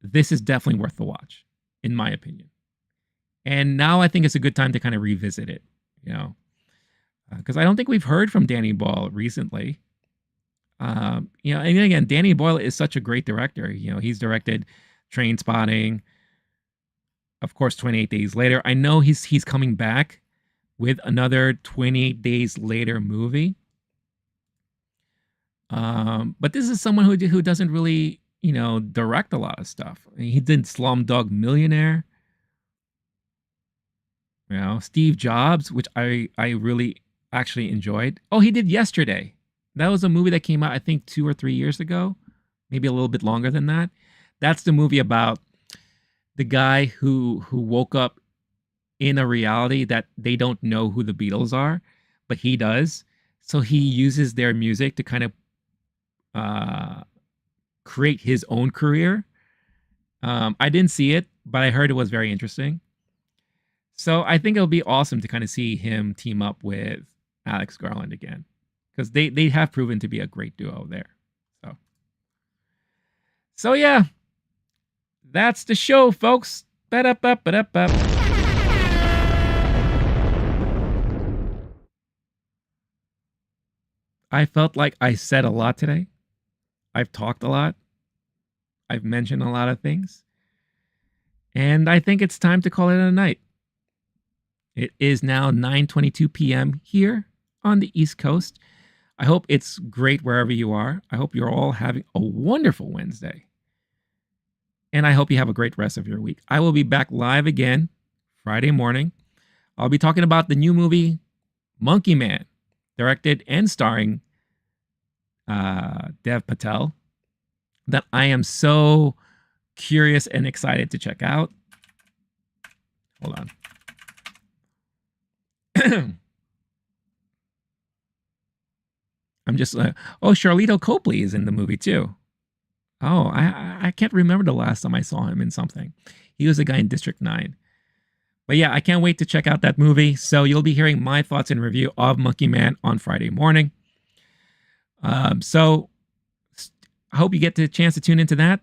this is definitely worth the watch, in my opinion. And now I think it's a good time to kind of revisit it, you know, because I don't think we've heard from Danny Boyle recently. You know, and again, Danny Boyle is such a great director. You know, he's directed Trainspotting, of course, 28 Days Later. I know he's coming back with another 28 Days Later movie. But this is someone who doesn't really, you know, direct a lot of stuff. I mean, he did Slumdog Millionaire. You know, Steve Jobs, which I really actually enjoyed. Oh, he did Yesterday. That was a movie that came out, I think, 2 or 3 years ago. Maybe a little bit longer than that. That's the movie about the guy who woke up in a reality that they don't know who the Beatles are, but he does. So he uses their music to kind of create his own career. I didn't see it, but I heard it was very interesting. So I think it'll be awesome to kind of see him team up with Alex Garland again, because they have proven to be a great duo there. So yeah, that's the show, folks. Ba-da-ba-ba-da-ba. I felt like I said a lot today. I've talked a lot. I've mentioned a lot of things. And I think it's time to call it a night. It is now 9:22 p.m. here on the East Coast. I hope it's great wherever you are. I hope you're all having a wonderful Wednesday. And I hope you have a great rest of your week. I will be back live again Friday morning. I'll be talking about the new movie, Monkey Man, directed and starring Dev Patel, that I am so curious and excited to check out. Hold on. I'm just oh, Charlito Copley is in the movie too. Oh, I can't remember the last time I saw him in something. He was a guy in District 9. But yeah, I can't wait to check out that movie. So you'll be hearing my thoughts and review of Monkey Man on Friday morning. So I hope you get the chance to tune into that.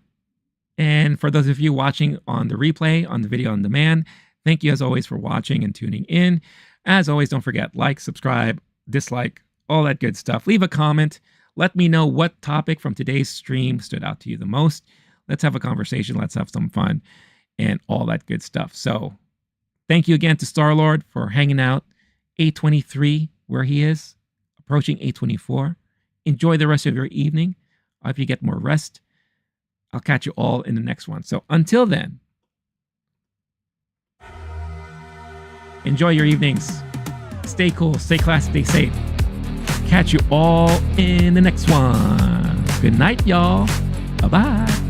And for those of you watching on the replay, on the video on demand, thank you as always for watching and tuning in. As always, don't forget, like, subscribe, dislike, all that good stuff. Leave a comment. Let me know what topic from today's stream stood out to you the most. Let's have a conversation. Let's have some fun and all that good stuff. So thank you again to Star-Lord for hanging out. 8:23 where he is, approaching 8:24. Enjoy the rest of your evening. I hope you get more rest. I'll catch you all in the next one. So until then, enjoy your evenings. Stay cool, stay classy, stay safe. Catch you all in the next one. Good night, y'all. Bye-bye.